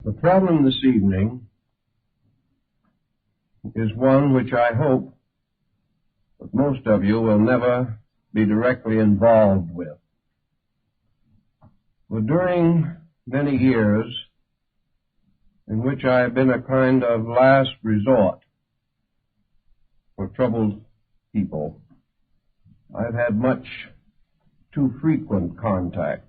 The problem this evening is one which I hope that most of you will never be directly involved with. For during many years in which I have been a kind of last resort for troubled people, I've had much too frequent contact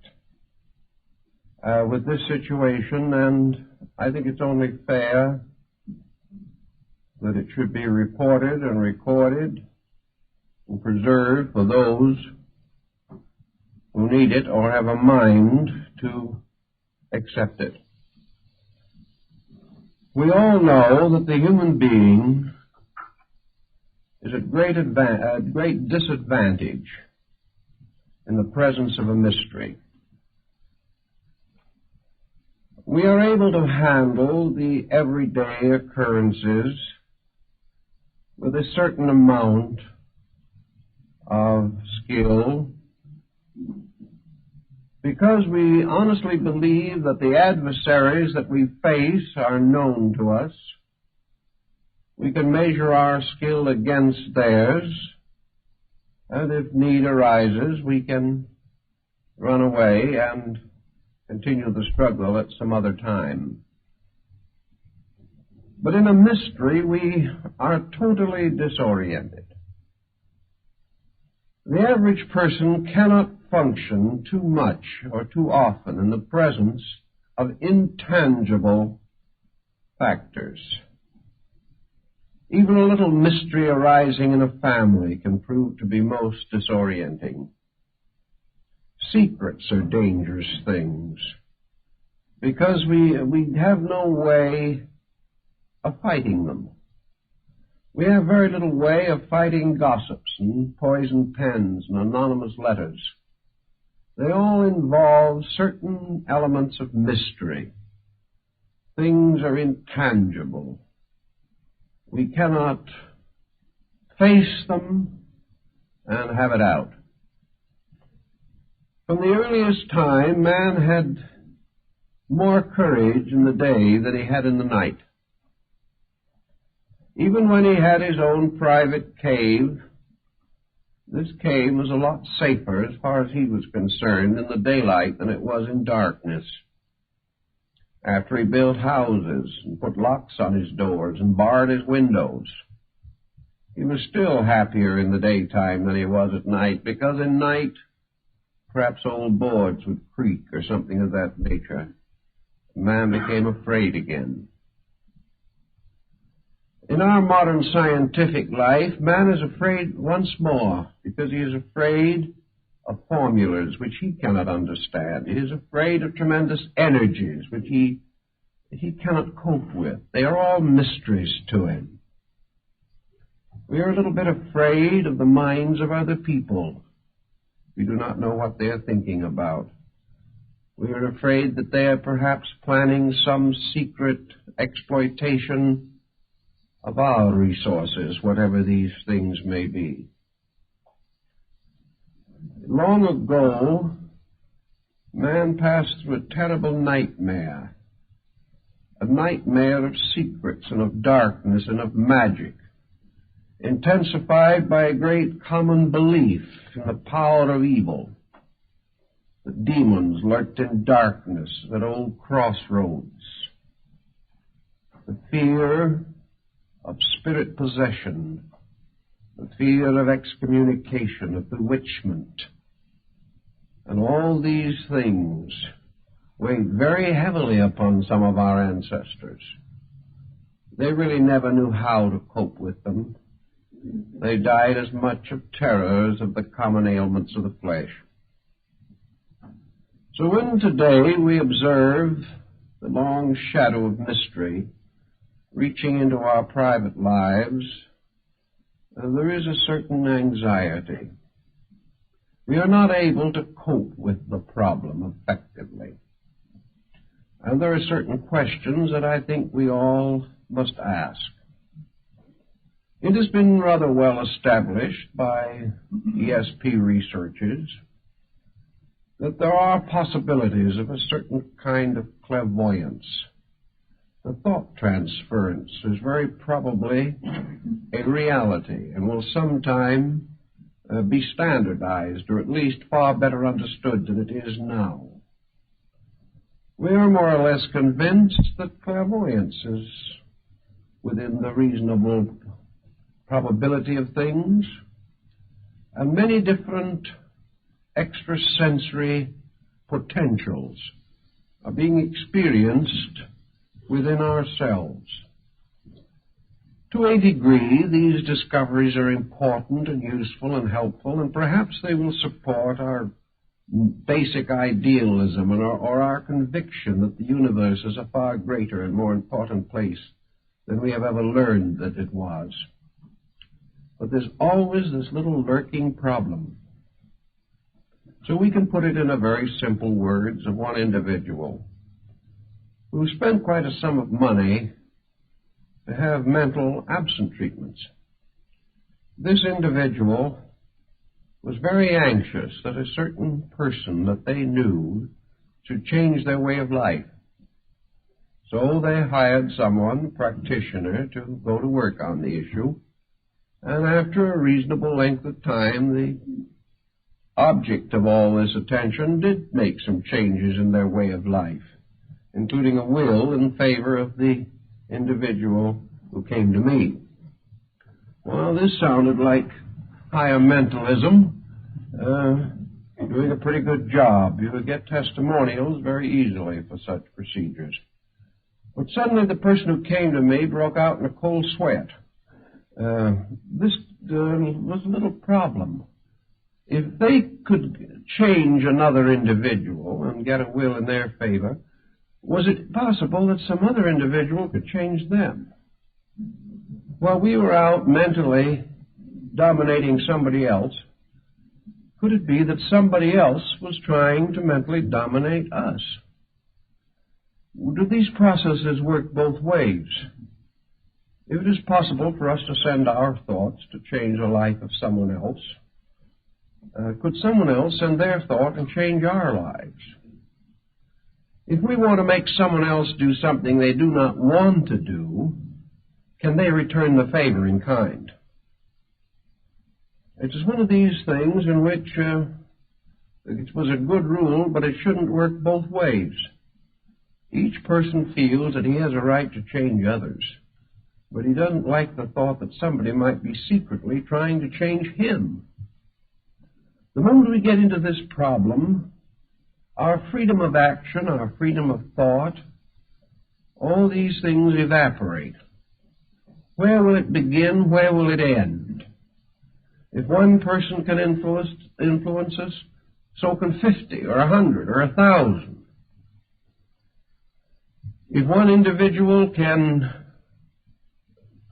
with this situation, and I think it's only fair that it should be reported and recorded and preserved for those who need it or have a mind to accept it. We all know that the human being is at great disadvantage in the presence of a mystery. We are able to handle the everyday occurrences with a certain amount of skill because we honestly believe that the adversaries that we face are known to us. We can measure our skill against theirs, and if need arises, we can run away and continue the struggle at some other time. But in a mystery, we are totally disoriented. The average person cannot function too much or too often in the presence of intangible factors. Even a little mystery arising in a family can prove to be most disorienting. Secrets are dangerous things because we have no way of fighting them. We have very little way of fighting gossips and poisoned pens and anonymous letters. They all involve certain elements of mystery. Things are intangible. We cannot face them and have it out. From the earliest time, man had more courage in the day than he had in the night. Even when he had his own private cave, this cave was a lot safer as far as he was concerned in the daylight than it was in darkness. After he built houses and put locks on his doors and barred his windows, he was still happier in the daytime than he was at night, because in night perhaps old boards would creak or something of that nature. Man became afraid again. In our modern scientific life, man is afraid once more because he is afraid of formulas which he cannot understand. He is afraid of tremendous energies which he cannot cope with. They are all mysteries to him. We are a little bit afraid of the minds of other people. We do not know what they are thinking about. We are afraid that they are perhaps planning some secret exploitation of our resources, whatever these things may be. Long ago, man passed through a terrible nightmare, a nightmare of secrets and of darkness and of magic, intensified by a great common belief in the power of evil. The demons lurked in darkness at old crossroads. The fear of spirit possession, the fear of excommunication, of bewitchment, and all these things weighed very heavily upon some of our ancestors. They really never knew how to cope with them. They died as much of terror as of the common ailments of the flesh. So when today we observe the long shadow of mystery reaching into our private lives, there is a certain anxiety. We are not able to cope with the problem effectively. And there are certain questions that I think we all must ask. It has been rather well established by ESP researchers that there are possibilities of a certain kind of clairvoyance The thought transference is very probably a reality and will sometime be standardized, or at least far better understood than it is now. We are more or less convinced that clairvoyance is within the reasonable probability of things, and many different extrasensory potentials are being experienced within ourselves. To a degree, these discoveries are important and useful and helpful, and perhaps they will support our basic idealism or our conviction that the universe is a far greater and more important place than we have ever learned that it was. But there's always this little lurking problem. So we can put it in a very simple words of one individual who spent quite a sum of money to have mental absent treatments. This individual was very anxious that a certain person that they knew should change their way of life. So they hired someone, a practitioner, to go to work on the issue. And after a reasonable length of time, the object of all this attention did make some changes in their way of life, including a will in favor of the individual who came to me. Well, this sounded like higher mentalism, doing a pretty good job. You would get testimonials very easily for such procedures. But suddenly the person who came to me broke out in a cold sweat. This was a little problem. If they could change another individual and get a will in their favor, was it possible that some other individual could change them? While we were out mentally dominating somebody else, could it be that somebody else was trying to mentally dominate us? Do these processes work both ways? If it is possible for us to send our thoughts to change the life of someone else, could someone else send their thought and change our lives? If we want to make someone else do something they do not want to do, can they return the favor in kind? It is one of these things in which it was a good rule, but it shouldn't work both ways. Each person feels that he has a right to change others, but he doesn't like the thought that somebody might be secretly trying to change him. The moment we get into this problem, our freedom of action, our freedom of thought, all these things evaporate. Where will it begin? Where will it end? If one person can influence us, so can 50 or 100 or 1,000. If one individual can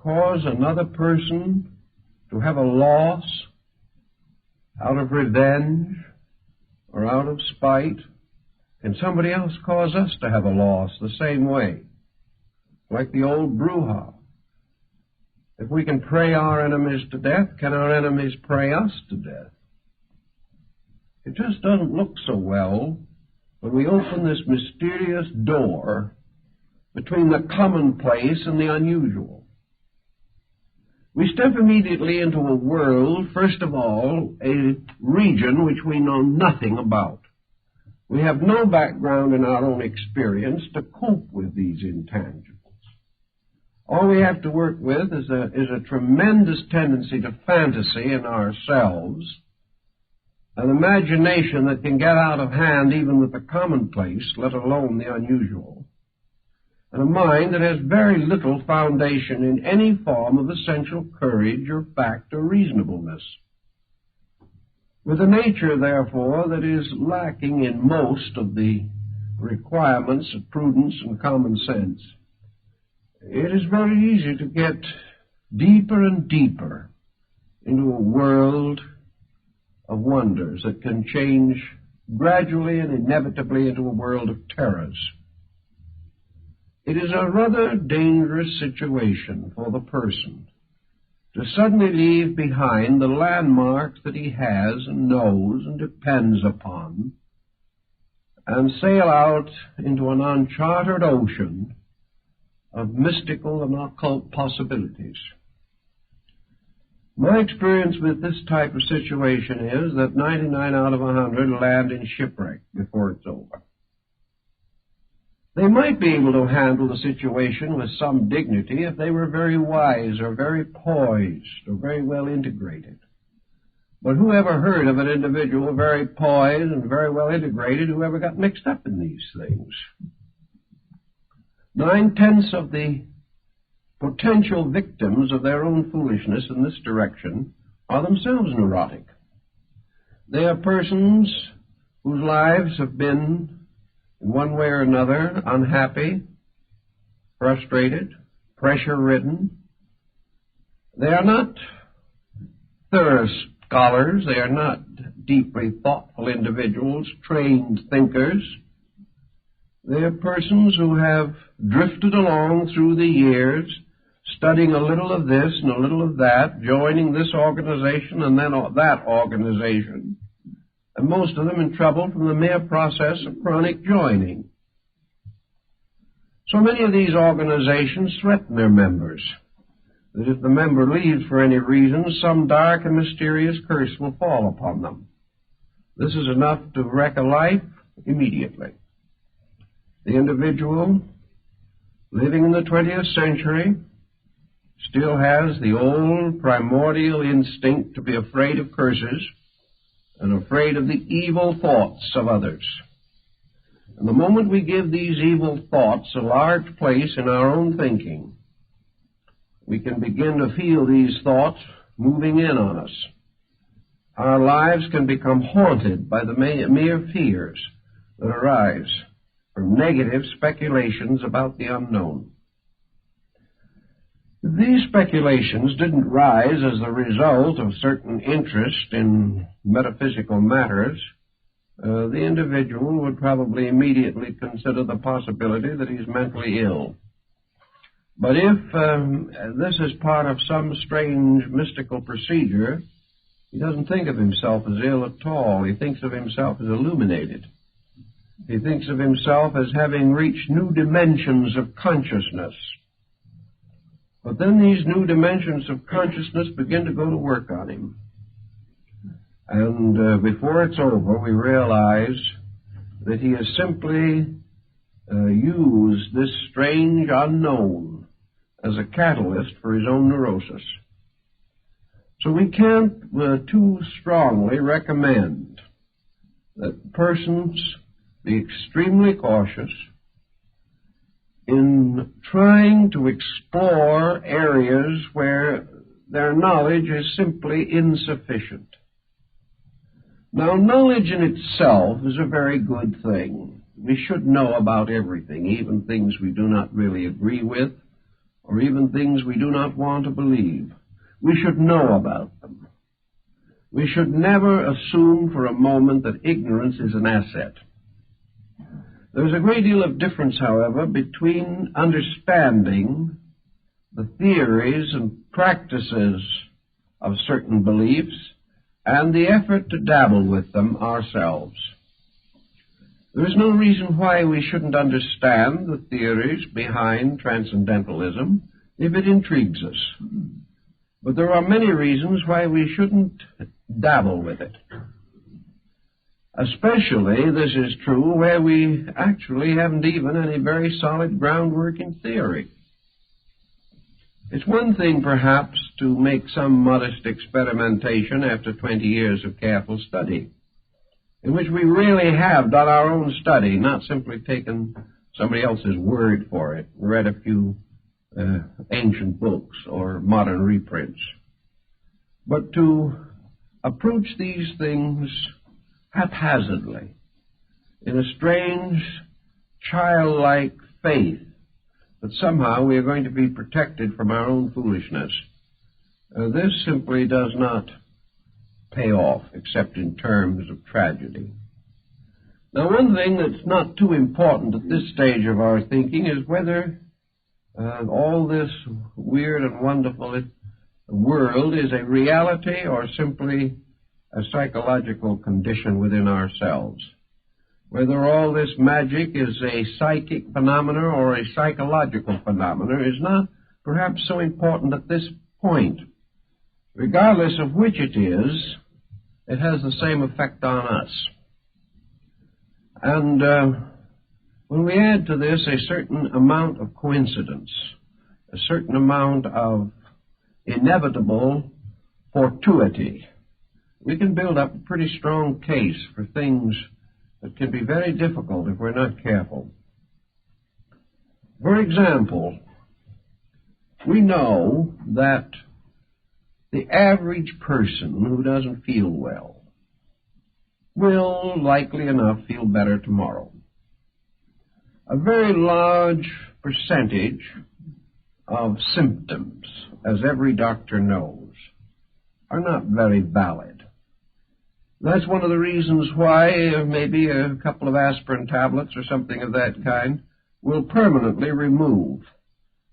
cause another person to have a loss out of revenge or out of spite, can somebody else cause us to have a loss the same way? Like the old brouhaha. If we can pray our enemies to death, can our enemies pray us to death? It just doesn't look so well when we open this mysterious door between the commonplace and the unusual. We step immediately into a world, first of all, a region which we know nothing about. We have no background in our own experience to cope with these intangibles. All we have to work with is a tremendous tendency to fantasy in ourselves, an imagination that can get out of hand even with the commonplace, let alone the unusual, and a mind that has very little foundation in any form of essential courage or fact or reasonableness. With a nature, therefore, that is lacking in most of the requirements of prudence and common sense, it is very easy to get deeper and deeper into a world of wonders that can change gradually and inevitably into a world of terrors. It is a rather dangerous situation for the person to suddenly leave behind the landmarks that he has and knows and depends upon and sail out into an uncharted ocean of mystical and occult possibilities. My experience with this type of situation is that 99 out of 100 land in shipwreck before it's over. They might be able to handle the situation with some dignity if they were very wise or very poised or very well integrated. But who ever heard of an individual very poised and very well integrated who ever got mixed up in these things? 9/10 of the potential victims of their own foolishness in this direction are themselves neurotic. They are persons whose lives have been, in one way or another, unhappy, frustrated, pressure-ridden. They are not thorough scholars. They are not deeply thoughtful individuals, trained thinkers. They are persons who have drifted along through the years, studying a little of this and a little of that, joining this organization and then that organization, and most of them in trouble from the mere process of chronic joining. So many of these organizations threaten their members that if the member leaves for any reason, some dark and mysterious curse will fall upon them. This is enough to wreck a life immediately. The individual living in the 20th century still has the old primordial instinct to be afraid of curses and afraid of the evil thoughts of others. And the moment we give these evil thoughts a large place in our own thinking, we can begin to feel these thoughts moving in on us. Our lives can become haunted by the mere fears that arise from negative speculations about the unknown. These speculations didn't rise as the result of certain interest in metaphysical matters. The individual would probably immediately consider the possibility that he's mentally ill. But if this is part of some strange mystical procedure, he doesn't think of himself as ill at all. He thinks of himself as illuminated. He thinks of himself as having reached new dimensions of consciousness. But then these new dimensions of consciousness begin to go to work on him. And before it's over, we realize that he has simply used this strange unknown as a catalyst for his own neurosis. So we can't too strongly recommend that persons be extremely cautious in trying to explore areas where their knowledge is simply insufficient. Now, knowledge in itself is a very good thing. We should know about everything, even things we do not really agree with, or even things we do not want to believe. We should know about them. We should never assume for a moment that ignorance is an asset. There's a great deal of difference, however, between understanding the theories and practices of certain beliefs and the effort to dabble with them ourselves. There is no reason why we shouldn't understand the theories behind transcendentalism if it intrigues us. But there are many reasons why we shouldn't dabble with it. Especially this is true where we actually haven't even any very solid groundwork in theory. It's one thing, perhaps, to make some modest experimentation after 20 years of careful study, in which we really have done our own study, not simply taken somebody else's word for it, read a few ancient books or modern reprints, but to approach these things haphazardly, in a strange, childlike faith that somehow we are going to be protected from our own foolishness. This simply does not pay off, except in terms of tragedy. Now, one thing that's not too important at this stage of our thinking is whether all this weird and wonderful world is a reality or simply a psychological condition within ourselves. Whether all this magic is a psychic phenomena or a psychological phenomena is not perhaps so important at this point. Regardless of which it is, it has the same effect on us. And when we add to this a certain amount of coincidence, a certain amount of inevitable fortuity, we can build up a pretty strong case for things that can be very difficult if we're not careful. For example, we know that the average person who doesn't feel well will likely enough feel better tomorrow. A very large percentage of symptoms, as every doctor knows, are not very valid. That's one of the reasons why maybe a couple of aspirin tablets or something of that kind will permanently remove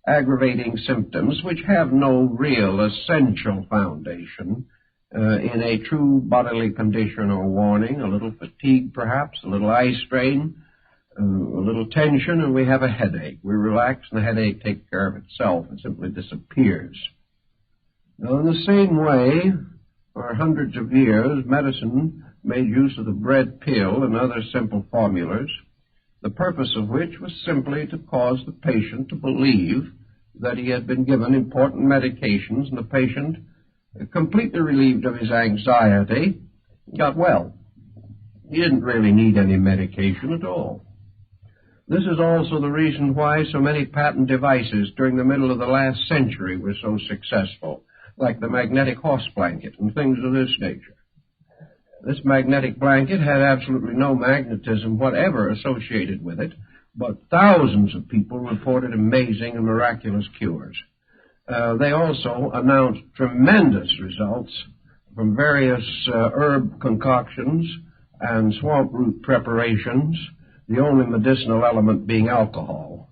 aggravating symptoms which have no real essential foundation in a true bodily condition or warning. A little fatigue perhaps, a little eye strain, a little tension, and we have a headache. We relax and the headache takes care of itself. It simply disappears. Now, in the same way, for hundreds of years, medicine made use of the bread pill and other simple formulas, the purpose of which was simply to cause the patient to believe that he had been given important medications, and the patient, completely relieved of his anxiety, got well. He didn't really need any medication at all. This is also the reason why so many patent devices during the middle of the last century were so successful, like the magnetic horse blanket and things of this nature. This magnetic blanket had absolutely no magnetism whatever associated with it, but thousands of people reported amazing and miraculous cures. They also announced tremendous results from various herb concoctions and swamp root preparations, the only medicinal element being alcohol.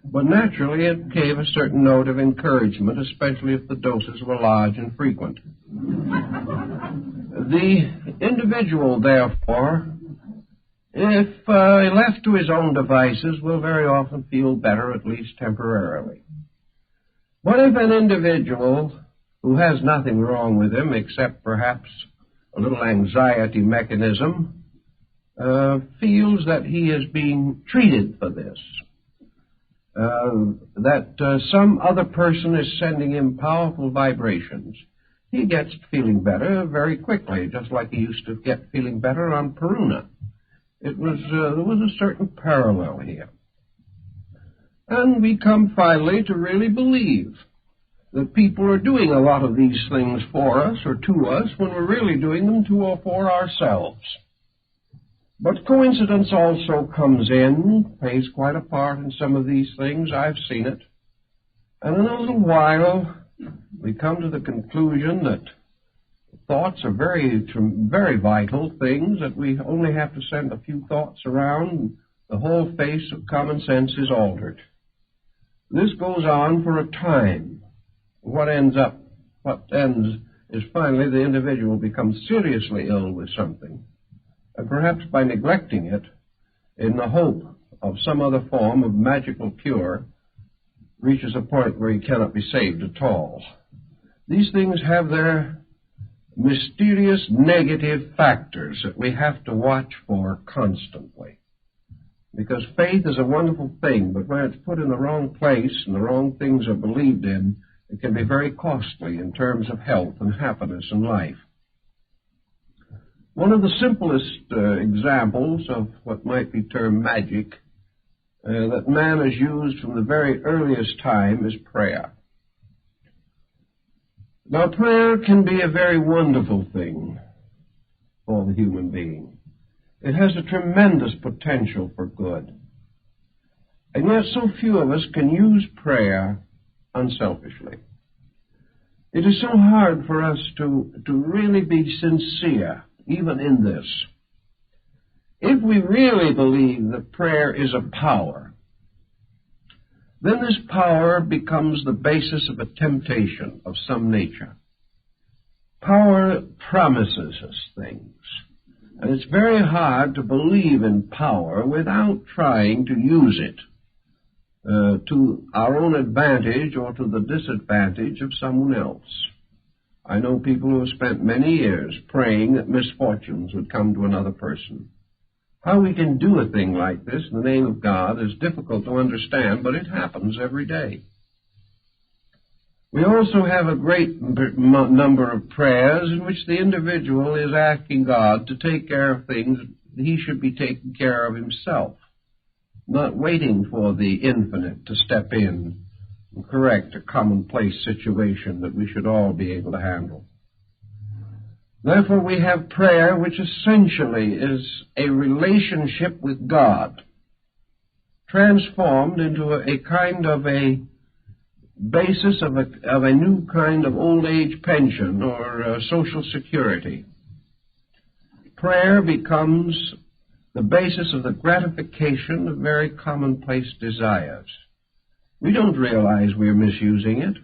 But naturally, it gave a certain note of encouragement, especially if the doses were large and frequent. The individual, therefore, if left to his own devices, will very often feel better, at least temporarily. But if an individual who has nothing wrong with him except perhaps a little anxiety mechanism feels that he is being treated for this, that some other person is sending him powerful vibrations, he gets feeling better very quickly, just like he used to get feeling better on Peruna. There was a certain parallel here. And we come finally to really believe that people are doing a lot of these things for us or to us when we're really doing them to or for ourselves. But coincidence also comes in, plays quite a part in some of these things. I've seen it. And in a little while, we come to the conclusion that thoughts are very, very vital things, that we only have to send a few thoughts around, and the whole face of common sense is altered. This goes on for a time. What ends is finally the individual becomes seriously ill with something, and perhaps by neglecting it, in the hope of some other form of magical cure, reaches a point where he cannot be saved at all. These things have their mysterious negative factors that we have to watch for constantly. Because faith is a wonderful thing, but when it's put in the wrong place and the wrong things are believed in, it can be very costly in terms of health and happiness in life. One of the simplest examples of what might be termed magic that man has used from the very earliest time is prayer. Now, prayer can be a very wonderful thing for the human being. It has a tremendous potential for good. And yet so few of us can use prayer unselfishly. It is so hard for us to really be sincere, even in this. If we really believe that prayer is a power, then this power becomes the basis of a temptation of some nature. Power promises us things. And it's very hard to believe in power without trying to use it to our own advantage or to the disadvantage of someone else. I know people who have spent many years praying that misfortunes would come to another person. How we can do a thing like this in the name of God is difficult to understand, but it happens every day. We also have a great number of prayers in which the individual is asking God to take care of things he should be taking care of himself, not waiting for the infinite to step in and correct a commonplace situation that we should all be able to handle. Therefore, we have prayer which essentially is a relationship with God, transformed into a kind of a basis of a new kind of old age pension or social security. Prayer becomes the basis of the gratification of very commonplace desires. We don't realize we're misusing it.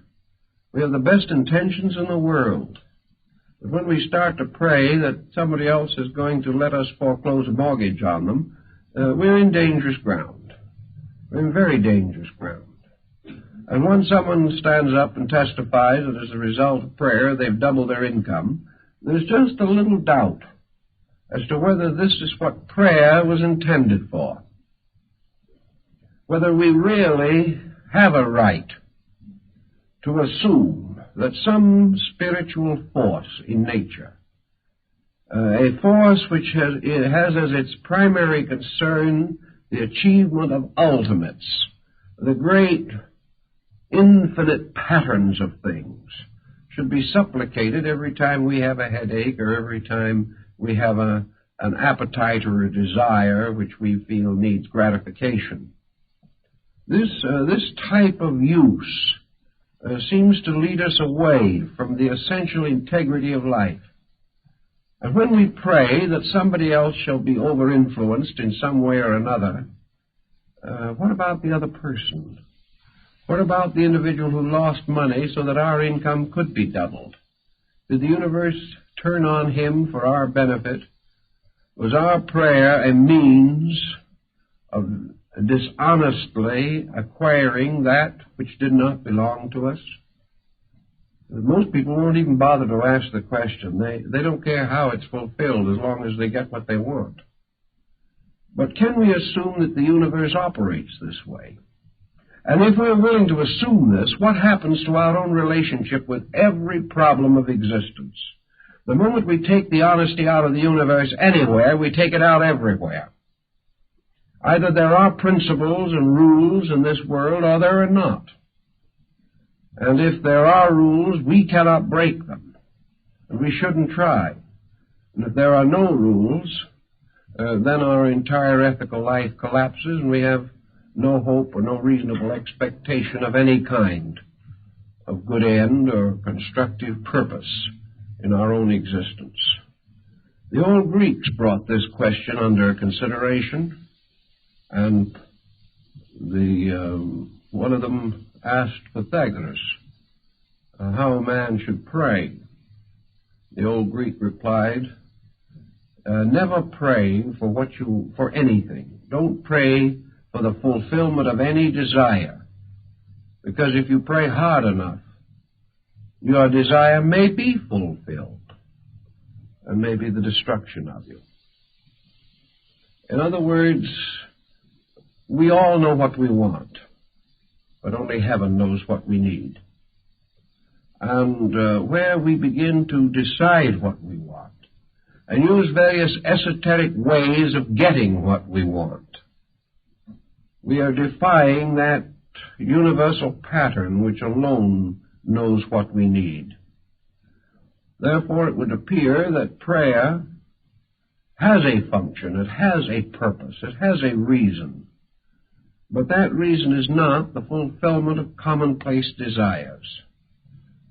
We have the best intentions in the world. But when we start to pray that somebody else is going to let us foreclose a mortgage on them, we're in dangerous ground. We're in very dangerous ground. And when someone stands up and testifies that as a result of prayer they've doubled their income, there's just a little doubt as to whether this is what prayer was intended for. Whether we really have a right to assume that some spiritual force in nature, a force which has as its primary concern the achievement of ultimates, the great infinite patterns of things, should be supplicated every time we have a headache or every time we have an appetite or a desire which we feel needs gratification. This type of use seems to lead us away from the essential integrity of life. And when we pray that somebody else shall be over-influenced in some way or another, what about the other person? What about the individual who lost money so that our income could be doubled? Did the universe turn on him for our benefit? Was our prayer a means of dishonestly acquiring that which did not belong to us? Most people won't even bother to ask the question. They don't care how it's fulfilled as long as they get what they want. But can we assume that the universe operates this way? And if we're willing to assume this, what happens to our own relationship with every problem of existence? The moment we take the honesty out of the universe anywhere, we take it out everywhere. Either there are principles and rules in this world or there are not. And if there are rules, we cannot break them, and we shouldn't try. And if there are no rules, then our entire ethical life collapses and we have no hope or no reasonable expectation of any kind of good end or constructive purpose in our own existence. The old Greeks brought this question under consideration, and one of them asked Pythagoras how a man should pray. The old Greek replied, never pray for anything. Don't pray for the fulfillment of any desire, because if you pray hard enough, your desire may be fulfilled, and may be the destruction of you. In other words, we all know what we want, but only heaven knows what we need. And where we begin to decide what we want and use various esoteric ways of getting what we want, we are defying that universal pattern which alone knows what we need. Therefore, it would appear that prayer has a function, it has a purpose, it has a reason. But that reason is not the fulfillment of commonplace desires.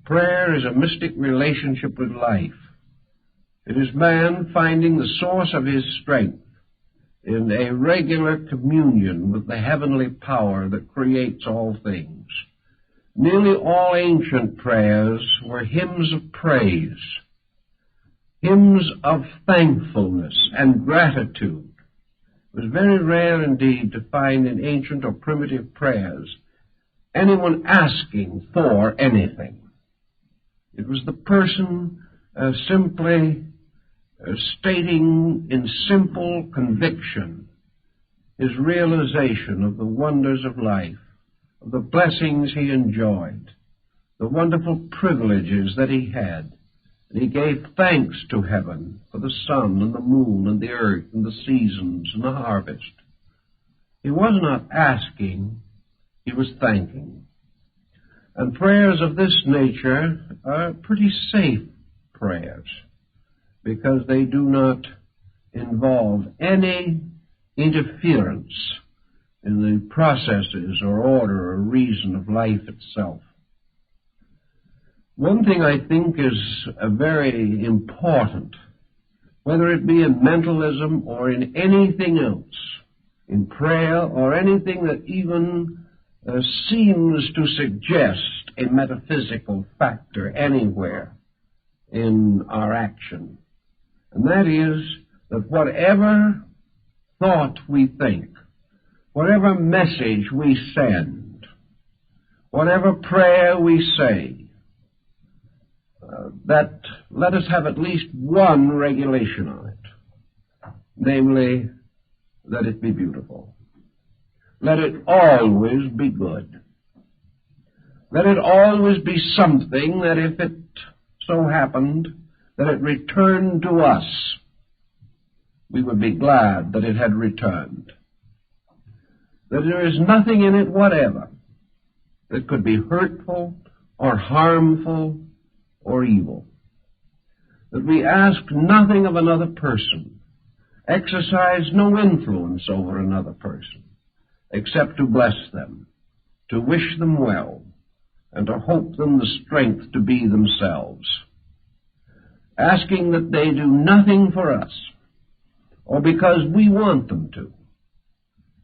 Prayer is a mystic relationship with life. It is man finding the source of his strength in a regular communion with the heavenly power that creates all things. Nearly all ancient prayers were hymns of praise, hymns of thankfulness and gratitude. It was very rare indeed to find in ancient or primitive prayers anyone asking for anything. It was the person simply stating in simple conviction his realization of the wonders of life, of the blessings he enjoyed, the wonderful privileges that he had. And he gave thanks to heaven for the sun and the moon and the earth and the seasons and the harvest. He was not asking, he was thanking. And prayers of this nature are pretty safe prayers because they do not involve any interference in the processes or order or reason of life itself. One thing I think is very important, whether it be in mentalism or in anything else, in prayer or anything that even seems to suggest a metaphysical factor anywhere in our action, and that is that whatever thought we think, whatever message we send, whatever prayer we say, that let us have at least one regulation on it, namely, that it be beautiful. Let it always be good. Let it always be something that if it so happened that it returned to us, we would be glad that it had returned. That there is nothing in it whatever that could be hurtful or harmful or evil. That we ask nothing of another person, exercise no influence over another person, except to bless them, to wish them well, and to hope them the strength to be themselves. Asking that they do nothing for us, or because we want them to,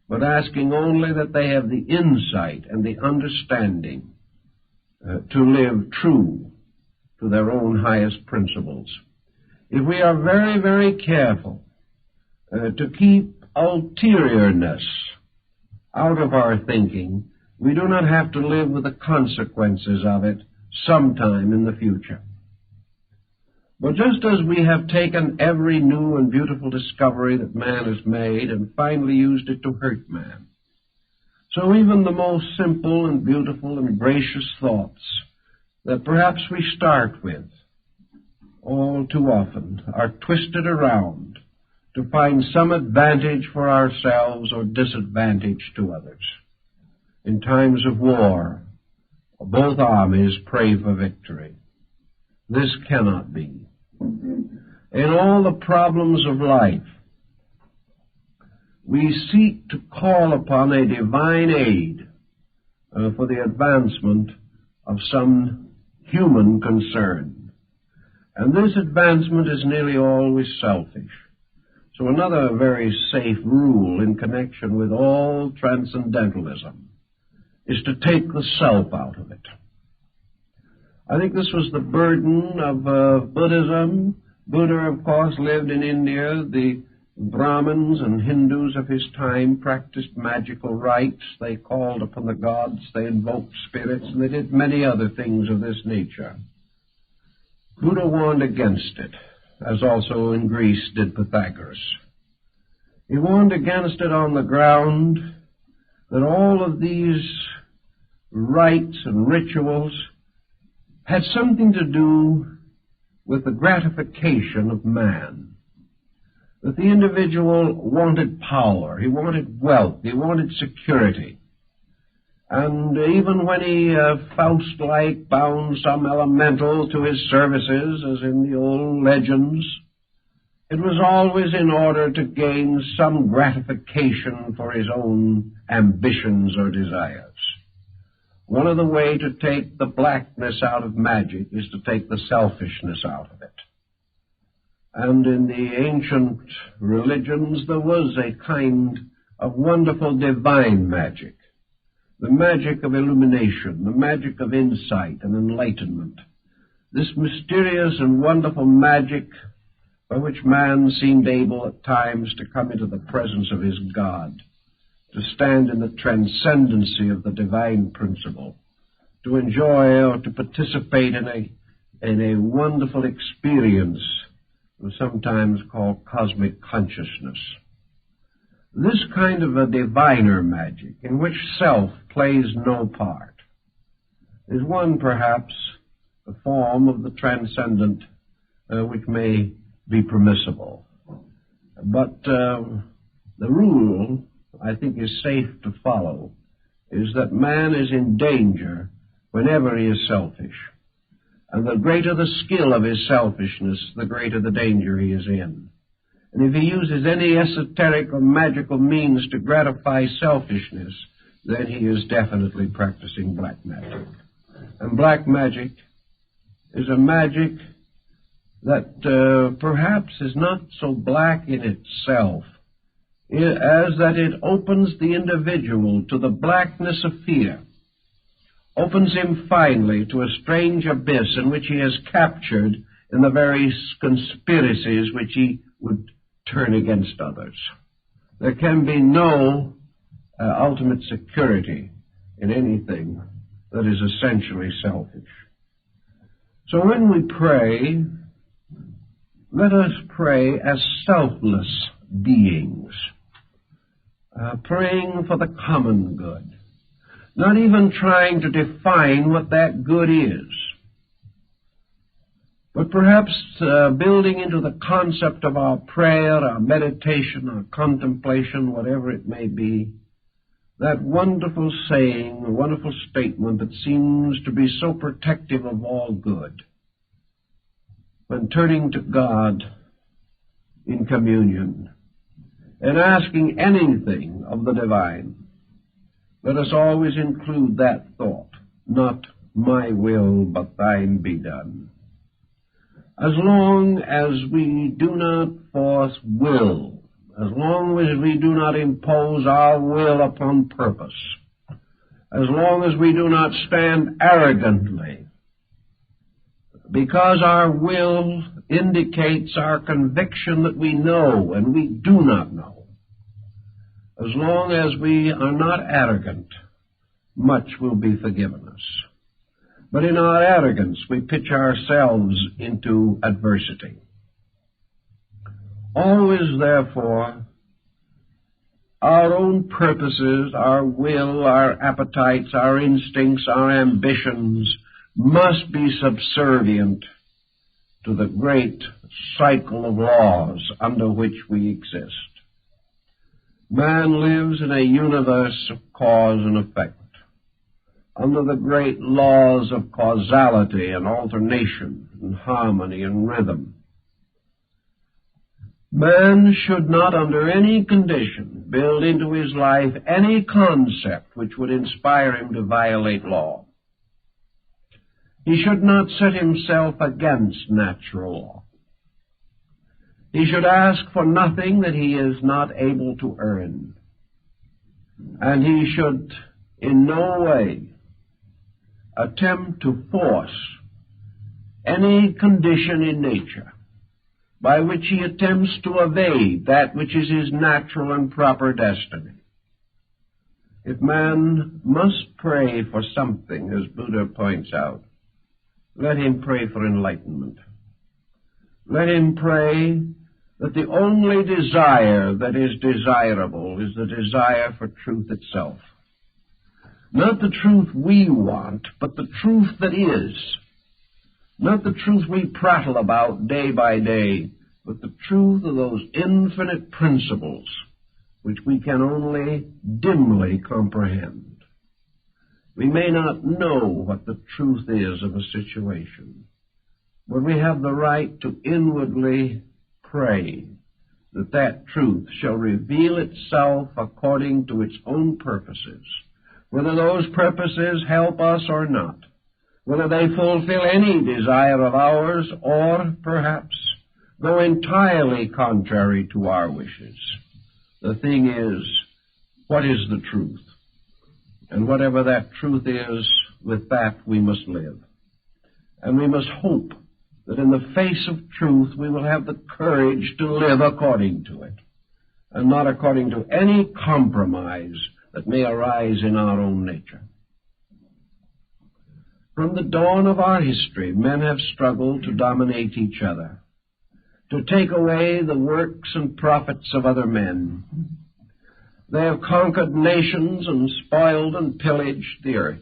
but asking only that they have the insight and the understanding to live true to their own highest principles. If we are very, very careful to keep ulteriourness out of our thinking, we do not have to live with the consequences of it sometime in the future. But just as we have taken every new and beautiful discovery that man has made and finally used it to hurt man, so even the most simple and beautiful and gracious thoughts that perhaps we start with all too often are twisted around to find some advantage for ourselves or disadvantage to others. In times of war, both armies pray for victory. This cannot be. In all the problems of life, we seek to call upon a divine aid for the advancement of some human concern. And this advancement is nearly always selfish. So another very safe rule in connection with all transcendentalism is to take the self out of it. I think this was the burden of Buddhism. Buddha, of course, lived in India. The Brahmins and Hindus of his time practiced magical rites. They called upon the gods, they invoked spirits, and they did many other things of this nature. Buddha warned against it, as also in Greece did Pythagoras. He warned against it on the ground that all of these rites and rituals had something to do with the gratification of man. That the individual wanted power, he wanted wealth, he wanted security. And even when he, Faust-like, bound some elemental to his services, as in the old legends, it was always in order to gain some gratification for his own ambitions or desires. One of the ways to take the blackness out of magic is to take the selfishness out of it. And in the ancient religions, there was a kind of wonderful divine magic, the magic of illumination, the magic of insight and enlightenment. This mysterious and wonderful magic by which man seemed able at times to come into the presence of his God, to stand in the transcendency of the divine principle, to enjoy or to participate in a wonderful experience we sometimes call cosmic consciousness. This kind of a diviner magic, in which self plays no part, is one, perhaps, a form of the transcendent which may be permissible. But the rule, I think, is safe to follow, is that man is in danger whenever he is selfish. And the greater the skill of his selfishness, the greater the danger he is in. And if he uses any esoteric or magical means to gratify selfishness, then he is definitely practicing black magic. And black magic is a magic that perhaps is not so black in itself, as that it opens the individual to the blackness of fear, opens him finally to a strange abyss in which he is captured in the very conspiracies which he would turn against others. There can be no ultimate security in anything that is essentially selfish. So when we pray, let us pray as selfless beings, praying for the common good, not even trying to define what that good is, but perhaps building into the concept of our prayer, our meditation, our contemplation, whatever it may be, that wonderful saying, a wonderful statement that seems to be so protective of all good. When turning to God in communion and asking anything of the divine, let us always include that thought, not my will, but thine be done. As long as we do not force will, as long as we do not impose our will upon purpose, as long as we do not stand arrogantly, because our will indicates our conviction that we know and we do not know, as long as we are not arrogant, much will be forgiven us. But in our arrogance, we pitch ourselves into adversity. Always, therefore, our own purposes, our will, our appetites, our instincts, our ambitions must be subservient to the great cycle of laws under which we exist. Man lives in a universe of cause and effect, under the great laws of causality and alternation and harmony and rhythm. Man should not under any condition build into his life any concept which would inspire him to violate law. He should not set himself against natural law. He should ask for nothing that he is not able to earn. And he should in no way attempt to force any condition in nature by which he attempts to evade that which is his natural and proper destiny. If man must pray for something, as Buddha points out, let him pray for enlightenment. Let him pray that the only desire that is desirable is the desire for truth itself. Not the truth we want, but the truth that is. Not the truth we prattle about day by day, but the truth of those infinite principles which we can only dimly comprehend. We may not know what the truth is of a situation, but we have the right to inwardly pray that that truth shall reveal itself according to its own purposes, whether those purposes help us or not, whether they fulfill any desire of ours or, perhaps, go entirely contrary to our wishes. The thing is, what is the truth? And whatever that truth is, with that we must live. And we must hope that in the face of truth we will have the courage to live according to it, and not according to any compromise that may arise in our own nature. From the dawn of our history, men have struggled to dominate each other, to take away the works and profits of other men. They have conquered nations and spoiled and pillaged the earth.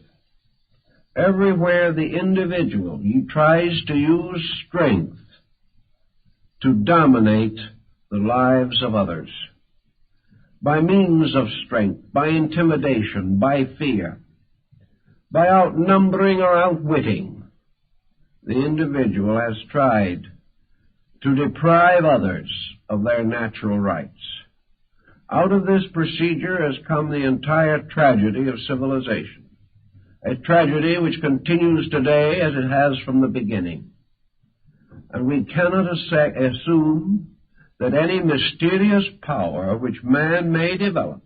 Everywhere the individual tries to use strength to dominate the lives of others, by means of strength, by intimidation, by fear, by outnumbering or outwitting, the individual has tried to deprive others of their natural rights. Out of this procedure has come the entire tragedy of civilization, a tragedy which continues today as it has from the beginning. And we cannot assume that any mysterious power which man may develop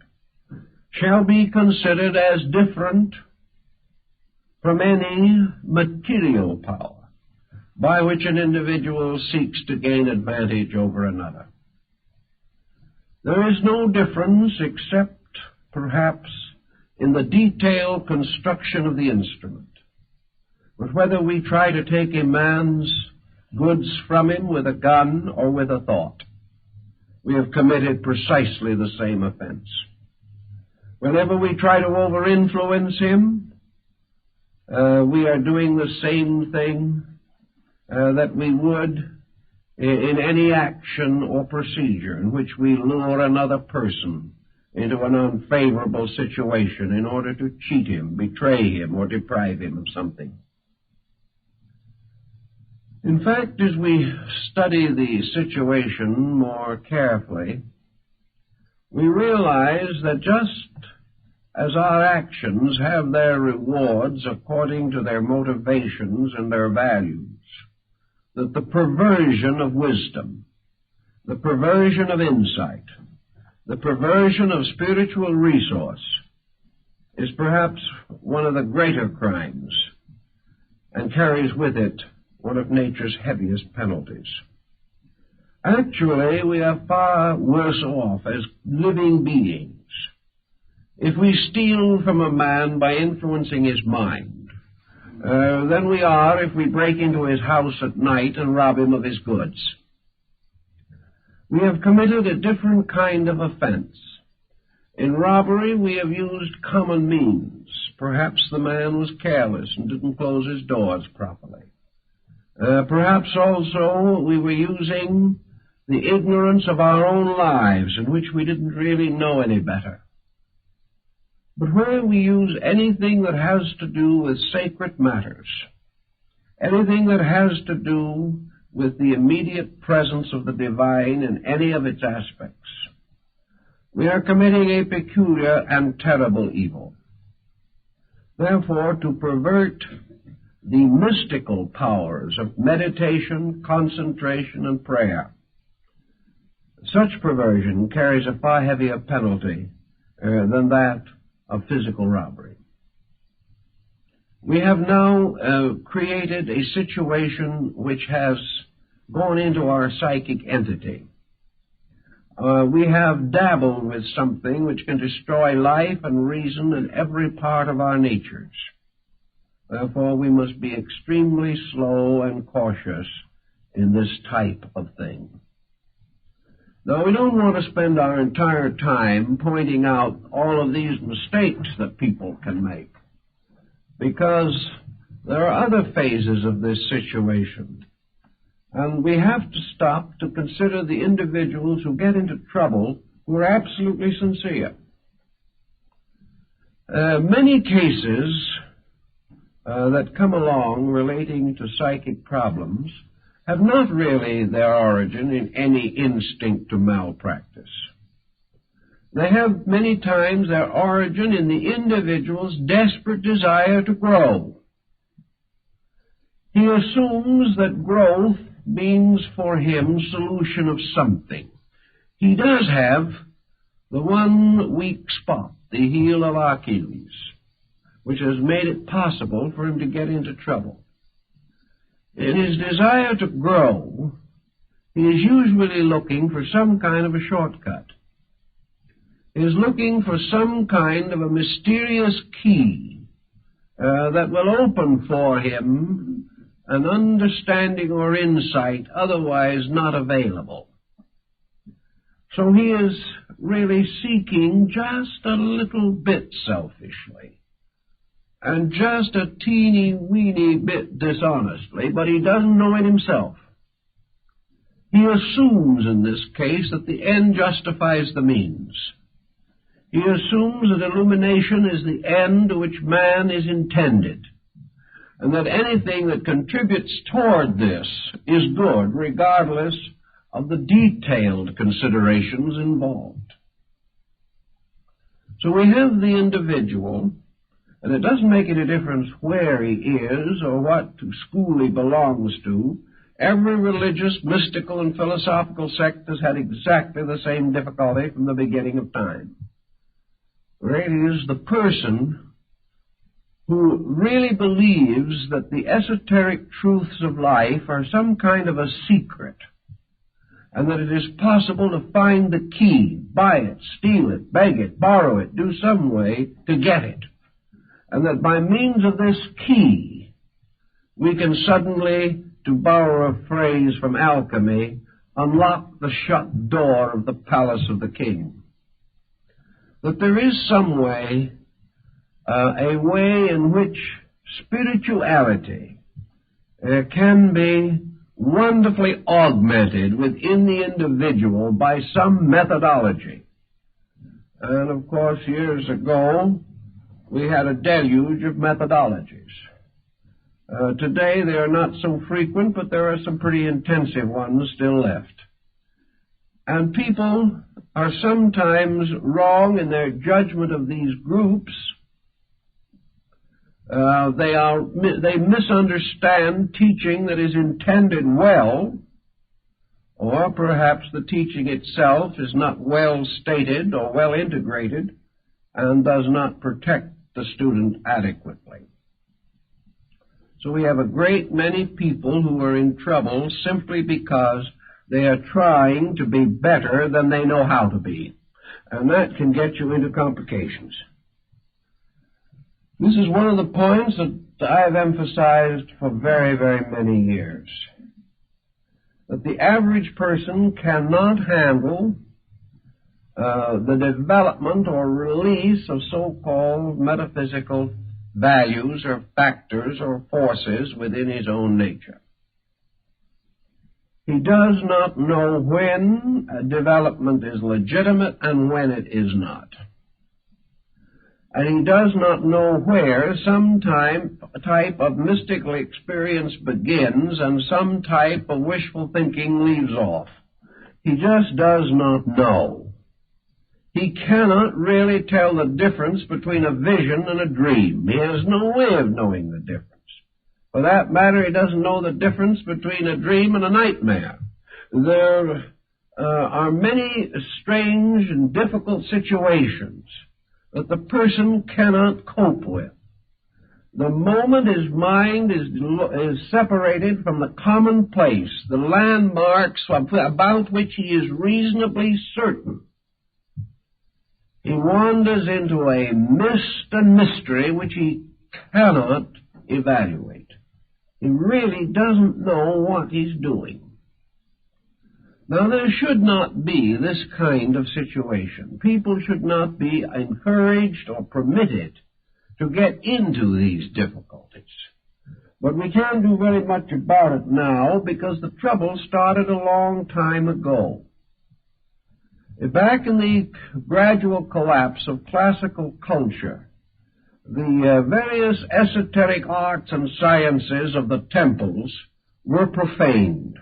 shall be considered as different from any material power by which an individual seeks to gain advantage over another. There is no difference except, perhaps, in the detailed construction of the instrument, but whether we try to take a man's goods from him with a gun or with a thought, we have committed precisely the same offense. Whenever we try to over-influence him, we are doing the same thing that we would in any action or procedure in which we lure another person into an unfavorable situation in order to cheat him, betray him, or deprive him of something. In fact, as we study the situation more carefully, we realize that just as our actions have their rewards according to their motivations and their values, that the perversion of wisdom, the perversion of insight, the perversion of spiritual resource is perhaps one of the greater crimes and carries with it one of nature's heaviest penalties. Actually, we are far worse off as living beings if we steal from a man by influencing his mind than we are if we break into his house at night and rob him of his goods. We have committed a different kind of offense. In robbery, we have used common means. Perhaps the man was careless and didn't close his doors properly. Perhaps also we were using the ignorance of our own lives in which we didn't really know any better. But where we use anything that has to do with sacred matters, anything that has to do with the immediate presence of the divine in any of its aspects, we are committing a peculiar and terrible evil. Therefore, to pervert the mystical powers of meditation, concentration, and prayer, such perversion carries a far heavier penalty than that of physical robbery. We have now created a situation which has gone into our psychic entity. We have dabbled with something which can destroy life and reason in every part of our natures. Therefore, we must be extremely slow and cautious in this type of thing. Now, we don't want to spend our entire time pointing out all of these mistakes that people can make, because there are other phases of this situation, and we have to stop to consider the individuals who get into trouble who are absolutely sincere. Many cases that come along relating to psychic problems have not really their origin in any instinct to malpractice. They have many times their origin in the individual's desperate desire to grow. He assumes that growth means for him solution of something. He does have the one weak spot, the heel of Achilles, which has made it possible for him to get into trouble. In his desire to grow, he is usually looking for some kind of a shortcut. He is looking for some kind of a mysterious key that will open for him an understanding or insight otherwise not available. So he is really seeking just a little bit selfishly, and just a teeny-weeny bit dishonestly, but he doesn't know it himself. He assumes in this case that the end justifies the means. He assumes that illumination is the end to which man is intended, and that anything that contributes toward this is good, regardless of the detailed considerations involved. So we have the individual, and it doesn't make any difference where he is or what school he belongs to. Every religious, mystical, and philosophical sect has had exactly the same difficulty from the beginning of time. It is the person who really believes that the esoteric truths of life are some kind of a secret, and that it is possible to find the key, buy it, steal it, beg it, borrow it, do some way to get it, and that by means of this key we can suddenly, to borrow a phrase from alchemy, unlock the shut door of the palace of the king. That there is some way, a way in which spirituality can be wonderfully augmented within the individual by some methodology. And of course, years ago, we had a deluge of methodologies. Today, they are not so frequent, but there are some pretty intensive ones still left. And people are sometimes wrong in their judgment of these groups. They misunderstand teaching that is intended well, or perhaps the teaching itself is not well stated or well integrated and does not protect the student adequately. So we have a great many people who are in trouble simply because they are trying to be better than they know how to be. And that can get you into complications. This is one of the points that I have emphasized for very, very many years. That the average person cannot handle the development or release of so-called metaphysical values or factors or forces within his own nature. He does not know when a development is legitimate and when it is not. And he does not know where some type of mystical experience begins and some type of wishful thinking leaves off. He just does not know. He cannot really tell the difference between a vision and a dream. He has no way of knowing the difference. For that matter, he doesn't know the difference between a dream and a nightmare. There are many strange and difficult situations that the person cannot cope with. The moment his mind is separated from the commonplace, the landmarks about which he is reasonably certain, he wanders into a mist and mystery which he cannot evaluate. He really doesn't know what he's doing. Now, there should not be this kind of situation. People should not be encouraged or permitted to get into these difficulties. But we can't do very much about it now because the trouble started a long time ago. Back in the gradual collapse of classical culture, the various esoteric arts and sciences of the temples were profaned.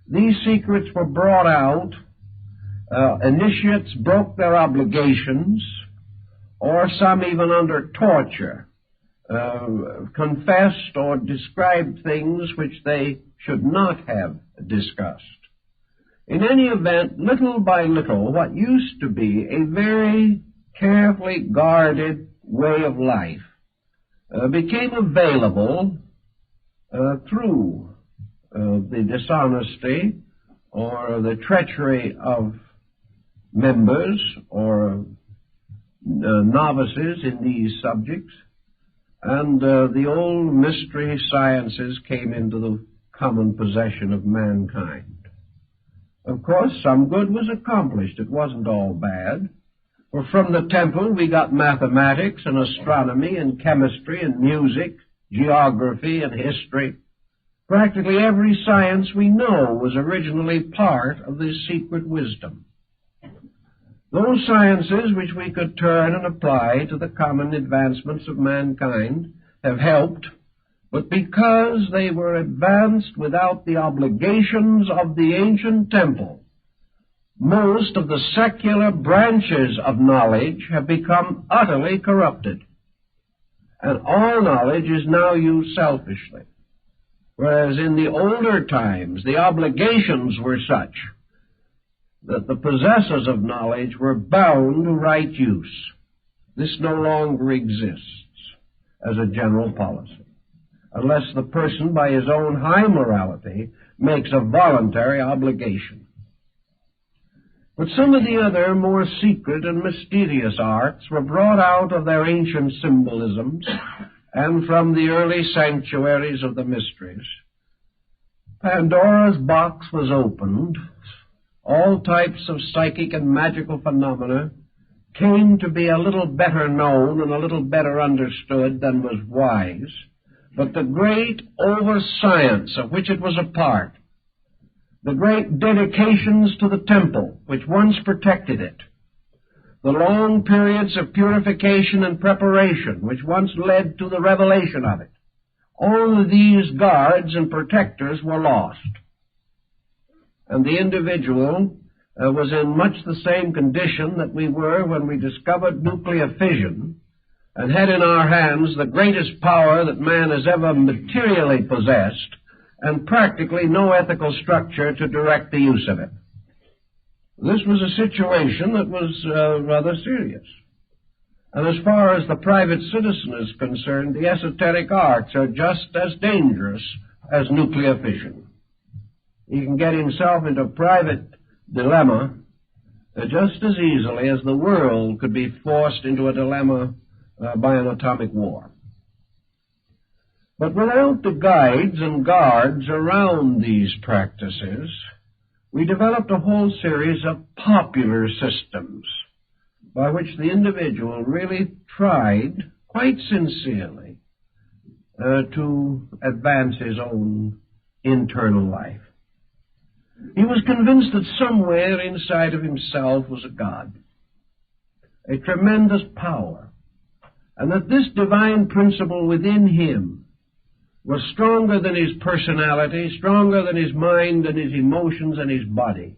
These secrets were brought out. Initiates broke their obligations, or some even under torture confessed or described things which they should not have discussed. In any event, little by little, what used to be a very carefully guarded way of life became available through the dishonesty or the treachery of members or novices in these subjects, and the old mystery sciences came into the common possession of mankind. Of course, some good was accomplished. It wasn't all bad. For from the temple we got mathematics and astronomy and chemistry and music, geography and history. Practically every science we know was originally part of this secret wisdom. Those sciences which we could turn and apply to the common advancements of mankind have helped, but because they were advanced without the obligations of the ancient temple, most of the secular branches of knowledge have become utterly corrupted, and all knowledge is now used selfishly, whereas in the older times the obligations were such that the possessors of knowledge were bound to right use. This no longer exists as a general policy, unless the person by his own high morality makes a voluntary obligation. But some of the other more secret and mysterious arts were brought out of their ancient symbolisms and from the early sanctuaries of the mysteries. Pandora's box was opened. All types of psychic and magical phenomena came to be a little better known and a little better understood than was wise. But the great over-science of which it was a part, the great dedications to the temple which once protected it, the long periods of purification and preparation which once led to the revelation of it, all of these guards and protectors were lost. And the individual was in much the same condition that we were when we discovered nuclear fission and had in our hands the greatest power that man has ever materially possessed, and practically no ethical structure to direct the use of it. This was a situation that was rather serious. And as far as the private citizen is concerned, the esoteric arts are just as dangerous as nuclear fission. He can get himself into a private dilemma just as easily as the world could be forced into a dilemma by an atomic war. But without the guides and guards around these practices, we developed a whole series of popular systems by which the individual really tried, quite sincerely, to advance his own internal life. He was convinced that somewhere inside of himself was a God, a tremendous power, and that this divine principle within him was stronger than his personality, stronger than his mind and his emotions and his body,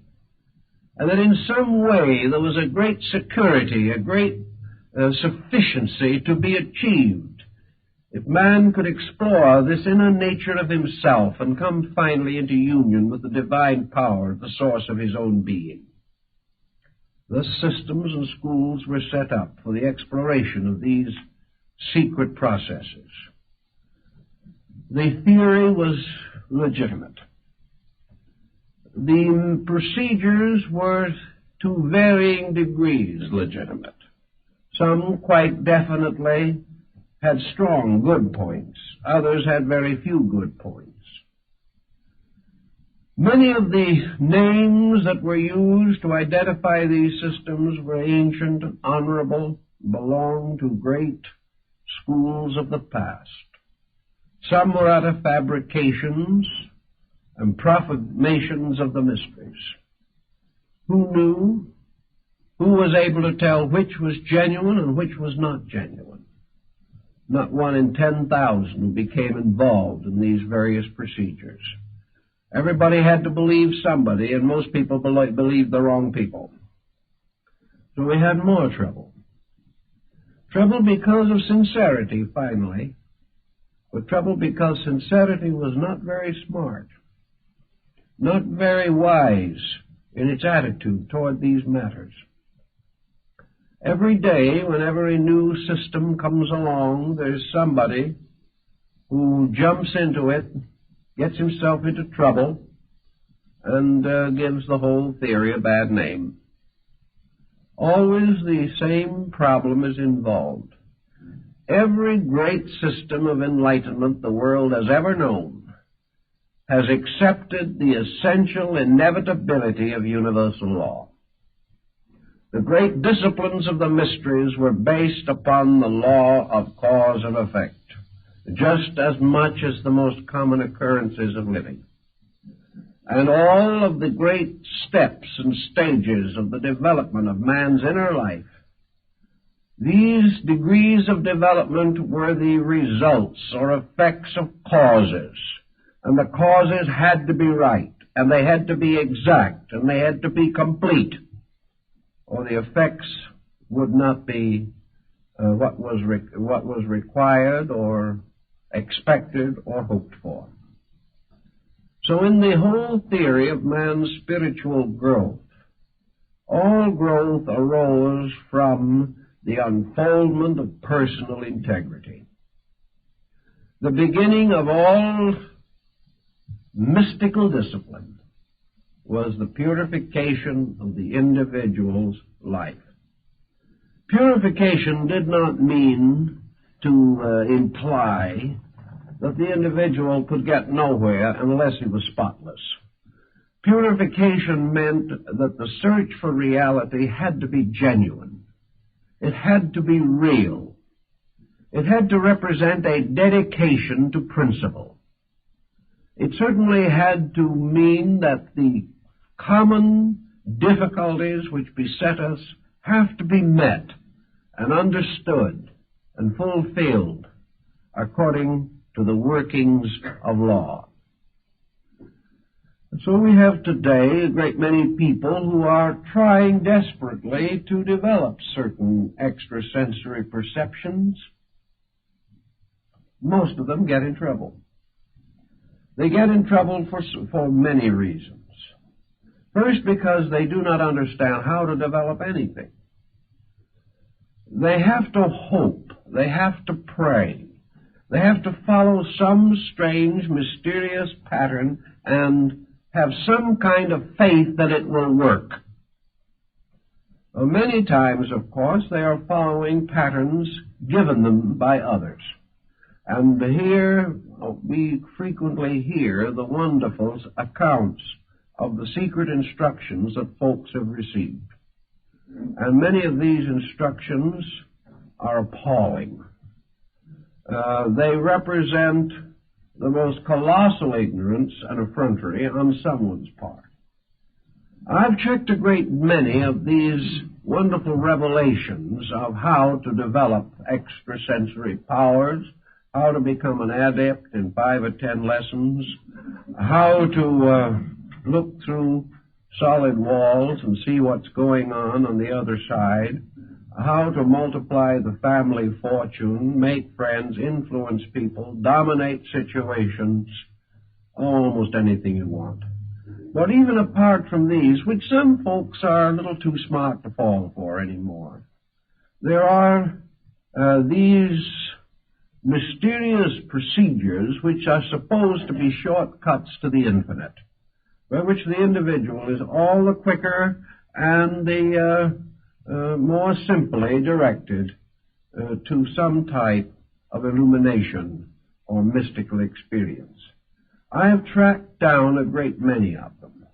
and that in some way there was a great security, a great sufficiency to be achieved if man could explore this inner nature of himself and come finally into union with the divine power, the source of his own being. Thus systems and schools were set up for the exploration of these secret processes. The theory was legitimate. The procedures were to varying degrees legitimate. Some quite definitely had strong good points. Others had very few good points. Many of the names that were used to identify these systems were ancient, honorable, belonged to great schools of the past. Some were out of fabrications and proclamations of the mysteries. Who knew? Who was able to tell which was genuine and which was not genuine? Not 1 in 10,000 who became involved in these various procedures. Everybody had to believe somebody, and most people believed the wrong people. So we had more trouble. Trouble because of sincerity, finally, but trouble because sincerity was not very smart, not very wise in its attitude toward these matters. Every day, whenever a new system comes along, there's somebody who jumps into it, gets himself into trouble, and gives the whole theory a bad name. Always the same problem is involved. Every great system of enlightenment the world has ever known has accepted the essential inevitability of universal law. The great disciplines of the mysteries were based upon the law of cause and effect, just as much as the most common occurrences of living. And all of the great steps and stages of the development of man's inner life, these degrees of development were the results or effects of causes. And the causes had to be right, and they had to be exact, and they had to be complete, or the effects would not be what was required or expected or hoped for. So in the whole theory of man's spiritual growth, all growth arose from the unfoldment of personal integrity. The beginning of all mystical discipline was the purification of the individual's life. Purification did not mean to imply that the individual could get nowhere unless he was spotless. Purification meant that the search for reality had to be genuine. It had to be real. It had to represent a dedication to principle. It certainly had to mean that the common difficulties which beset us have to be met and understood and fulfilled according to the workings of law. And so we have today a great many people who are trying desperately to develop certain extrasensory perceptions. Most of them get in trouble. They get in trouble for many reasons. First, because they do not understand how to develop anything. They have to hope. They have to pray. They have to follow some strange, mysterious pattern and have some kind of faith that it will work. Well, many times, of course, they are following patterns given them by others. And here we frequently hear the wonderful accounts of the secret instructions that folks have received. And many of these instructions are appalling. They represent the most colossal ignorance and effrontery on someone's part. I've checked a great many of these wonderful revelations of how to develop extrasensory powers, how to become an adept in 5 or 10 lessons, how to look through solid walls and see what's going on the other side, how to multiply the family fortune, make friends, influence people, dominate situations, almost anything you want. But even apart from these, which some folks are a little too smart to fall for anymore, there are these mysterious procedures which are supposed to be shortcuts to the infinite, by which the individual is all the quicker and the more simply directed to some type of illumination or mystical experience. I have tracked down a great many of them.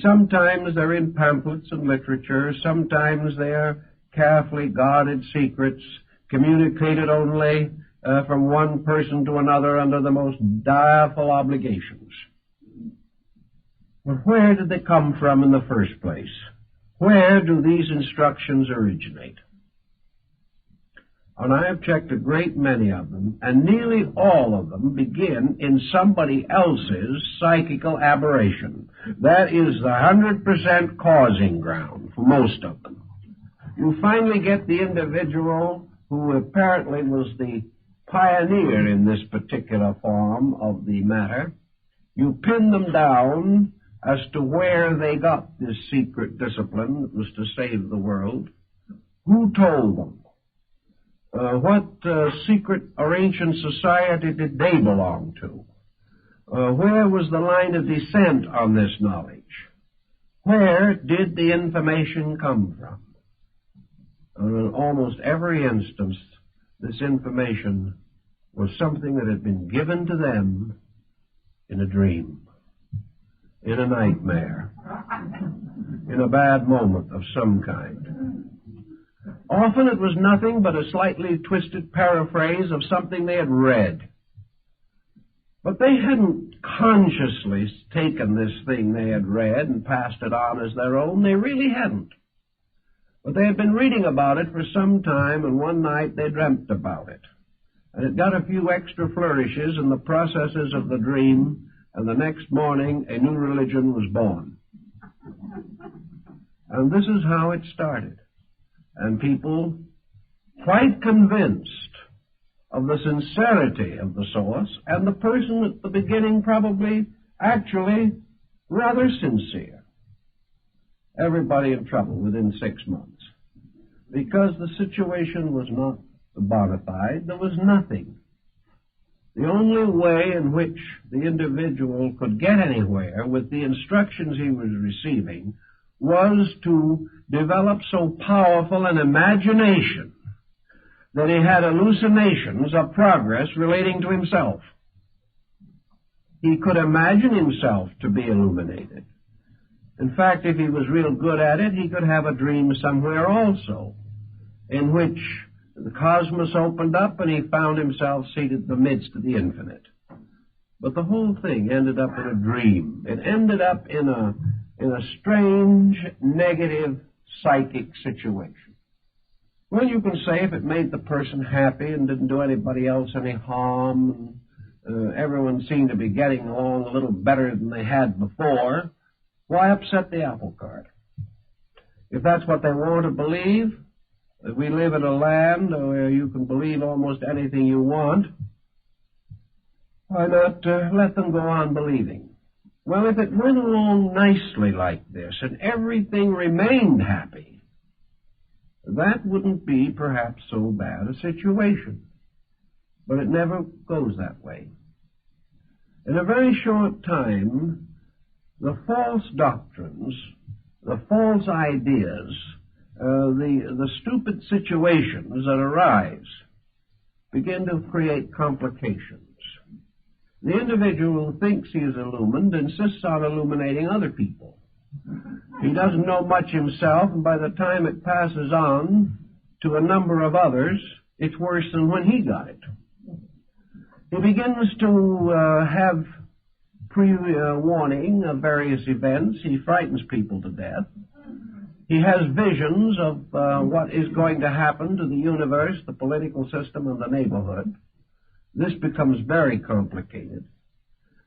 Sometimes they're in pamphlets and literature, sometimes they're carefully guarded secrets, communicated only from one person to another under the most direful obligations. But where did they come from in the first place? Where do these instructions originate? And I have checked a great many of them, and nearly all of them begin in somebody else's psychical aberration. That is the 100% causing ground for most of them. You finally get the individual who apparently was the pioneer in this particular form of the matter. You pin them down as to where they got this secret discipline that was to save the world. Who told them? What secret or ancient society did they belong to? Where was the line of descent on this knowledge? Where did the information come from? In almost every instance, this information was something that had been given to them in a dream, in a nightmare, in a bad moment of some kind. Often it was nothing but a slightly twisted paraphrase of something they had read. But they hadn't consciously taken this thing they had read and passed it on as their own. They really hadn't. But they had been reading about it for some time, and one night they dreamt about it. And it got a few extra flourishes in the processes of the dream, and the next morning a new religion was born. And this is how it started. And people, quite convinced of the sincerity of the source, and the person at the beginning probably actually rather sincere. Everybody in trouble within 6 months. Because the situation was not bona fide, there was nothing. The only way in which the individual could get anywhere with the instructions he was receiving was to develop so powerful an imagination that he had hallucinations of progress relating to himself. He could imagine himself to be illuminated. In fact, if he was real good at it, he could have a dream somewhere also, in which the cosmos opened up and he found himself seated in the midst of the infinite. But the whole thing ended up in a dream. It ended up in a strange, negative, psychic situation. Well, you can say if it made the person happy and didn't do anybody else any harm, and everyone seemed to be getting along a little better than they had before, why upset the apple cart? If that's what they want to believe, that we live in a land where you can believe almost anything you want, why not let them go on believing? Well, if it went along nicely like this and everything remained happy, that wouldn't be perhaps so bad a situation. But it never goes that way. In a very short time, the false doctrines, the false ideas, the stupid situations that arise begin to create complications. The individual who thinks he is illumined insists on illuminating other people. He doesn't know much himself, and by the time it passes on to a number of others, it's worse than when he got it. He begins to have pre-warning of various events. He frightens people to death. He has visions of what is going to happen to the universe, the political system, and the neighborhood. This becomes very complicated.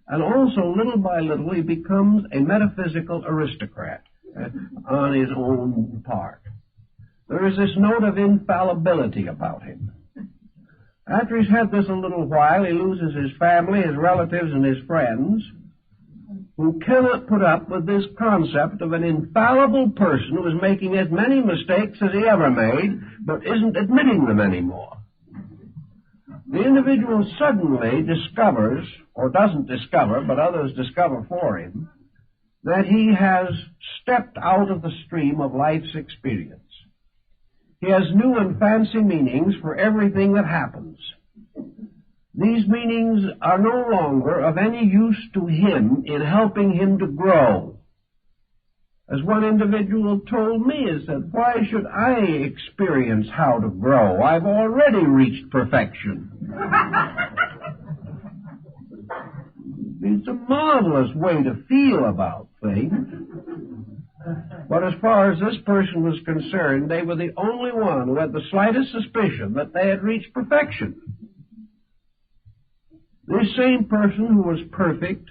And also, little by little, he becomes a metaphysical aristocrat on his own part. There is this note of infallibility about him. After he's had this a little while, he loses his family, his relatives, and his friends, who cannot put up with this concept of an infallible person who is making as many mistakes as he ever made, but isn't admitting them anymore. The individual suddenly discovers, or doesn't discover, but others discover for him, that he has stepped out of the stream of life's experience. He has new and fancy meanings for everything that happens. These meanings are no longer of any use to him in helping him to grow. As one individual told me, he said, "Why should I experience how to grow? I've already reached perfection." It's a marvelous way to feel about things. But as far as this person was concerned, they were the only one who had the slightest suspicion that they had reached perfection. This same person who was perfect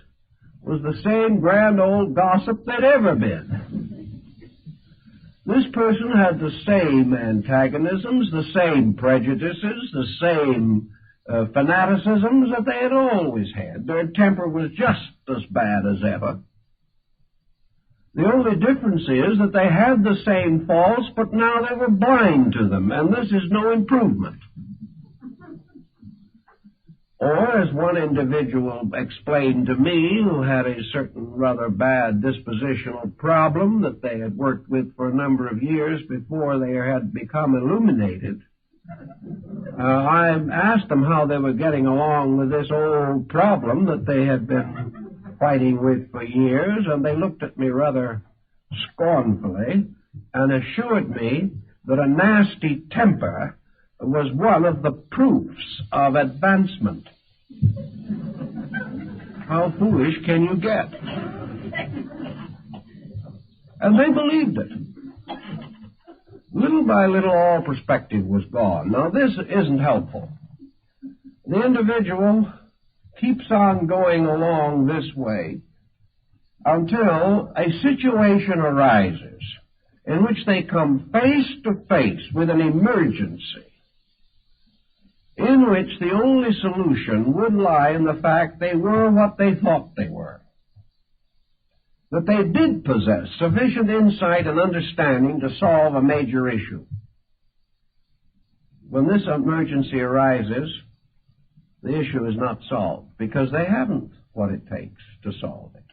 was the same grand old gossip they'd ever been. This person had the same antagonisms, the same prejudices, the same fanaticisms that they had always had. Their temper was just as bad as ever. The only difference is that they had the same faults, but now they were blind to them, and this is no improvement. Or, as one individual explained to me, who had a certain rather bad dispositional problem that they had worked with for a number of years before they had become illuminated, I asked them how they were getting along with this old problem that they had been fighting with for years, and they looked at me rather scornfully and assured me that a nasty temper was one of the proofs of advancement. How foolish can you get? And they believed it. Little by little, all perspective was gone. Now, this isn't helpful. The individual keeps on going along this way until a situation arises in which they come face to face with an emergency, in which the only solution would lie in the fact they were what they thought they were, that they did possess sufficient insight and understanding to solve a major issue. When this emergency arises, the issue is not solved because they haven't what it takes to solve it.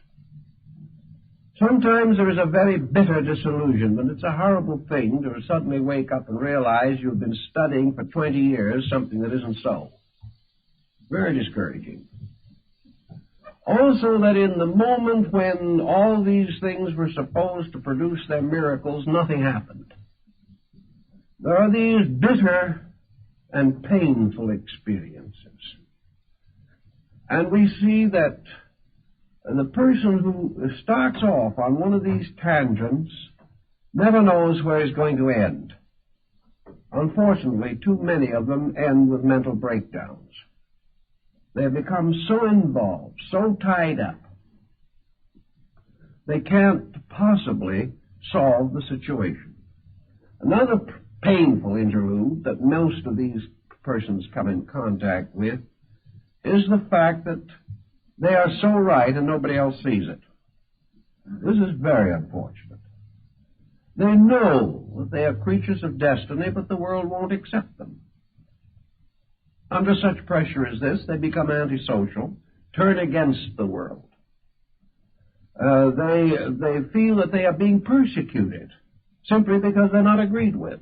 Sometimes there is a very bitter disillusionment. It's a horrible thing to suddenly wake up and realize you've been studying for 20 years something that isn't so. Very discouraging. Also, that in the moment when all these things were supposed to produce their miracles, nothing happened. There are these bitter and painful experiences. And we see that the person who starts off on one of these tangents never knows where he's going to end. Unfortunately, too many of them end with mental breakdowns. They have become so involved, so tied up, they can't possibly solve the situation. Another painful interlude that most of these persons come in contact with is the fact that they are so right and nobody else sees it. This is very unfortunate. They know that they are creatures of destiny, but the world won't accept them. Under such pressure as this, they become antisocial, turn against the world. They feel that they are being persecuted simply because they're not agreed with.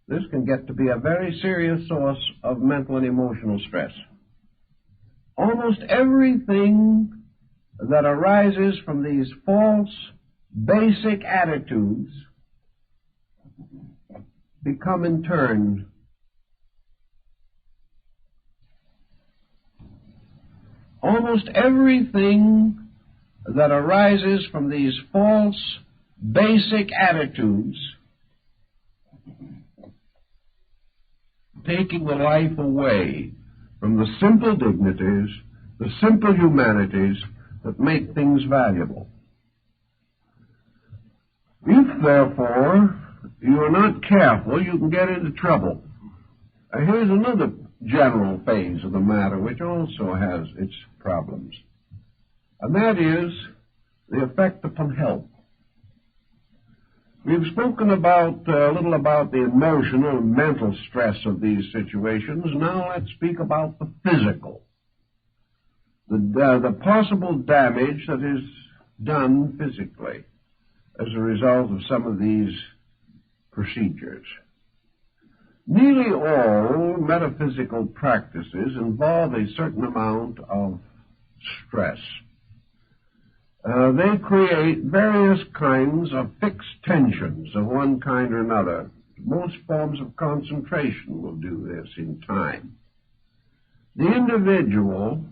This can get to be a very serious source of mental and emotional stress. Almost everything that arises from these false, basic attitudes become in turn almost everything that arises from these false, basic attitudes taking the life away from the simple dignities, the simple humanities that make things valuable. If, therefore, you are not careful, you can get into trouble. Here's another general phase of the matter which also has its problems, and that is the effect upon health. We've spoken about a little about the emotional and mental stress of these situations. Now let's speak about the physical, the possible damage that is done physically as a result of some of these procedures. Nearly all metaphysical practices involve a certain amount of stress. They create various kinds of fixed tensions of one kind or another. Most forms of concentration will do this in time. The individual,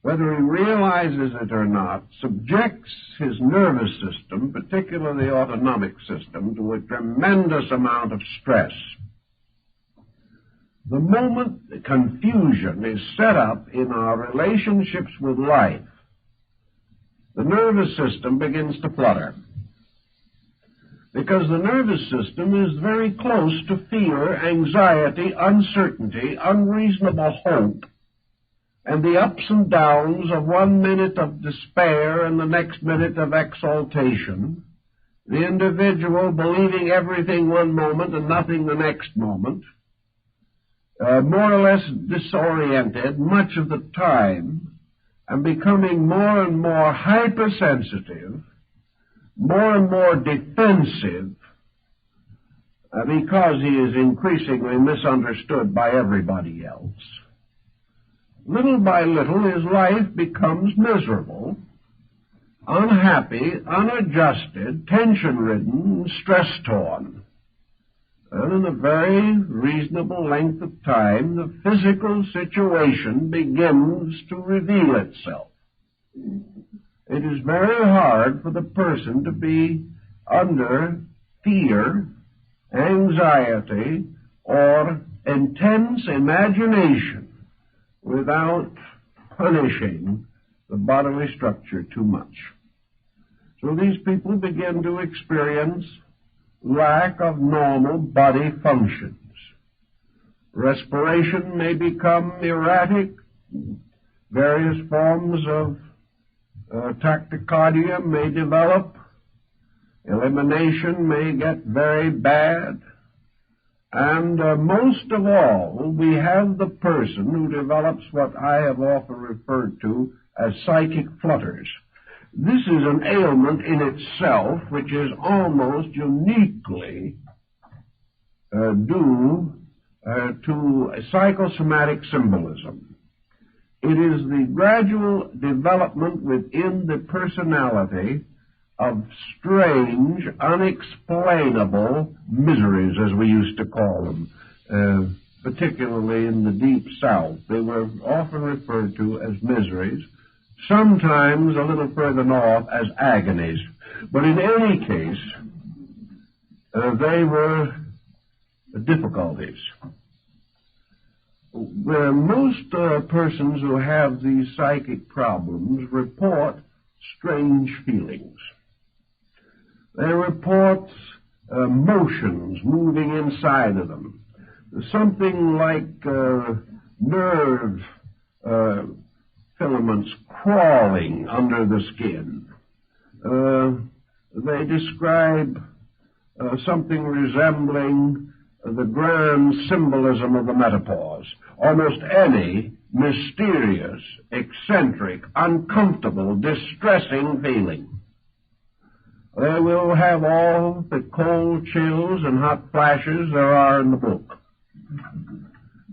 whether he realizes it or not, subjects his nervous system, particularly the autonomic system, to a tremendous amount of stress. The moment the confusion is set up in our relationships with life, the nervous system begins to flutter. Because the nervous system is very close to fear, anxiety, uncertainty, unreasonable hope, and the ups and downs of 1 minute of despair and the next minute of exaltation, the individual believing everything one moment and nothing the next moment. more or less disoriented much of the time, and becoming more and more hypersensitive, more and more defensive, because he is increasingly misunderstood by everybody else. Little by little, his life becomes miserable, unhappy, unadjusted, tension-ridden, stress-torn. And in a very reasonable length of time, the physical situation begins to reveal itself. It is very hard for the person to be under fear, anxiety, or intense imagination without punishing the bodily structure too much. So these people begin to experience lack of normal body functions. Respiration may become erratic. Various forms of tachycardia may develop. Elimination may get very bad. And most of all, we have the person who develops what I have often referred to as psychic flutters. This is an ailment in itself which is almost uniquely due to psychosomatic symbolism. It is the gradual development within the personality of strange, unexplainable miseries, as we used to call them, particularly in the Deep South. They were often referred to as miseries, sometimes a little further north as agonies. But in any case, they were difficulties. Most persons who have these psychic problems report strange feelings. They report motions moving inside of them, something like nerve filaments crawling under the skin. They describe something resembling the grand symbolism of the metaphors. Almost any mysterious, eccentric, uncomfortable, distressing feeling. They will have all the cold chills and hot flashes there are in the book.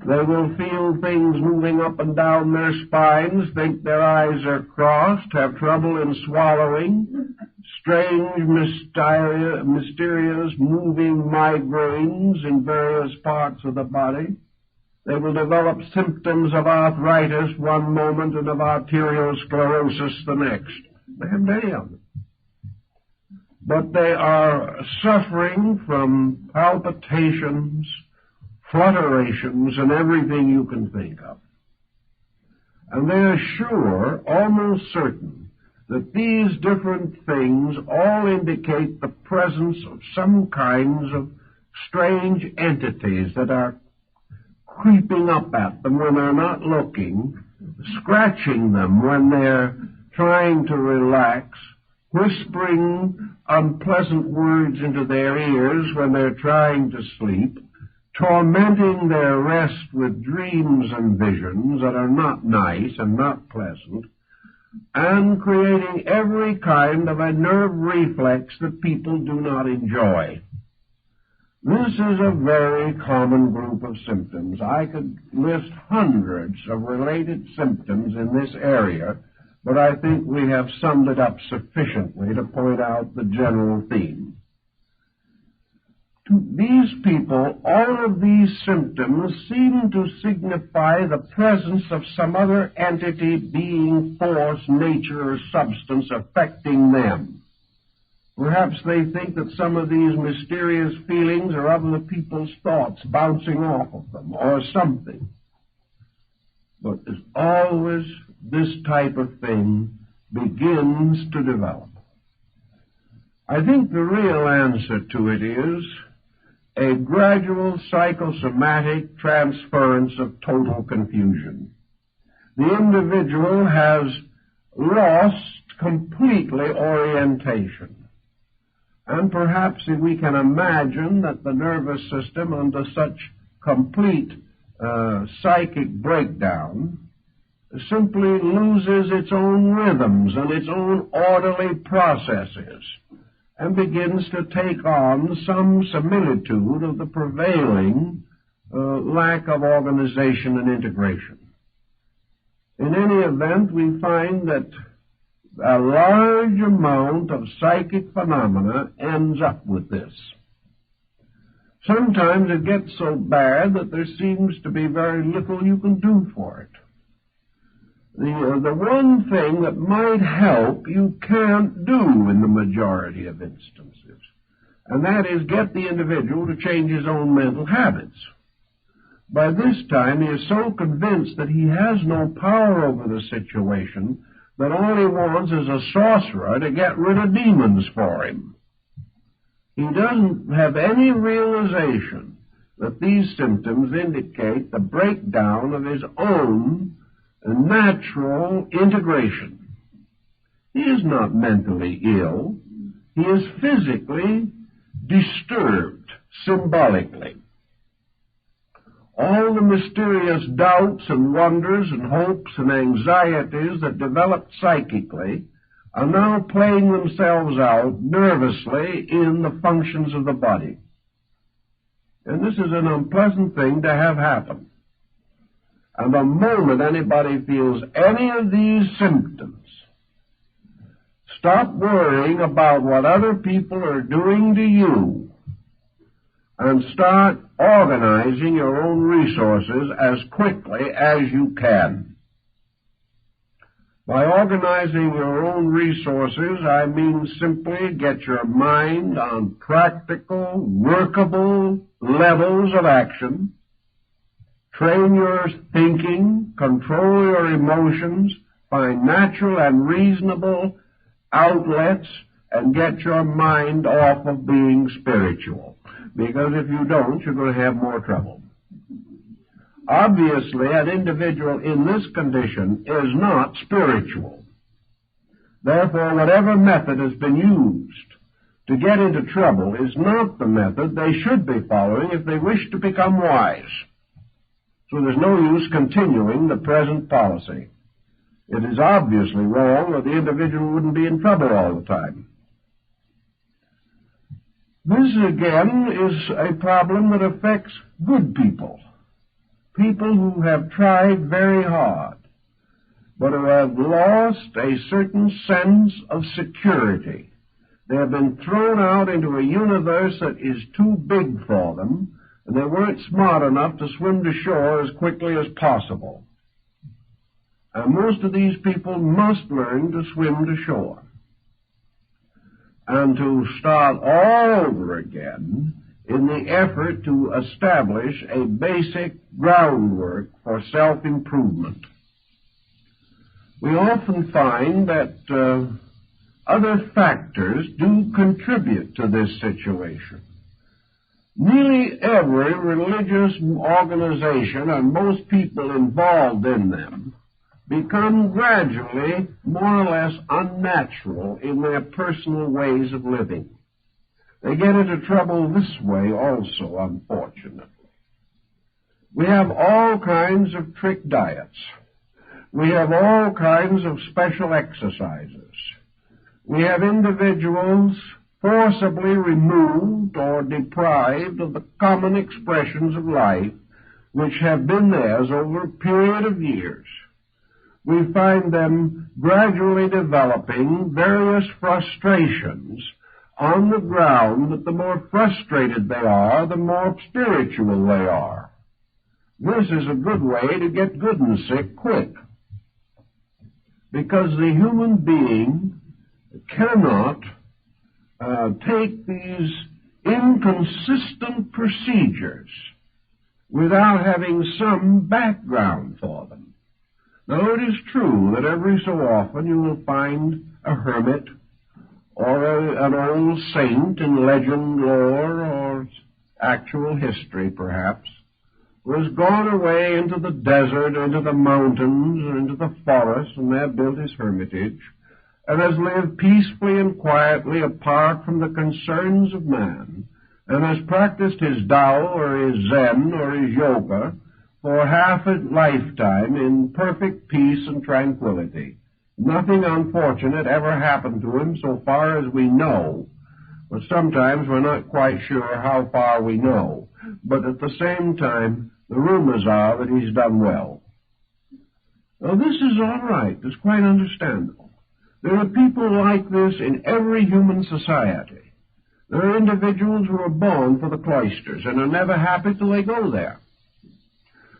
They will feel things moving up and down their spines, think their eyes are crossed, have trouble in swallowing, strange, mysterious moving migraines in various parts of the body. They will develop symptoms of arthritis one moment and of arteriosclerosis the next. They have many of them. But they are suffering from palpitations, flutterations, and everything you can think of. And they are sure, almost certain, that these different things all indicate the presence of some kinds of strange entities that are creeping up at them when they're not looking, scratching them when they're trying to relax, whispering unpleasant words into their ears when they're trying to sleep, tormenting their rest with dreams and visions that are not nice and not pleasant, and creating every kind of a nerve reflex that people do not enjoy. This is a very common group of symptoms. I could list hundreds of related symptoms in this area, but I think we have summed it up sufficiently to point out the general theme. To these people, all of these symptoms seem to signify the presence of some other entity, being, force, nature, or substance affecting them. Perhaps they think that some of these mysterious feelings are other people's thoughts bouncing off of them, or something. But as always, this type of thing begins to develop. I think the real answer to it is a gradual psychosomatic transference of total confusion. The individual has lost completely orientation. And perhaps we can imagine that the nervous system, under such complete psychic breakdown simply loses its own rhythms and its own orderly processes and begins to take on some similitude of the prevailing lack of organization and integration. In any event, we find that a large amount of psychic phenomena ends up with this. Sometimes it gets so bad that there seems to be very little you can do for it. The one thing that might help you can't do in the majority of instances, and that is get the individual to change his own mental habits. By this time, he is so convinced that he has no power over the situation that all he wants is a sorcerer to get rid of demons for him. He doesn't have any realization that these symptoms indicate the breakdown of his own natural integration. He is not mentally ill. He is physically disturbed, symbolically. All the mysterious doubts and wonders and hopes and anxieties that developed psychically are now playing themselves out nervously in the functions of the body. And this is an unpleasant thing to have happen. And the moment anybody feels any of these symptoms, stop worrying about what other people are doing to you and start organizing your own resources as quickly as you can. By organizing your own resources, I mean simply get your mind on practical, workable levels of action, train your thinking, control your emotions, find natural and reasonable outlets, and get your mind off of being spiritual. Because if you don't, you're going to have more trouble. Obviously, an individual in this condition is not spiritual. Therefore, whatever method has been used to get into trouble is not the method they should be following if they wish to become wise. So there's no use continuing the present policy. It is obviously wrong, or the individual wouldn't be in trouble all the time. This, again, is a problem that affects good people. People who have tried very hard, but who have lost a certain sense of security. They have been thrown out into a universe that is too big for them, and they weren't smart enough to swim to shore as quickly as possible. And most of these people must learn to swim to shore and to start all over again in the effort to establish a basic groundwork for self-improvement. We often find that other factors do contribute to this situation. Nearly every religious organization and most people involved in them become gradually more or less unnatural in their personal ways of living. They get into trouble this way also, unfortunately. We have all kinds of trick diets. We have all kinds of special exercises. We have individuals forcibly removed or deprived of the common expressions of life which have been theirs over a period of years. We find them gradually developing various frustrations on the ground that the more frustrated they are, the more spiritual they are. This is a good way to get good and sick quick, because the human being cannot take these inconsistent procedures without having some background for them. Now, it is true that every so often you will find a hermit or an old saint in legend, lore, or actual history, perhaps, who has gone away into the desert, into the mountains, or into the forest, and there built his hermitage, and has lived peacefully and quietly apart from the concerns of man, and has practiced his Tao or his Zen or his Yoga for half a lifetime in perfect peace and tranquility. Nothing unfortunate ever happened to him so far as we know, but sometimes we're not quite sure how far we know. But at the same time, the rumors are that he's done well. Now, this is all right. It's quite understandable. There are people like this in every human society. There are individuals who are born for the cloisters and are never happy till they go there.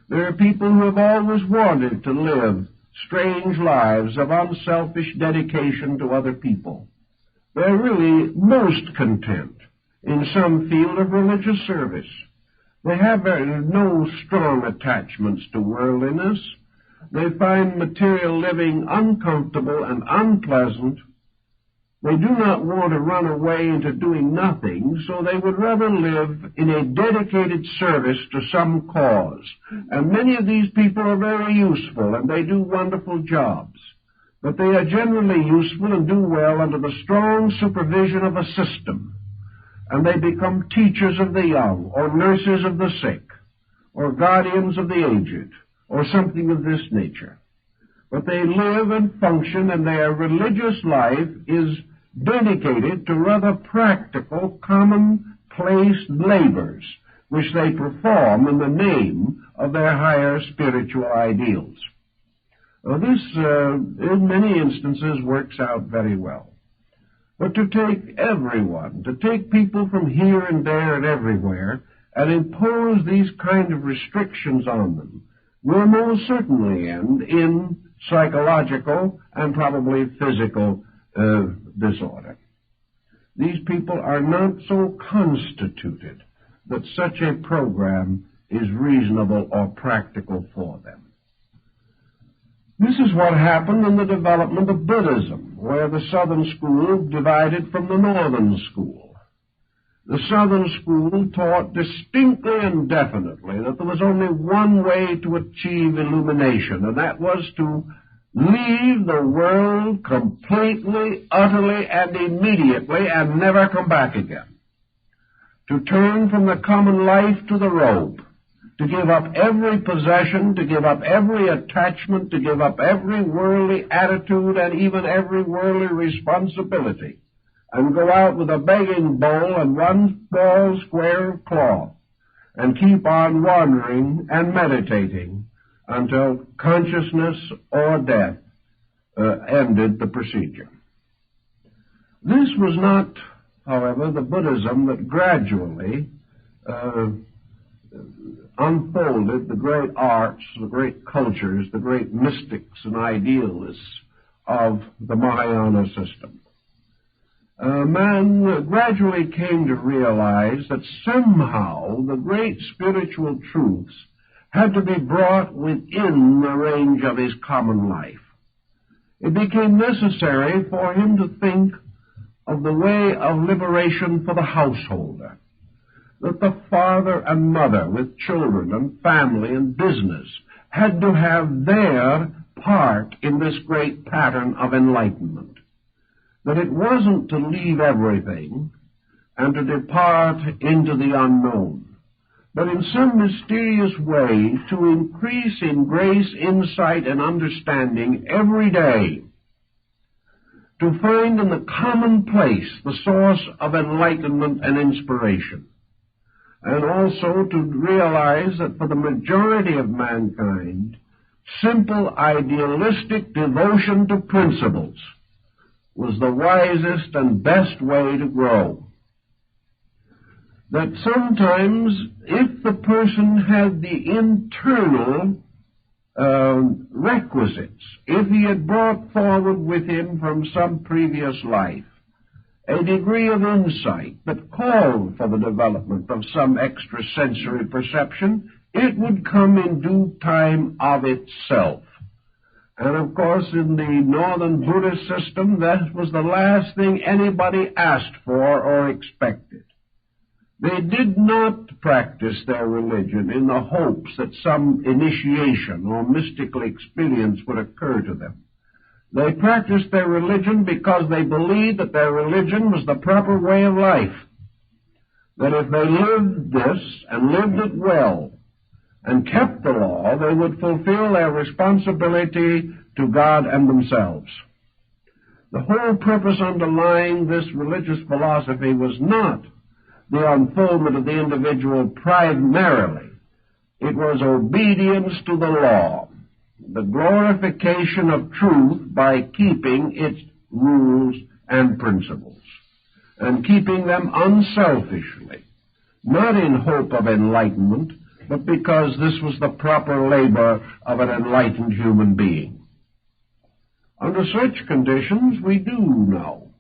There are people who have always wanted to live strange lives of unselfish dedication to other people. They're really most content in some field of religious service. They have no strong attachments to worldliness. They find material living uncomfortable and unpleasant. They do not want to run away into doing nothing, so they would rather live in a dedicated service to some cause. And many of these people are very useful, and they do wonderful jobs. But they are generally useful and do well under the strong supervision of a system. And they become teachers of the young, or nurses of the sick, or guardians of the aged, or something of this nature. But they live and function, and their religious life is dedicated to rather practical, commonplace labors, which they perform in the name of their higher spiritual ideals. This, in many instances, works out very well. But to take everyone, to take people from here and there and everywhere, and impose these kind of restrictions on them, will most certainly end in psychological and probably physical disorder. These people are not so constituted that such a program is reasonable or practical for them. This is what happened in the development of Buddhism, where the Southern school divided from the Northern school. The Southern school taught distinctly and definitely that there was only one way to achieve illumination, and that was to leave the world completely, utterly, and immediately, and never come back again. To turn from the common life to the robe, to give up every possession, to give up every attachment, to give up every worldly attitude and even every worldly responsibility, and go out with a begging bowl and one small square of cloth, and keep on wandering and meditating until consciousness or death ended the procedure. This was not, however, the Buddhism that gradually unfolded the great arts, the great cultures, the great mystics and idealists of the Mahayana system. Man gradually came to realize that somehow the great spiritual truths had to be brought within the range of his common life. It became necessary for him to think of the way of liberation for the householder, that the father and mother with children and family and business had to have their part in this great pattern of enlightenment, that it wasn't to leave everything and to depart into the unknown, but in some mysterious way to increase in grace, insight, and understanding every day, to find in the commonplace the source of enlightenment and inspiration, and also to realize that for the majority of mankind, simple idealistic devotion to principles was the wisest and best way to grow. That sometimes, if the person had the internal requisites, if he had brought forward with him from some previous life a degree of insight that called for the development of some extrasensory perception, it would come in due time of itself. And of course, in the Northern Buddhist system, that was the last thing anybody asked for or expected. They did not practice their religion in the hopes that some initiation or mystical experience would occur to them. They practiced their religion because they believed that their religion was the proper way of life. That if they lived this and lived it well, and kept the law, they would fulfill their responsibility to God and themselves. The whole purpose underlying this religious philosophy was not the unfoldment of the individual primarily. It was obedience to the law, the glorification of truth by keeping its rules and principles, and keeping them unselfishly, not in hope of enlightenment, but because this was the proper labor of an enlightened human being. Under such conditions, we do know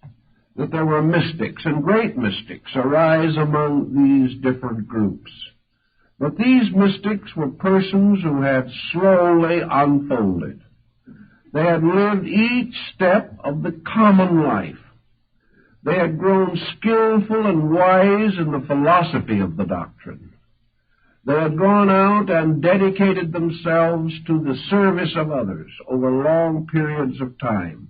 that there were mystics, and great mystics arise among these different groups. But these mystics were persons who had slowly unfolded. They had lived each step of the common life. They had grown skillful and wise in the philosophy of the doctrine. They had gone out and dedicated themselves to the service of others over long periods of time.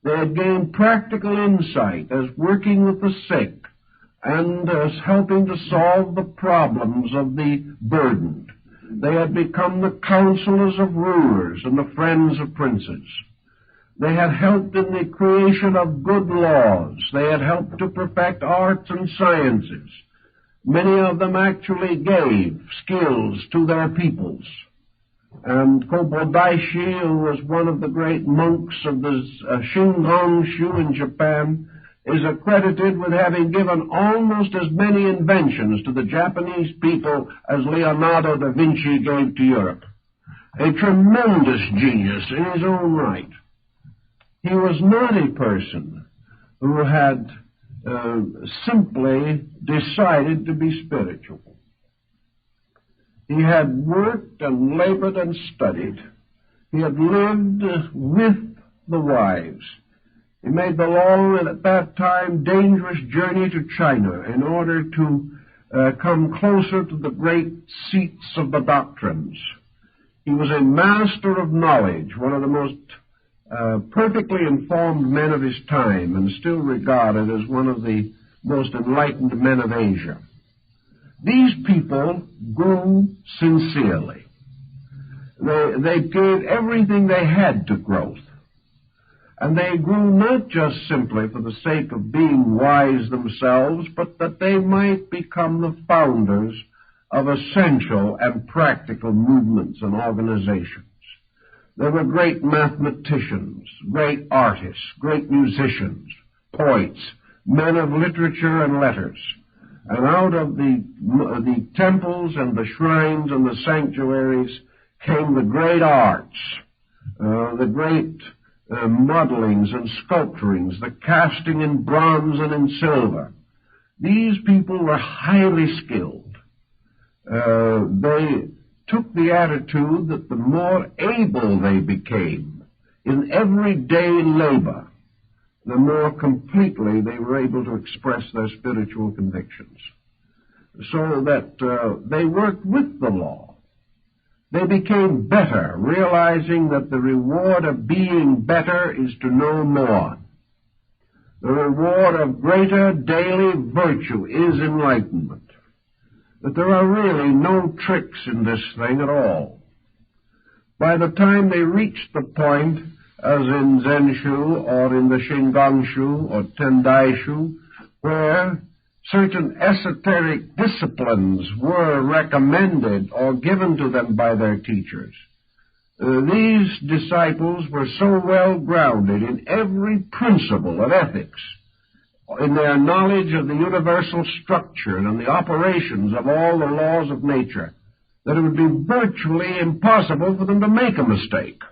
They had gained practical insight as working with the sick and as helping to solve the problems of the burdened. They had become the counselors of rulers and the friends of princes. They had helped in the creation of good laws. They had helped to perfect arts and sciences. Many of them actually gave skills to their peoples. And Kobodaishi, who was one of the great monks of the Shingon-shu in Japan, is accredited with having given almost as many inventions to the Japanese people as Leonardo da Vinci gave to Europe. A tremendous genius in his own right. He was not a person who had simply decided to be spiritual. He had worked and labored and studied. He had lived with the wise. He made the long and at that time dangerous journey to China in order to come closer to the great seats of the doctrines. He was a master of knowledge, one of the most perfectly informed men of his time, and still regarded as one of the most enlightened men of Asia. These people grew sincerely. They gave everything they had to growth. And they grew not just simply for the sake of being wise themselves, but that they might become the founders of essential and practical movements and organizations. There were great mathematicians, great artists, great musicians, poets, men of literature and letters. And out of the temples and the shrines and the sanctuaries came the great arts, the great modelings and sculpturings, the casting in bronze and in silver. These people were highly skilled. They took the attitude that the more able they became in everyday labor, the more completely they were able to express their spiritual convictions. So that they worked with the law. They became better, realizing that the reward of being better is to know more. The reward of greater daily virtue is enlightenment. That there are really no tricks in this thing at all. By the time they reached the point, as in Zenshu or in the Shingon-shu or Tendai-shu, where certain esoteric disciplines were recommended or given to them by their teachers, these disciples were so well grounded in every principle of ethics, in their knowledge of the universal structure and the operations of all the laws of nature, that it would be virtually impossible for them to make a mistake.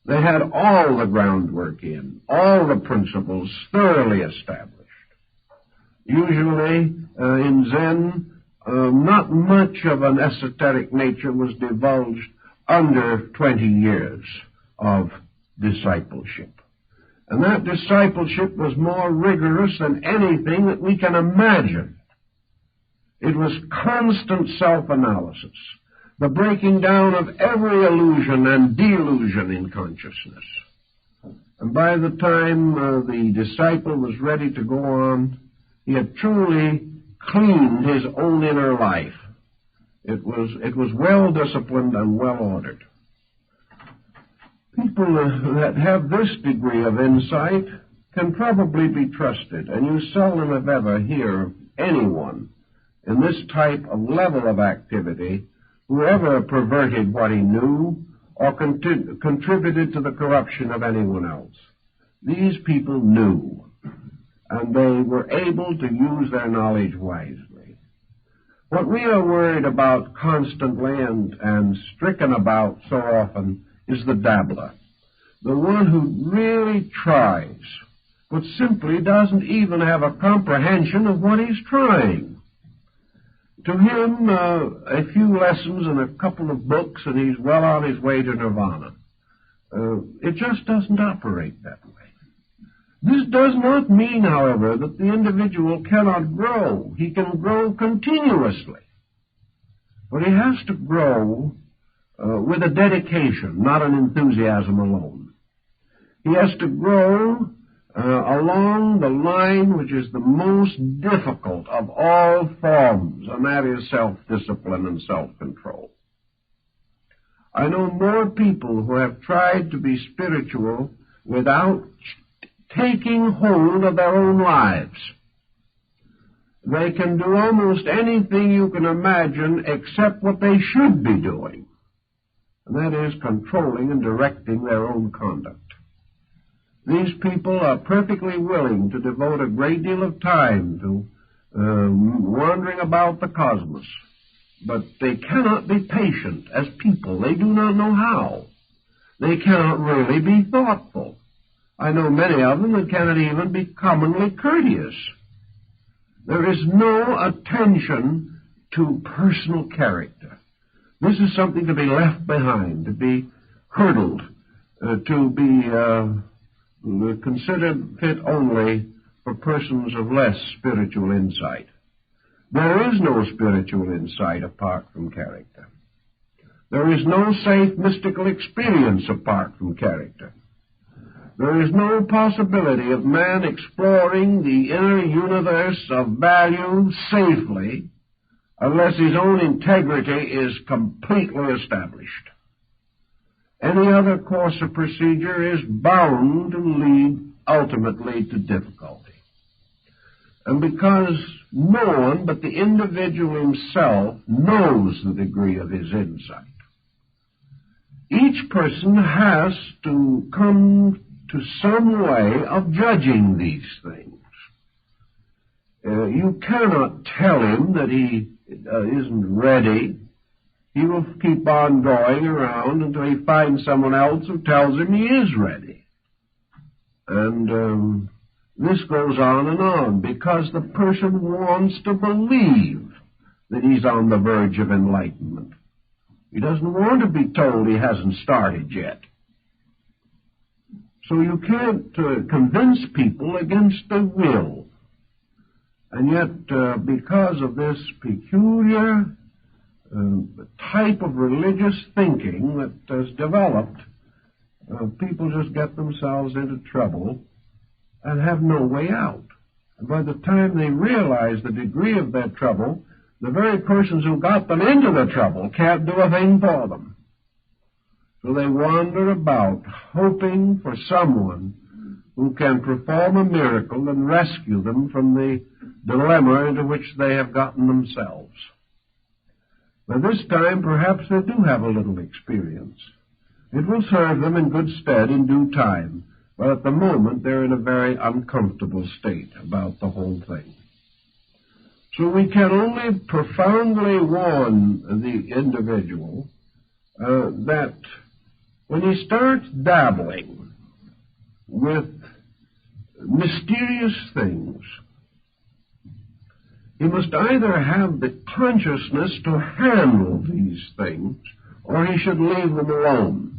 They had all the groundwork in, all the principles thoroughly established. Usually, in Zen, not much of an esoteric nature was divulged under 20 years of discipleship. And that discipleship was more rigorous than anything that we can imagine. It was constant self-analysis, the breaking down of every illusion and delusion in consciousness. And by the time the disciple was ready to go on, he had truly cleaned his own inner life. It was well disciplined and well ordered. People that have this degree of insight can probably be trusted, and you seldom if ever hear of anyone in this type of level of activity who ever perverted what he knew or contributed to the corruption of anyone else. These people knew, and they were able to use their knowledge wisely. What we are worried about constantly and stricken about so often is the dabbler, the one who really tries, but simply doesn't even have a comprehension of what he's trying. To him, a few lessons and a couple of books, and he's well on his way to nirvana. It just doesn't operate that way. This does not mean, however, that the individual cannot grow. He can grow continuously. But he has to grow with a dedication, not an enthusiasm alone. He has to grow along the line which is the most difficult of all forms, and that is self-discipline and self-control. I know more people who have tried to be spiritual without taking hold of their own lives. They can do almost anything you can imagine except what they should be doing, and that is controlling and directing their own conduct. These people are perfectly willing to devote a great deal of time to wandering about the cosmos, but they cannot be patient as people. They do not know how. They cannot really be thoughtful. I know many of them that cannot even be commonly courteous. There is no attention to personal character. This is something to be left behind, to be hurdled, to be considered fit only for persons of less spiritual insight. There is no spiritual insight apart from character. There is no safe mystical experience apart from character. There is no possibility of man exploring the inner universe of value safely unless his own integrity is completely established. Any other course of procedure is bound to lead ultimately to difficulty. And because no one but the individual himself knows the degree of his insight, each person has to come to some way of judging these things. You cannot tell him that he isn't ready. He will keep on going around until he finds someone else who tells him he is ready. And this goes on because the person wants to believe that he's on the verge of enlightenment. He doesn't want to be told he hasn't started yet. So you can't convince people against their will. And yet, because of this peculiar type of religious thinking that has developed, people just get themselves into trouble and have no way out. And by the time they realize the degree of their trouble, the very persons who got them into the trouble can't do a thing for them. So they wander about, hoping for someone who can perform a miracle and rescue them from the dilemma into which they have gotten themselves. By this time, perhaps they do have a little experience. It will serve them in good stead in due time, but at the moment they're in a very uncomfortable state about the whole thing. So we can only profoundly warn the individual that when he starts dabbling with mysterious things, he must either have the consciousness to handle these things, or he should leave them alone.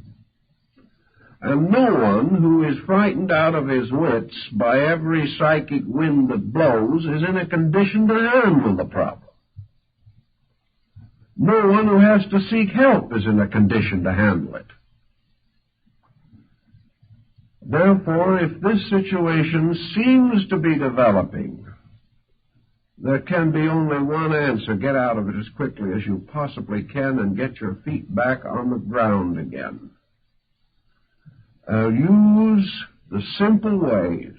And no one who is frightened out of his wits by every psychic wind that blows is in a condition to handle the problem. No one who has to seek help is in a condition to handle it. Therefore, if this situation seems to be developing, There can be only one answer. Get out of it as quickly as you possibly can and get your feet back on the ground again. Use the simple ways.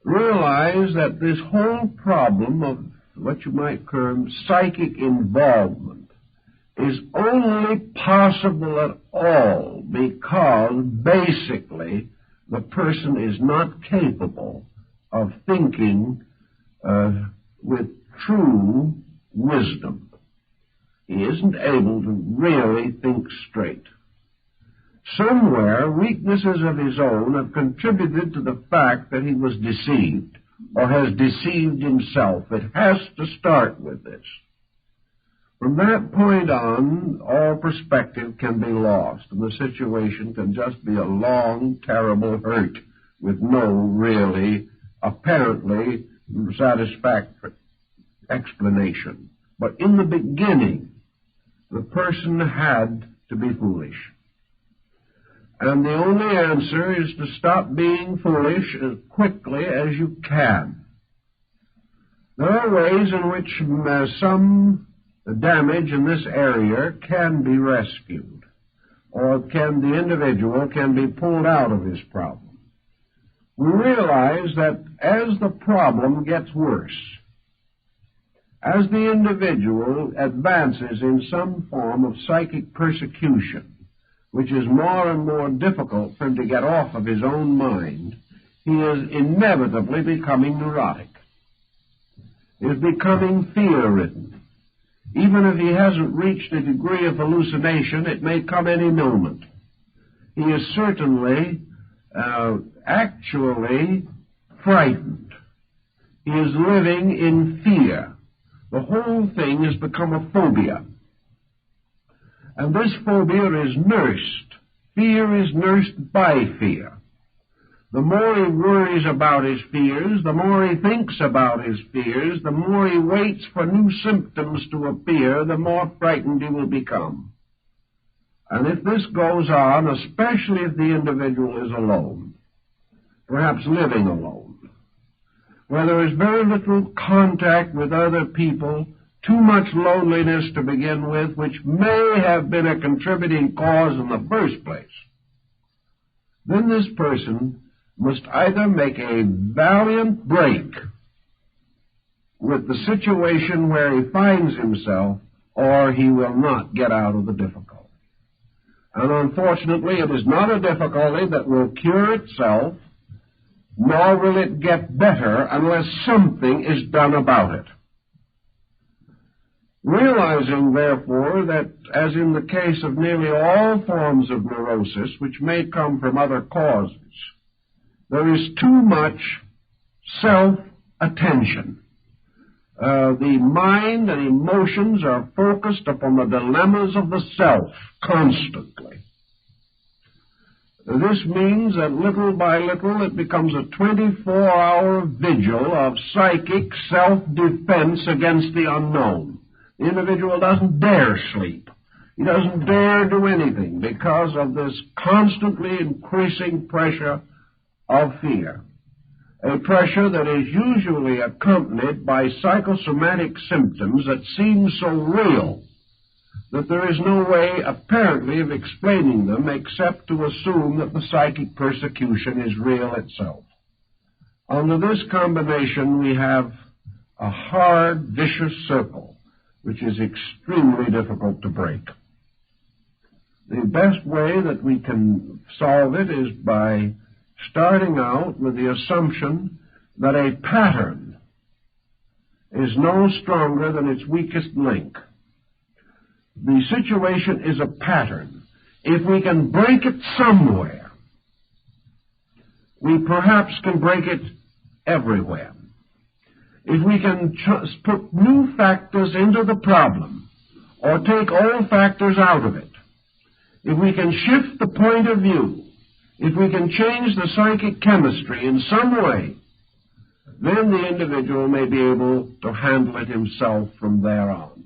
Realize that this whole problem of what you might term psychic involvement is only possible at all because basically the person is not capable of thinking with true wisdom. He isn't able to really think straight. Somewhere, weaknesses of his own have contributed to the fact that he was deceived, or has deceived himself. It has to start with this. From that point on, all perspective can be lost, and the situation can just be a long, terrible hurt with no really, apparently, satisfactory explanation. But in the beginning, the person had to be foolish. And the only answer is to stop being foolish as quickly as you can. There are ways in which some damage in this area can be rescued, or the individual can be pulled out of his problem. We realize that as the problem gets worse, as the individual advances in some form of psychic persecution, which is more and more difficult for him to get off of his own mind, he is inevitably becoming neurotic. He is becoming fear-ridden. Even if he hasn't reached a degree of hallucination, it may come any moment. He is certainly, actually frightened. He is living in fear. The whole thing has become a phobia. And this phobia is nursed. Fear is nursed by fear. The more he worries about his fears, the more he thinks about his fears, the more he waits for new symptoms to appear, the more frightened he will become. And if this goes on, especially if the individual is alone, perhaps living alone, where there is very little contact with other people, too much loneliness to begin with, which may have been a contributing cause in the first place, then this person must either make a valiant break with the situation where he finds himself, or he will not get out of the difficulty. And unfortunately, it is not a difficulty that will cure itself, nor will it get better unless something is done about it. Realizing, therefore, that, as in the case of nearly all forms of neurosis, which may come from other causes, there is too much self-attention. The mind and emotions are focused upon the dilemmas of the self constantly. This means that little by little it becomes a 24-hour vigil of psychic self-defense against the unknown. The individual doesn't dare sleep. He doesn't dare do anything because of this constantly increasing pressure of fear. A pressure that is usually accompanied by psychosomatic symptoms that seem so real that there is no way, apparently, of explaining them except to assume that the psychic persecution is real itself. Under this combination, we have a hard, vicious circle, which is extremely difficult to break. The best way that we can solve it is by starting out with the assumption that a pattern is no stronger than its weakest link. The situation is a pattern. If we can break it somewhere, we perhaps can break it everywhere. If we can put new factors into the problem, or take old factors out of it, if we can shift the point of view, if we can change the psychic chemistry in some way, then the individual may be able to handle it himself from there on.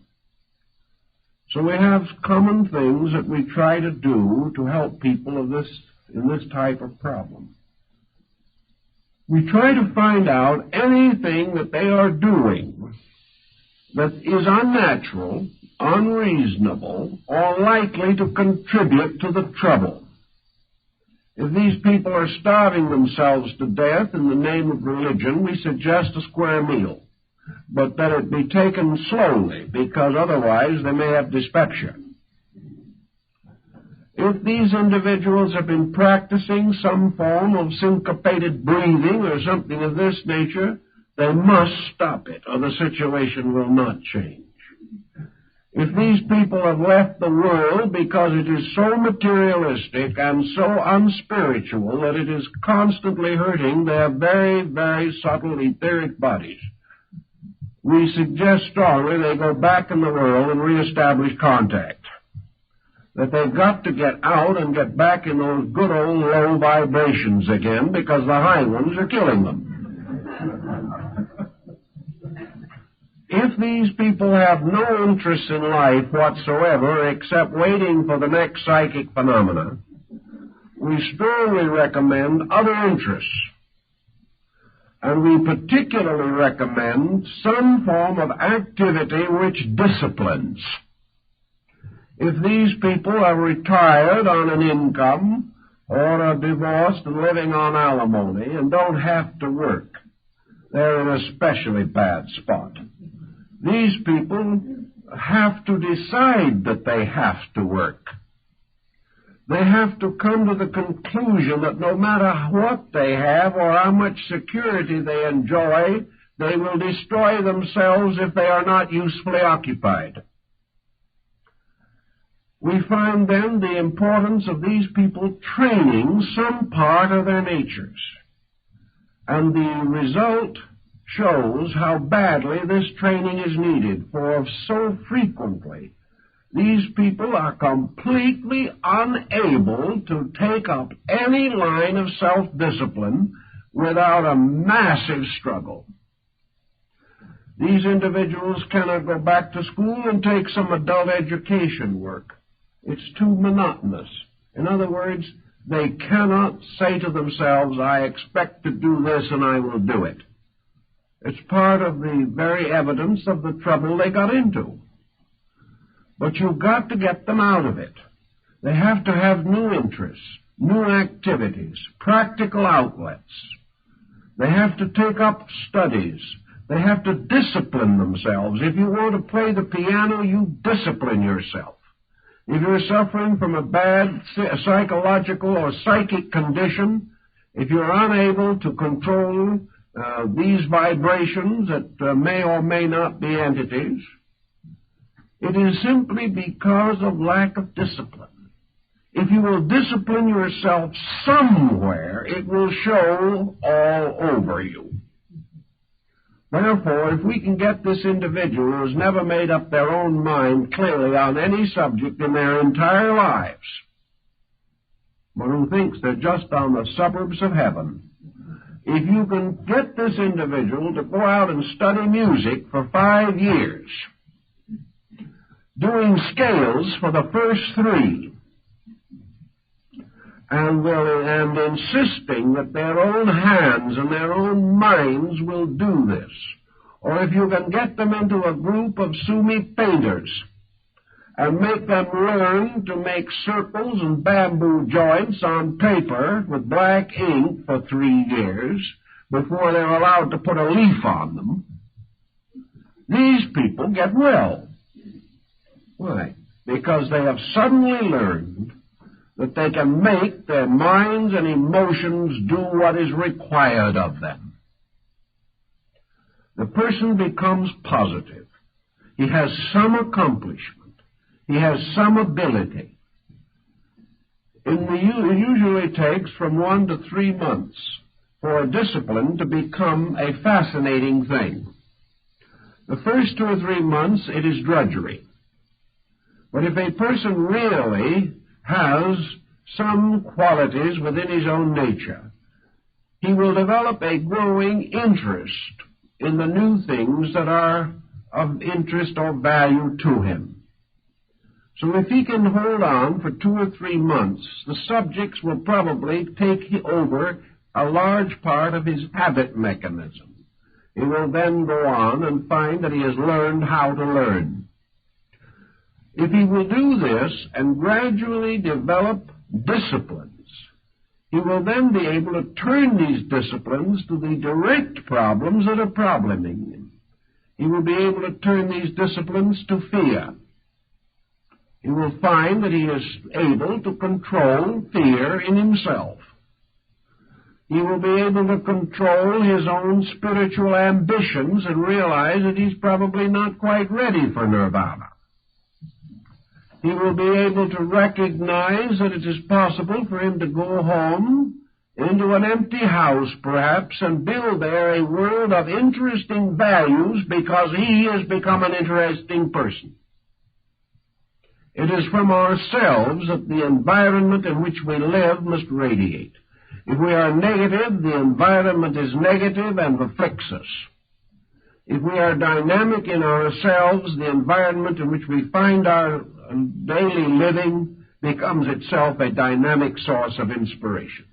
So we have common things that we try to do to help people in this type of problem. We try to find out anything that they are doing that is unnatural, unreasonable, or likely to contribute to the trouble. If these people are starving themselves to death in the name of religion, we suggest a square meal, but that it be taken slowly, because otherwise they may have dyspepsia. If these individuals have been practicing some form of syncopated breathing or something of this nature, they must stop it, or the situation will not change. If these people have left the world because it is so materialistic and so unspiritual that it is constantly hurting their very, very subtle etheric bodies, we suggest strongly they go back in the world and reestablish contact. That they've got to get out and get back in those good old low vibrations again, because the high ones are killing them. If these people have no interest in life whatsoever except waiting for the next psychic phenomena, we strongly recommend other interests. And we particularly recommend some form of activity which disciplines. If these people are retired on an income or are divorced and living on alimony and don't have to work, they're in a especially bad spot. These people have to decide that they have to work. They have to come to the conclusion that no matter what they have or how much security they enjoy, they will destroy themselves if they are not usefully occupied. We find then the importance of these people training some part of their natures. And the result shows how badly this training is needed, for so frequently these people are completely unable to take up any line of self-discipline without a massive struggle. These individuals cannot go back to school and take some adult education work. It's too monotonous. In other words, they cannot say to themselves, I expect to do this and I will do it. It's part of the very evidence of the trouble they got into. But you've got to get them out of it. They have to have new interests, new activities, practical outlets. They have to take up studies. They have to discipline themselves. If you want to play the piano, you discipline yourself. If you're suffering from a bad psychological or psychic condition, if you're unable to control these vibrations that may or may not be entities, it is simply because of lack of discipline. If you will discipline yourself somewhere, it will show all over you. Therefore, if we can get this individual who has never made up their own mind clearly on any subject in their entire lives, but who thinks they're just on the suburbs of heaven, if you can get this individual to go out and study music for 5 years, doing scales for the first 3, and insisting that their own hands and their own minds will do this. Or if you can get them into a group of Sumi painters and make them learn to make circles and bamboo joints on paper with black ink for 3 years before they're allowed to put a leaf on them, these people get well. Why? Because they have suddenly learned that they can make their minds and emotions do what is required of them. The person becomes positive. He has some accomplishment. He has some ability. It usually takes from 1 to 3 months for a discipline to become a fascinating thing. The first 2 or 3 months, it is drudgery. But if a person really has some qualities within his own nature, he will develop a growing interest in the new things that are of interest or value to him. So if he can hold on for 2 or 3 months, the subjects will probably take over a large part of his habit mechanism. He will then go on and find that he has learned how to learn. If he will do this and gradually develop disciplines, he will then be able to turn these disciplines to the direct problems that are probleming him. He will be able to turn these disciplines to fear. He will find that he is able to control fear in himself. He will be able to control his own spiritual ambitions and realize that he's probably not quite ready for nirvana. He will be able to recognize that it is possible for him to go home into an empty house, perhaps, and build there a world of interesting values because he has become an interesting person. It is from ourselves that the environment in which we live must radiate. If we are negative, the environment is negative and afflicts us. If we are dynamic in ourselves, the environment in which we find our daily living becomes itself a dynamic source of inspiration.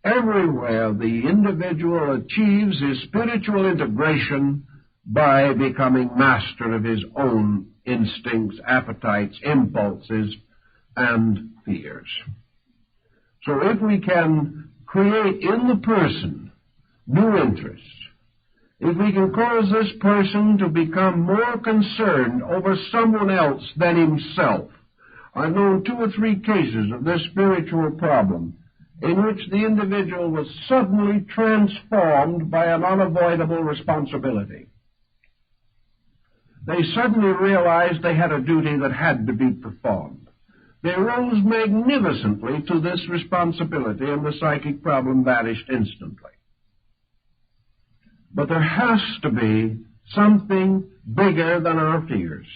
Everywhere the individual achieves his spiritual integration by becoming master of his own instincts, appetites, impulses, and fears. So if we can create in the person new interests, if we can cause this person to become more concerned over someone else than himself. I've known 2 or 3 cases of this spiritual problem in which the individual was suddenly transformed by an unavoidable responsibility. They suddenly realized they had a duty that had to be performed. They rose magnificently to this responsibility, and the psychic problem vanished instantly. But there has to be something bigger than our fears.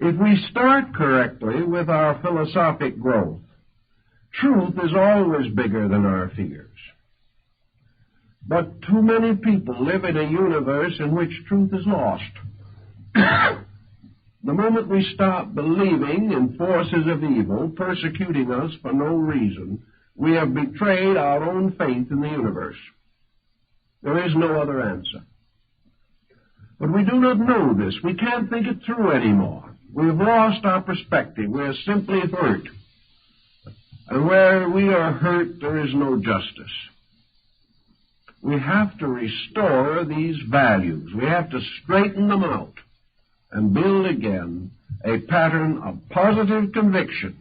If we start correctly with our philosophic growth, truth is always bigger than our fears. But too many people live in a universe in which truth is lost. The moment we stop believing in forces of evil persecuting us for no reason, we have betrayed our own faith in the universe. There is no other answer. But we do not know this. We can't think it through anymore. We've lost our perspective. We are simply hurt. And where we are hurt, there is no justice. We have to restore these values. We have to straighten them out and build again a pattern of positive conviction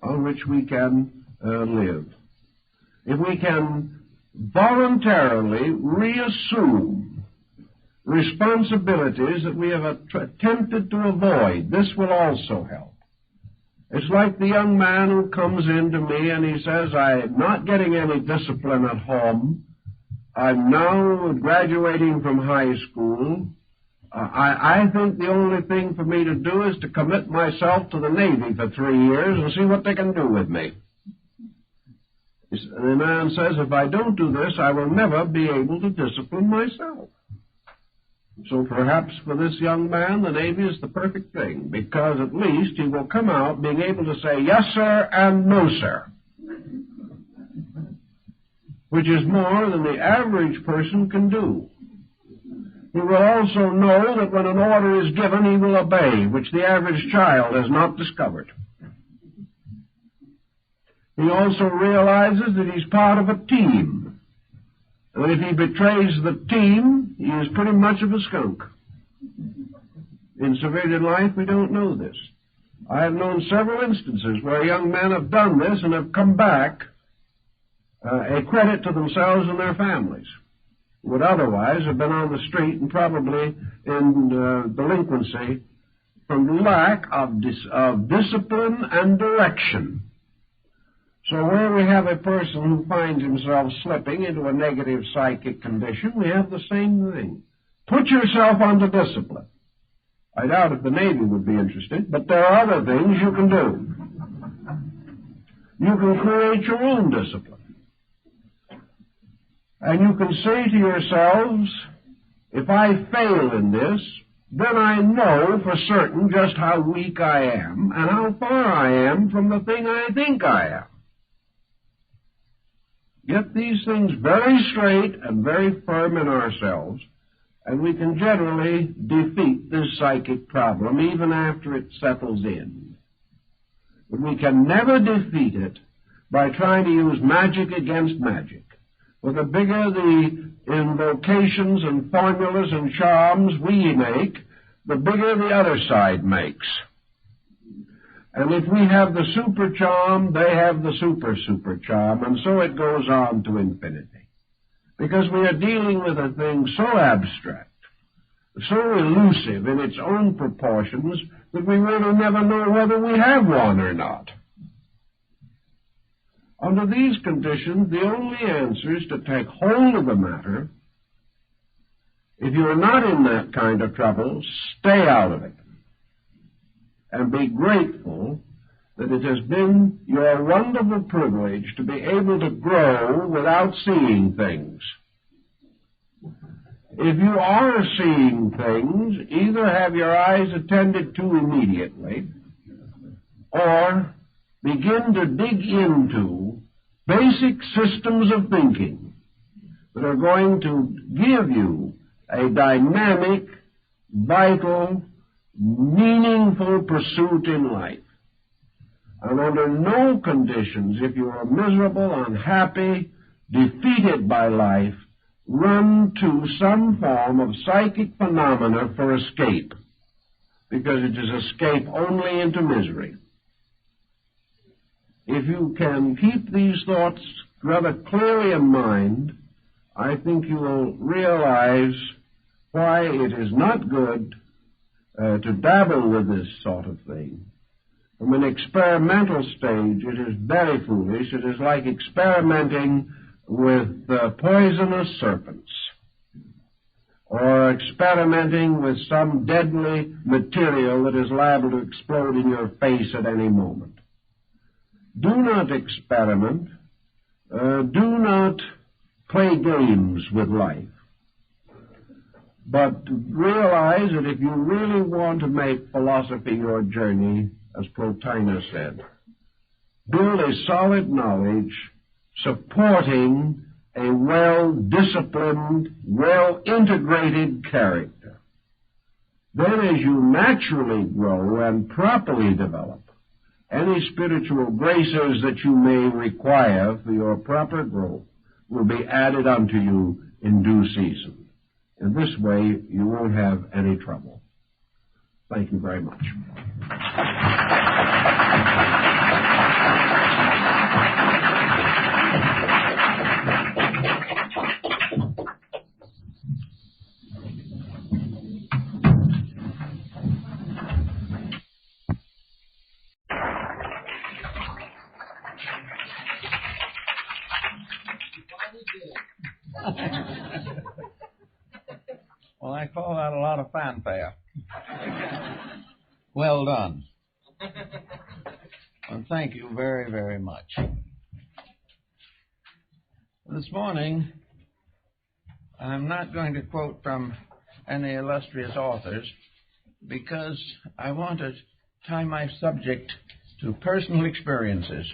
on which we can live. If we can voluntarily reassume responsibilities that we have attempted to avoid, this will also help. It's like the young man who comes in to me and he says, I'm not getting any discipline at home. I'm now graduating from high school. I think the only thing for me to do is to commit myself to the Navy for 3 years and see what they can do with me. And the man says, if I don't do this, I will never be able to discipline myself. So perhaps for this young man, the Navy is the perfect thing, because at least he will come out being able to say yes, sir, and no, sir, which is more than the average person can do. He will also know that when an order is given, he will obey, which the average child has not discovered. He also realizes that he's part of a team. And if he betrays the team, he is pretty much of a skunk. In civilian life, we don't know this. I have known several instances where young men have done this and have come back a credit to themselves and their families, who would otherwise have been on the street and probably in delinquency from lack of discipline and direction. So where we have a person who finds himself slipping into a negative psychic condition, we have the same thing. Put yourself under discipline. I doubt if the Navy would be interested, but there are other things you can do. You can create your own discipline. And you can say to yourselves, if I fail in this, then I know for certain just how weak I am and how far I am from the thing I think I am. get these things very straight and very firm in ourselves, and we can generally defeat this psychic problem even after it settles in. But we can never defeat it by trying to use magic against magic. For the bigger the invocations and formulas and charms we make, the bigger the other side makes. And if we have the super charm, they have the super charm, and so it goes on to infinity. Because we are dealing with a thing so abstract, so elusive in its own proportions, that we really never know whether we have one or not. Under these conditions, the only answer is to take hold of the matter. If you're not in that kind of trouble, stay out of it. And be grateful that it has been your wonderful privilege to be able to grow without seeing things. If you are seeing things, either have your eyes attended to immediately, or begin to dig into basic systems of thinking that are going to give you a dynamic, vital, meaningful pursuit in life. And under no conditions, if you are miserable, unhappy, defeated by life, run to some form of psychic phenomena for escape, because it is escape only into misery. If you can keep these thoughts rather clearly in mind, I think you will realize why it is not good to dabble with this sort of thing. From an experimental stage, it is very foolish. It is like experimenting with poisonous serpents, or experimenting with some deadly material that is liable to explode in your face at any moment. Do not experiment. Do not play games with life. But realize that if you really want to make philosophy your journey, as Plotinus said, build a solid knowledge supporting a well-disciplined, well-integrated character. Then as you naturally grow and properly develop, any spiritual graces that you may require for your proper growth will be added unto you in due season. In this way, you won't have any trouble. Thank you very much. Well, I call that a lot of fanfare. Well done. Well, thank you very, very much. This morning, I'm not going to quote from any illustrious authors because I want to tie my subject to personal experiences.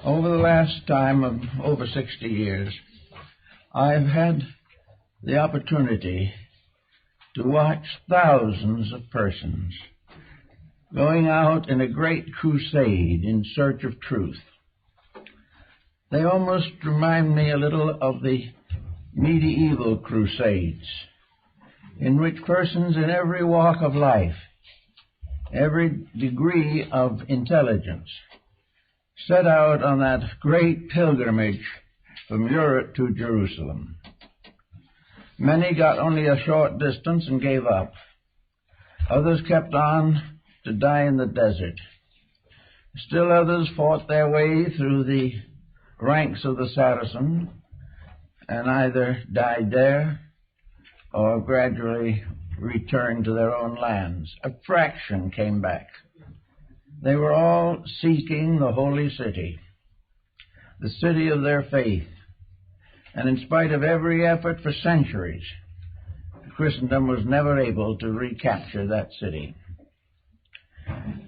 Over the last time of over 60 years, I've had the opportunity to watch thousands of persons going out in a great crusade in search of truth. They almost remind me a little of the medieval crusades, in which persons in every walk of life, every degree of intelligence, set out on that great pilgrimage from Europe to Jerusalem. Many got only a short distance and gave up. Others kept on to die in the desert. Still others fought their way through the ranks of the Saracen and either died there or gradually returned to their own lands. A fraction came back. They were all seeking the holy city, the city of their faith. And in spite of every effort for centuries, Christendom was never able to recapture that city.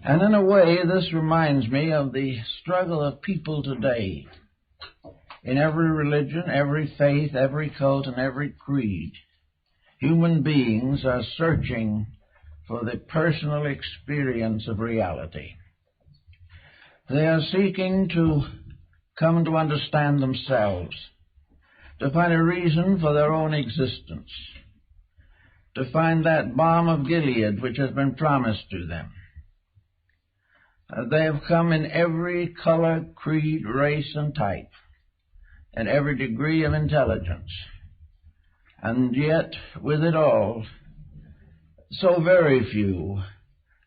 And in a way, this reminds me of the struggle of people today In every religion, every faith, every cult, and every creed, human beings are searching for the personal experience of reality. They are seeking to come to understand themselves, to find a reason for their own existence, to find that balm of Gilead which has been promised to them. They have come in every color, creed, race, and type, and every degree of intelligence. And yet, with it all, so very few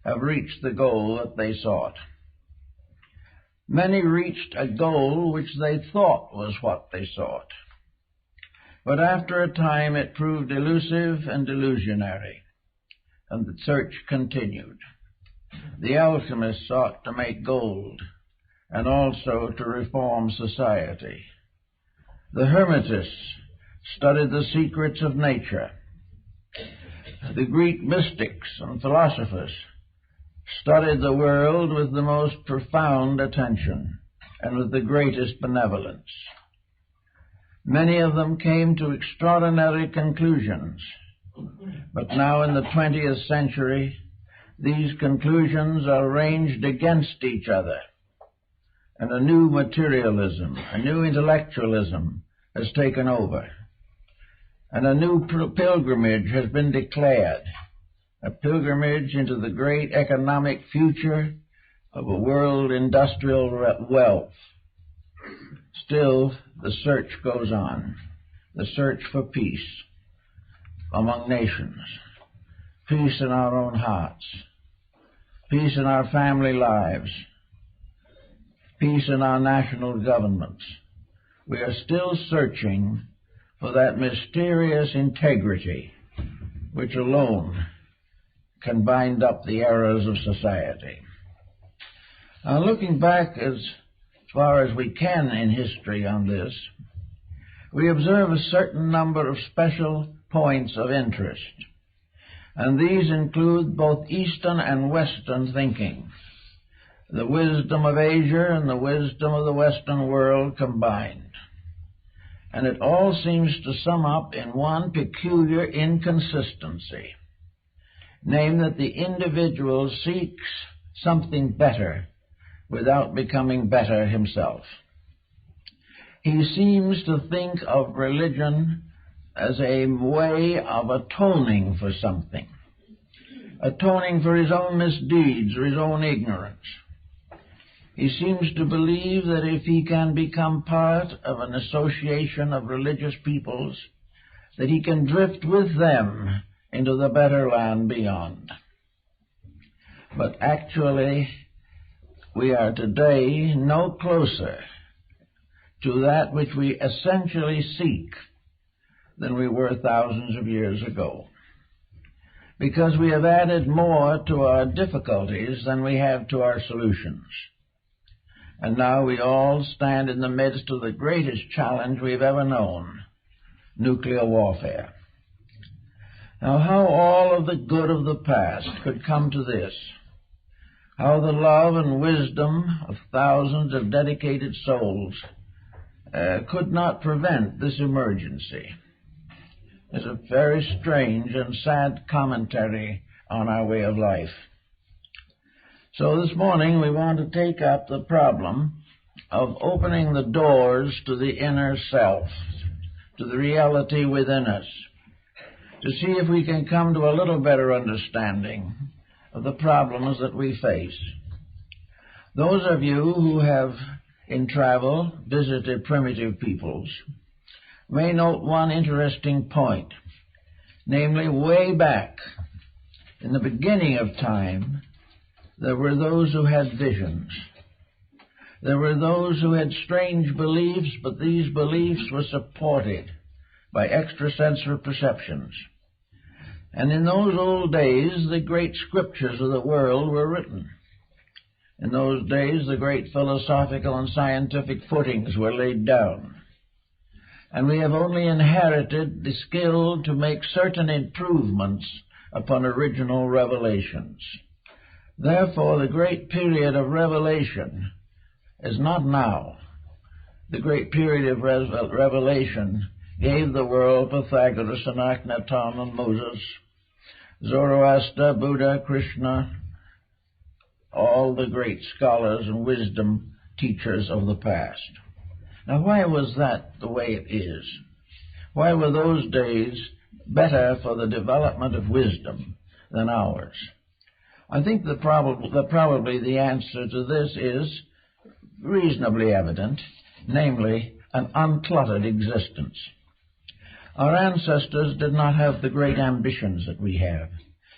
have reached the goal that they sought. Many reached a goal which they thought was what they sought. But after a time it proved elusive and illusionary, and the search continued. The alchemists sought to make gold, and also to reform society. The Hermetists studied the secrets of nature. The Greek mystics and philosophers studied the world with the most profound attention and with the greatest benevolence. Many of them came to extraordinary conclusions, but now in the 20th century, these conclusions are ranged against each other, and a new materialism, a new intellectualism has taken over, and a new pilgrimage has been declared, a pilgrimage into the great economic future of a world industrial wealth. Still, the search goes on, the search for peace among nations, peace in our own hearts, peace in our family lives, peace in our national governments. We are still searching for that mysterious integrity which alone can bind up the errors of society. Now, looking back as far as we can in history on this, we observe a certain number of special points of interest, and these include both Eastern and Western thinking, the wisdom of Asia and the wisdom of the Western world combined. And it all seems to sum up in one peculiar inconsistency, namely that the individual seeks something better without becoming better himself. He seems to think of religion as a way of atoning for something, atoning for his own misdeeds or his own ignorance. He seems to believe that if he can become part of an association of religious peoples, that he can drift with them into the better land beyond. But actually, we are today no closer to that which we essentially seek than we were thousands of years ago, because we have added more to our difficulties than we have to our solutions. And now we all stand in the midst of the greatest challenge we've ever known, nuclear warfare. Now, how all of the good of the past could come to this, how the love and wisdom of thousands of dedicated souls could not prevent this emergency, is a very strange and sad commentary on our way of life. So this morning we want to take up the problem of opening the doors to the inner self, to the reality within us, to see if we can come to a little better understanding of the problems that we face. Those of you who have, in travel, visited primitive peoples may note one interesting point, namely, way back in the beginning of time, there were those who had visions. There were those who had strange beliefs, but these beliefs were supported by extrasensory perceptions. And in those old days, the great scriptures of the world were written. In those days, the great philosophical and scientific footings were laid down. And we have only inherited the skill to make certain improvements upon original revelations. Therefore, the great period of revelation is not now. the great period of revelation, gave the world Pythagoras and Akhenaton and Moses, Zoroaster, Buddha, Krishna, all the great scholars and wisdom teachers of the past. Now, why was that the way it is? Why were those days better for the development of wisdom than ours? I think that probably the answer to this is reasonably evident, namely, an uncluttered existence. Our ancestors did not have the great ambitions that we have.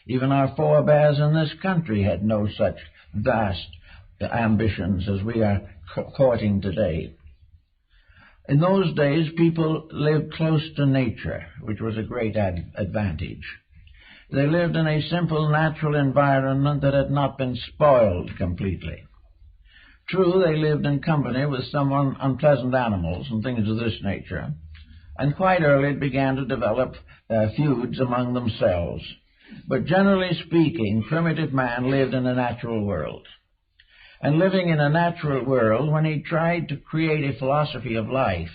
Even our forebears in this country had no such vast ambitions as we are courting today. In those days, people lived close to nature, which was a great advantage. They lived in a simple, natural environment that had not been spoiled completely. True, they lived in company with some unpleasant animals and things of this nature, and quite early began to develop feuds among themselves. But generally speaking, primitive man lived in a natural world. And living in a natural world, when he tried to create a philosophy of life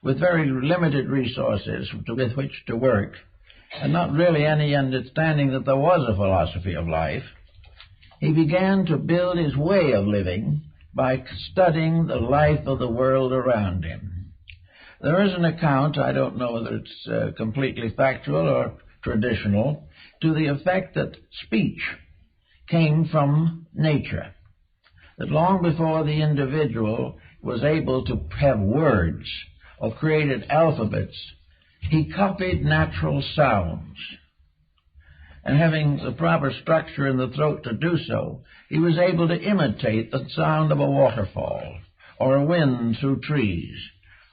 with very limited resources with which to work, and not really any understanding that there was a philosophy of life, he began to build his way of living by studying the life of the world around him. There is an account, I don't know whether it's completely factual or traditional, to the effect that speech came from nature. That long before the individual was able to have words or created alphabets, he copied natural sounds. And having the proper structure in the throat to do so, he was able to imitate the sound of a waterfall, or a wind through trees,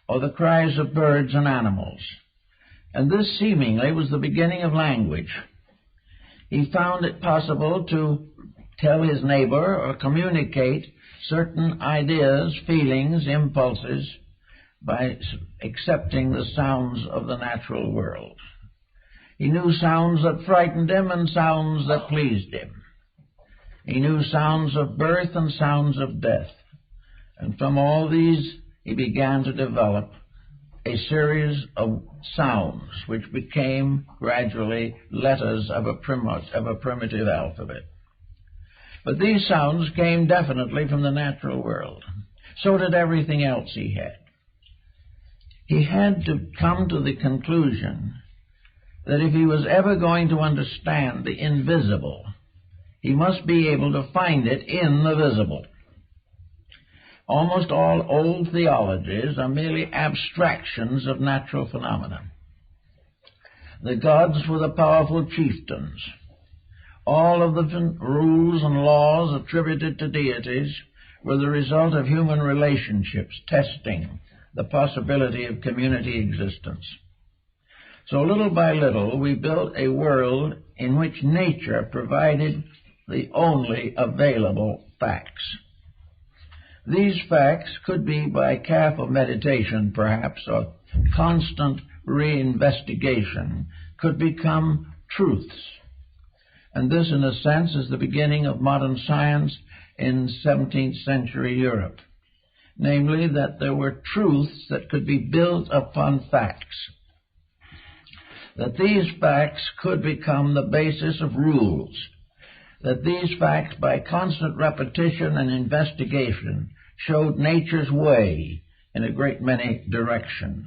or the cries of birds and animals. And this seemingly was the beginning of language. He found it possible to tell his neighbor or communicate certain ideas, feelings, impulses by accepting the sounds of the natural world. He knew sounds that frightened him and sounds that pleased him. He knew sounds of birth and sounds of death. And from all these, he began to develop a series of sounds which became gradually letters of a primitive alphabet. But these sounds came definitely from the natural world. So did everything else he had. He had to come to the conclusion that if he was ever going to understand the invisible, he must be able to find it in the visible. Almost all old theologies are merely abstractions of natural phenomena. The gods were the powerful chieftains. All of the rules and laws attributed to deities were the result of human relationships testing the possibility of community existence. So little by little, we built a world in which nature provided the only available facts. These facts could be by careful meditation, perhaps, or constant reinvestigation, could become truths. And this, in a sense, is the beginning of modern science in 17th century Europe. Namely, that there were truths that could be built upon facts. That these facts could become the basis of rules. That these facts, by constant repetition and investigation, showed nature's way in a great many directions.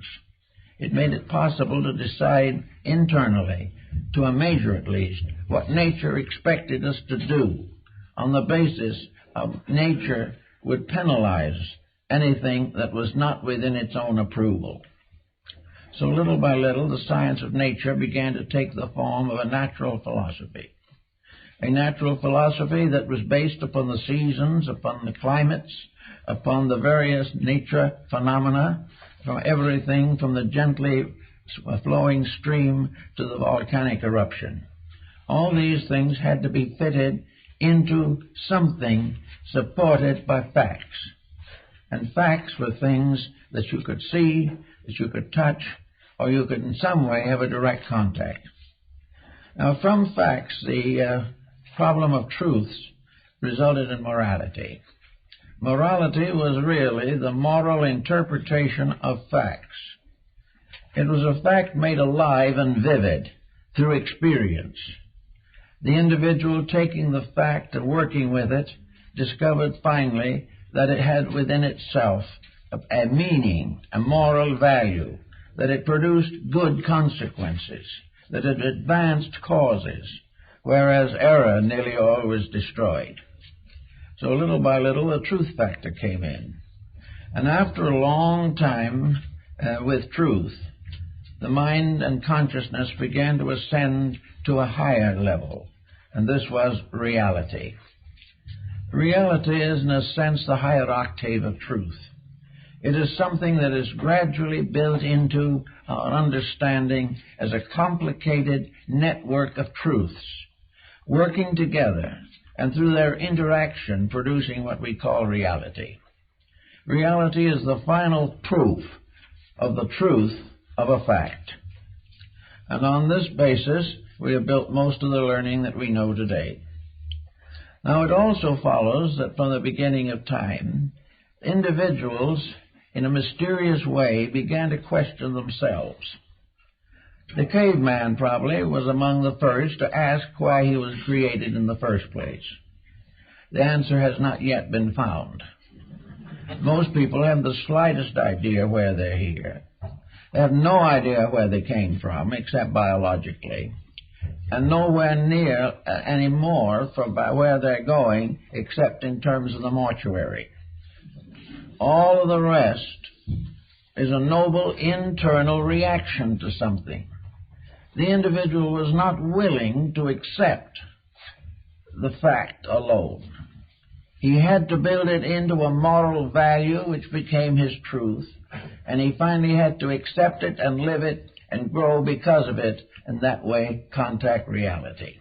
It made it possible to decide internally, to a measure at least, what nature expected us to do. On the basis of nature would penalize anything that was not within its own approval. So little by little, the science of nature began to take the form of a natural philosophy. A natural philosophy that was based upon the seasons, upon the climates, upon the various nature phenomena, from everything from the gently flowing stream to the volcanic eruption. All these things had to be fitted into something supported by facts. And facts were things that you could see, that you could touch, or you could in some way have a direct contact. Now, from facts, the problem of truths resulted in morality. Morality was really the moral interpretation of facts. It was a fact made alive and vivid through experience. The individual taking the fact and working with it discovered finally that it had within itself a meaning, a moral value, that it produced good consequences, that it advanced causes, whereas error nearly always destroyed. So little by little the truth factor came in. And after a long time with truth, the mind and consciousness began to ascend to a higher level, and this was reality. Reality is, in a sense, the higher octave of truth. It is something that is gradually built into our understanding as a complicated network of truths, working together, and through their interaction producing what we call reality. Reality is the final proof of the truth of a fact. And on this basis, we have built most of the learning that we know today. Now, it also follows that from the beginning of time, individuals, in a mysterious way, began to question themselves. The caveman probably was among the first to ask why he was created in the first place. The answer has not yet been found. Most people have the slightest idea where they're here. They have no idea where they came from, except biologically, and nowhere near any more from where they're going, except in terms of the mortuary. All of the rest is a noble internal reaction to something. The individual was not willing to accept the fact alone. He had to build it into a moral value which became his truth, and he finally had to accept it and live it and grow because of it, and that way contact reality.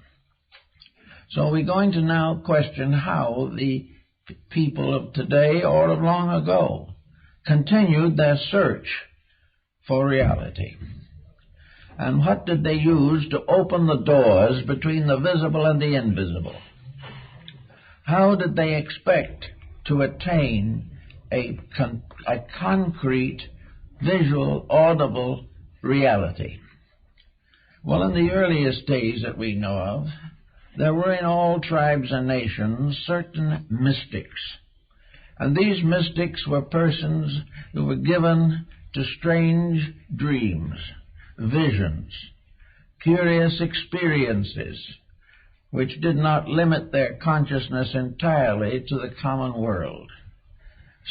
So we're going to now question how the people of today or of long ago continued their search for reality. And what did they use to open the doors between the visible and the invisible? How did they expect to attain a concrete, visual, audible reality? Well, in the earliest days that we know of, there were in all tribes and nations certain mystics. And these mystics were persons who were given to strange dreams, visions, curious experiences, which did not limit their consciousness entirely to the common world.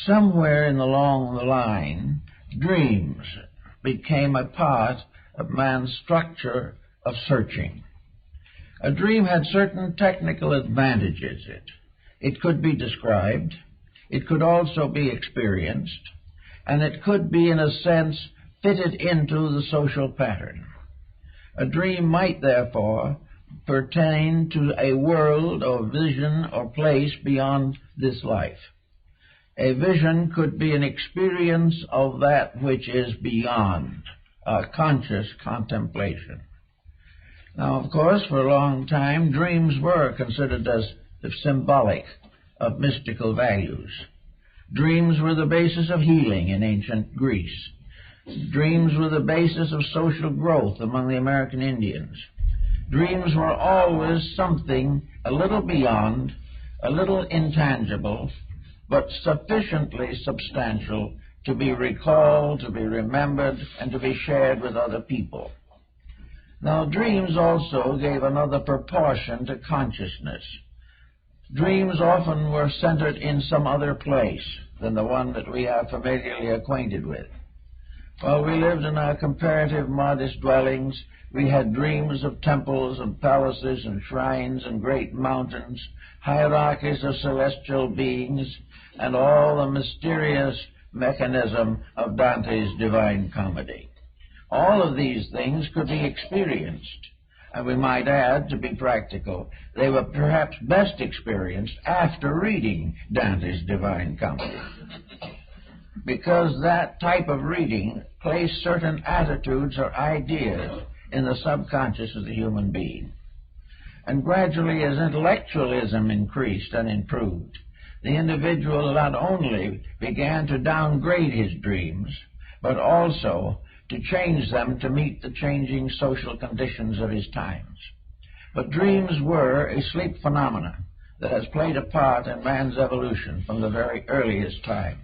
Somewhere along the line, dreams became a part of man's structure of searching. A dream had certain technical advantages. It could be described, it could also be experienced, and it could be, in a sense, fitted into the social pattern. A dream might, therefore, pertain to a world or vision or place beyond this life. A vision could be an experience of that which is beyond conscious contemplation. Now, of course, for a long time, dreams were considered as symbolic of mystical values. Dreams were the basis of healing in ancient Greece. Dreams were the basis of social growth among the American Indians. Dreams were always something a little beyond, a little intangible, but sufficiently substantial to be recalled, to be remembered, and to be shared with other people. Now, dreams also gave another proportion to consciousness. Dreams often were centered in some other place than the one that we are familiarly acquainted with. While we lived in our comparative modest dwellings, we had dreams of temples and palaces and shrines and great mountains, hierarchies of celestial beings, and all the mysterious mechanism of Dante's Divine Comedy. All of these things could be experienced, and we might add, to be practical, they were perhaps best experienced after reading Dante's Divine Comedy, because that type of reading placed certain attitudes or ideas in the subconscious of the human being. And gradually, as intellectualism increased and improved, the individual not only began to downgrade his dreams, but also to change them to meet the changing social conditions of his times. But dreams were a sleep phenomenon that has played a part in man's evolution from the very earliest time.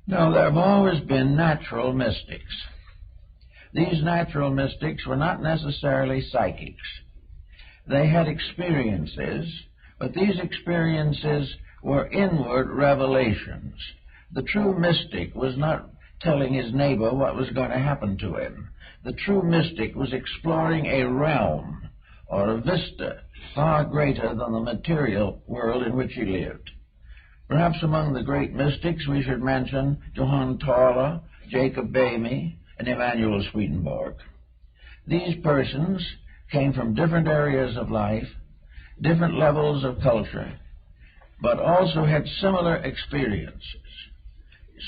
Now, there have always been natural mystics. These natural mystics were not necessarily psychics. They had experiences, but these experiences were inward revelations. The true mystic was not telling his neighbor what was going to happen to him. The true mystic was exploring a realm or a vista far greater than the material world in which he lived. Perhaps among the great mystics we should mention Johann Tauler, Jacob Boehme, and Emanuel Swedenborg. These persons came from different areas of life, different levels of culture, but also had similar experiences.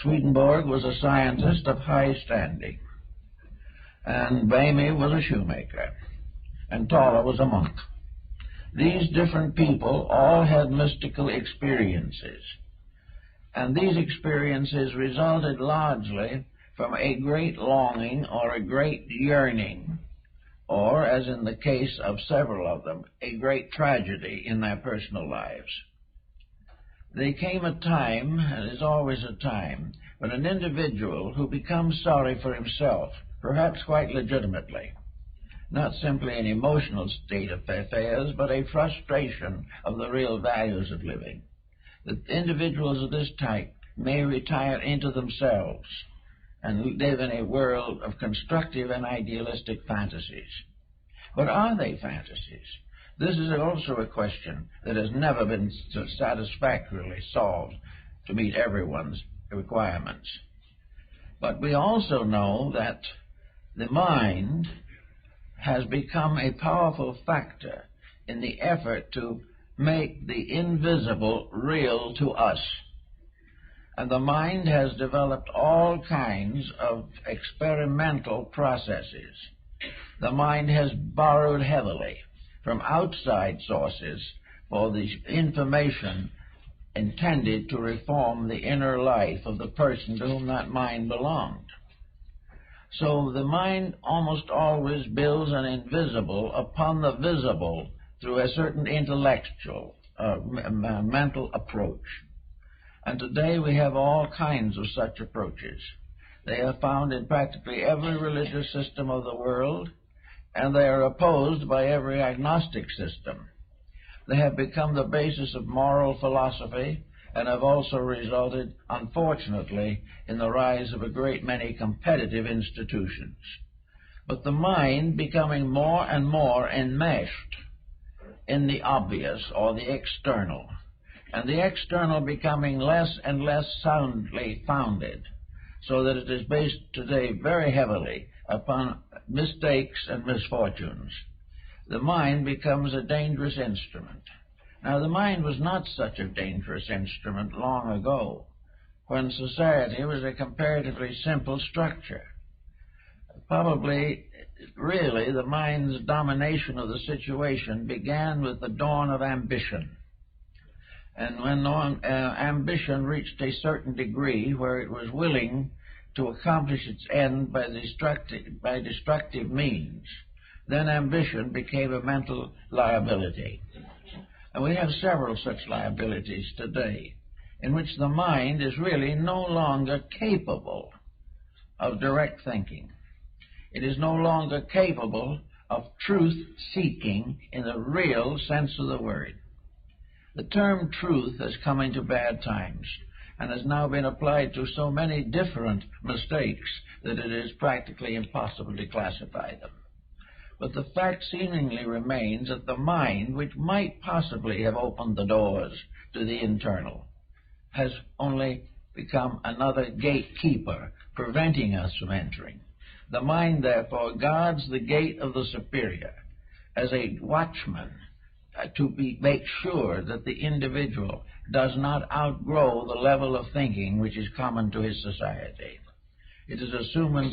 Swedenborg was a scientist of high standing, and Boehme was a shoemaker, and Tauler was a monk. These different people all had mystical experiences, and these experiences resulted largely from a great longing or a great yearning, or, as in the case of several of them, a great tragedy in their personal lives. There came a time, and there's always a time, when an individual who becomes sorry for himself, perhaps quite legitimately, not simply an emotional state of affairs, but a frustration of the real values of living. The individuals of this type may retire into themselves and live in a world of constructive and idealistic fantasies. But are they fantasies? This is also a question that has never been satisfactorily solved to meet everyone's requirements. But we also know that the mind has become a powerful factor in the effort to make the invisible real to us. And the mind has developed all kinds of experimental processes. The mind has borrowed heavily from outside sources for the information intended to reform the inner life of the person to whom that mind belonged. So the mind almost always builds an invisible upon the visible through a certain intellectual, mental approach. And today we have all kinds of such approaches. They are found in practically every religious system of the world, and they are opposed by every agnostic system. They have become the basis of moral philosophy and have also resulted, unfortunately, in the rise of a great many competitive institutions. But the mind becoming more and more enmeshed in the obvious or the external, and the external becoming less and less soundly founded, so that it is based today very heavily upon mistakes and misfortunes. The mind becomes a dangerous instrument. Now, the mind was not such a dangerous instrument long ago, when society was a comparatively simple structure. Probably, really, the mind's domination of the situation began with the dawn of ambition. And when ambition reached a certain degree where it was willing to accomplish its end by destructive means, then ambition became a mental liability. And we have several such liabilities today, in which the mind is really no longer capable of direct thinking. It is no longer capable of truth-seeking in the real sense of the word. The term truth has come into bad times and has now been applied to so many different mistakes that it is practically impossible to classify them. But the fact seemingly remains that the mind, which might possibly have opened the doors to the internal, has only become another gatekeeper, preventing us from entering. The mind, therefore, guards the gate of the superior as a watchman to make sure that the individual does not outgrow the level of thinking which is common to his society. It is assumed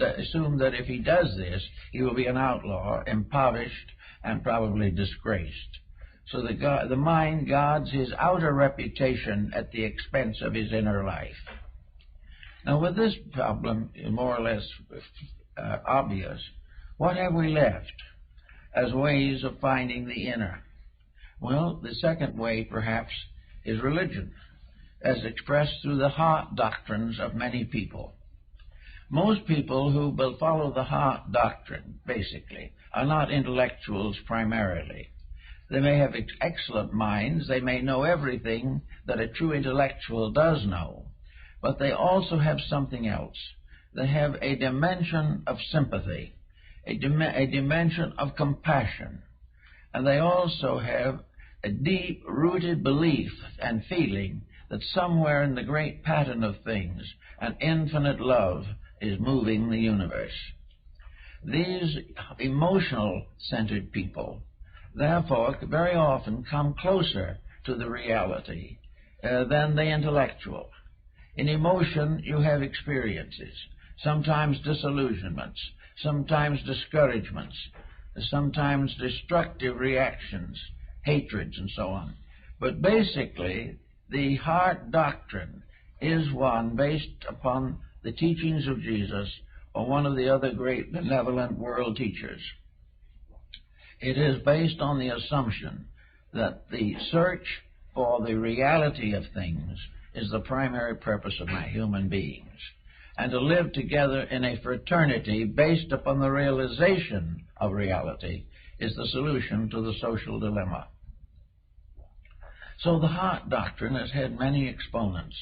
that if he does this, he will be an outlaw, impoverished, and probably disgraced. So the mind guards his outer reputation at the expense of his inner life. Now, with this problem more or less obvious, what have we left as ways of finding the inner? Well, the second way, perhaps, is religion, as expressed through the heart doctrines of many people. Most people who will follow the heart doctrine, basically, are not intellectuals primarily. They may have excellent minds, they may know everything that a true intellectual does know, but they also have something else. They have a dimension of sympathy, a dimension of compassion, and they also have a deep-rooted belief and feeling that somewhere in the great pattern of things, an infinite love is moving the universe. These emotional-centered people, therefore, very often come closer to the reality than the intellectual. In emotion, you have experiences, sometimes disillusionments, sometimes discouragements, sometimes destructive reactions, hatreds, and so on. But basically, the heart doctrine is one based upon the teachings of Jesus or one of the other great benevolent world teachers. It is based on the assumption that the search for the reality of things is the primary purpose of my human beings, and to live together in a fraternity based upon the realization of reality is the solution to the social dilemma. So the heart doctrine has had many exponents,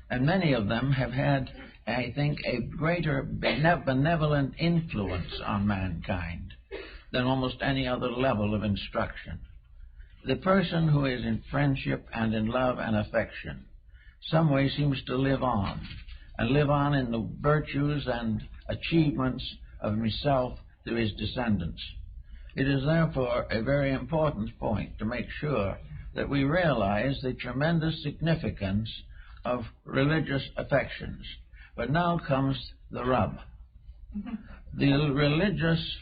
and many of them have had, I think, a greater benevolent influence on mankind than almost any other level of instruction. The person who is in friendship and in love and affection some way seems to live on, and live on in the virtues and achievements of himself through his descendants. It is therefore a very important point to make sure that we realize the tremendous significance of religious affections. But now comes the rub. The religious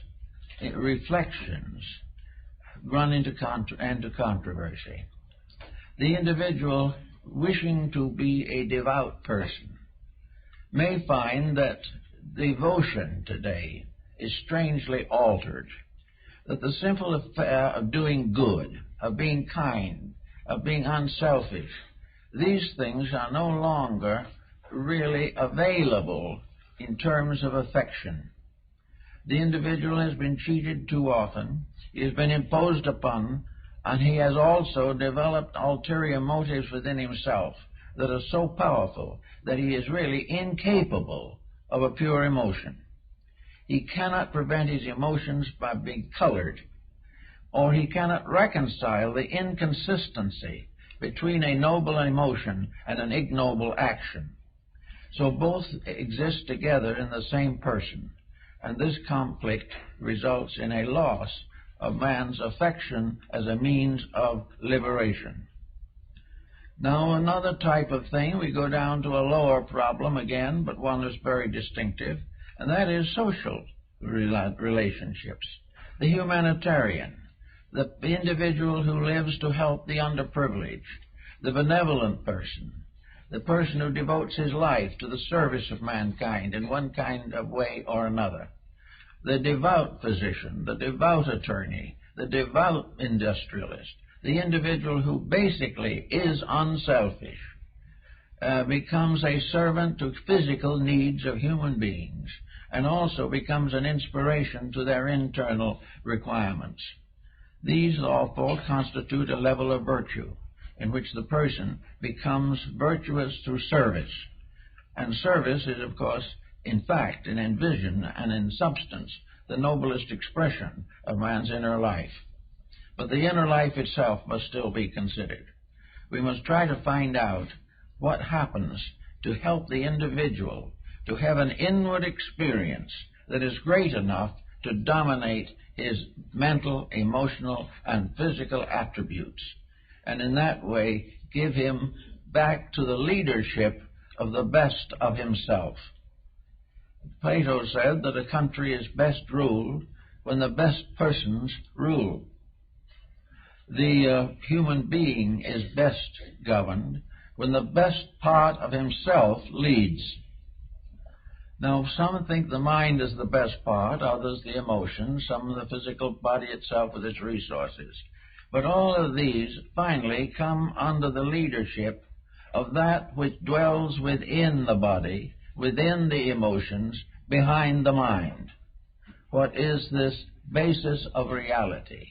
reflections run into controversy. The individual wishing to be a devout person may find that devotion today is strangely altered, that the simple affair of doing good, of being kind, of being unselfish, these things are no longer really available in terms of affection. The individual has been cheated too often, he has been imposed upon, and he has also developed ulterior motives within himself that are so powerful that he is really incapable of a pure emotion. He cannot prevent his emotions by being colored, or he cannot reconcile the inconsistency between a noble emotion and an ignoble action. So both exist together in the same person, and this conflict results in a loss of man's affection as a means of liberation. Now, another type of thing, we go down to a lower problem again, but one that's very distinctive, and that is social relationships. The humanitarian, the individual who lives to help the underprivileged, the benevolent person, the person who devotes his life to the service of mankind in one kind of way or another, the devout physician, the devout attorney, the devout industrialist, the individual who basically is unselfish, becomes a servant to physical needs of human beings and also becomes an inspiration to their internal requirements. These all constitute a level of virtue in which the person becomes virtuous through service. And service is, of course, in fact, and in vision and in substance, the noblest expression of man's inner life. But the inner life itself must still be considered. We must try to find out what happens to help the individual to have an inward experience that is great enough to dominate his mental, emotional, and physical attributes, and in that way give him back to the leadership of the best of himself. Plato said that a country is best ruled when the best persons rule. the human being is best governed when the best part of himself leads. Now, some think the mind is the best part, others the emotions, some the physical body itself with its resources. But all of these finally come under the leadership of that which dwells within the body, within the emotions, behind the mind. What is this basis of reality?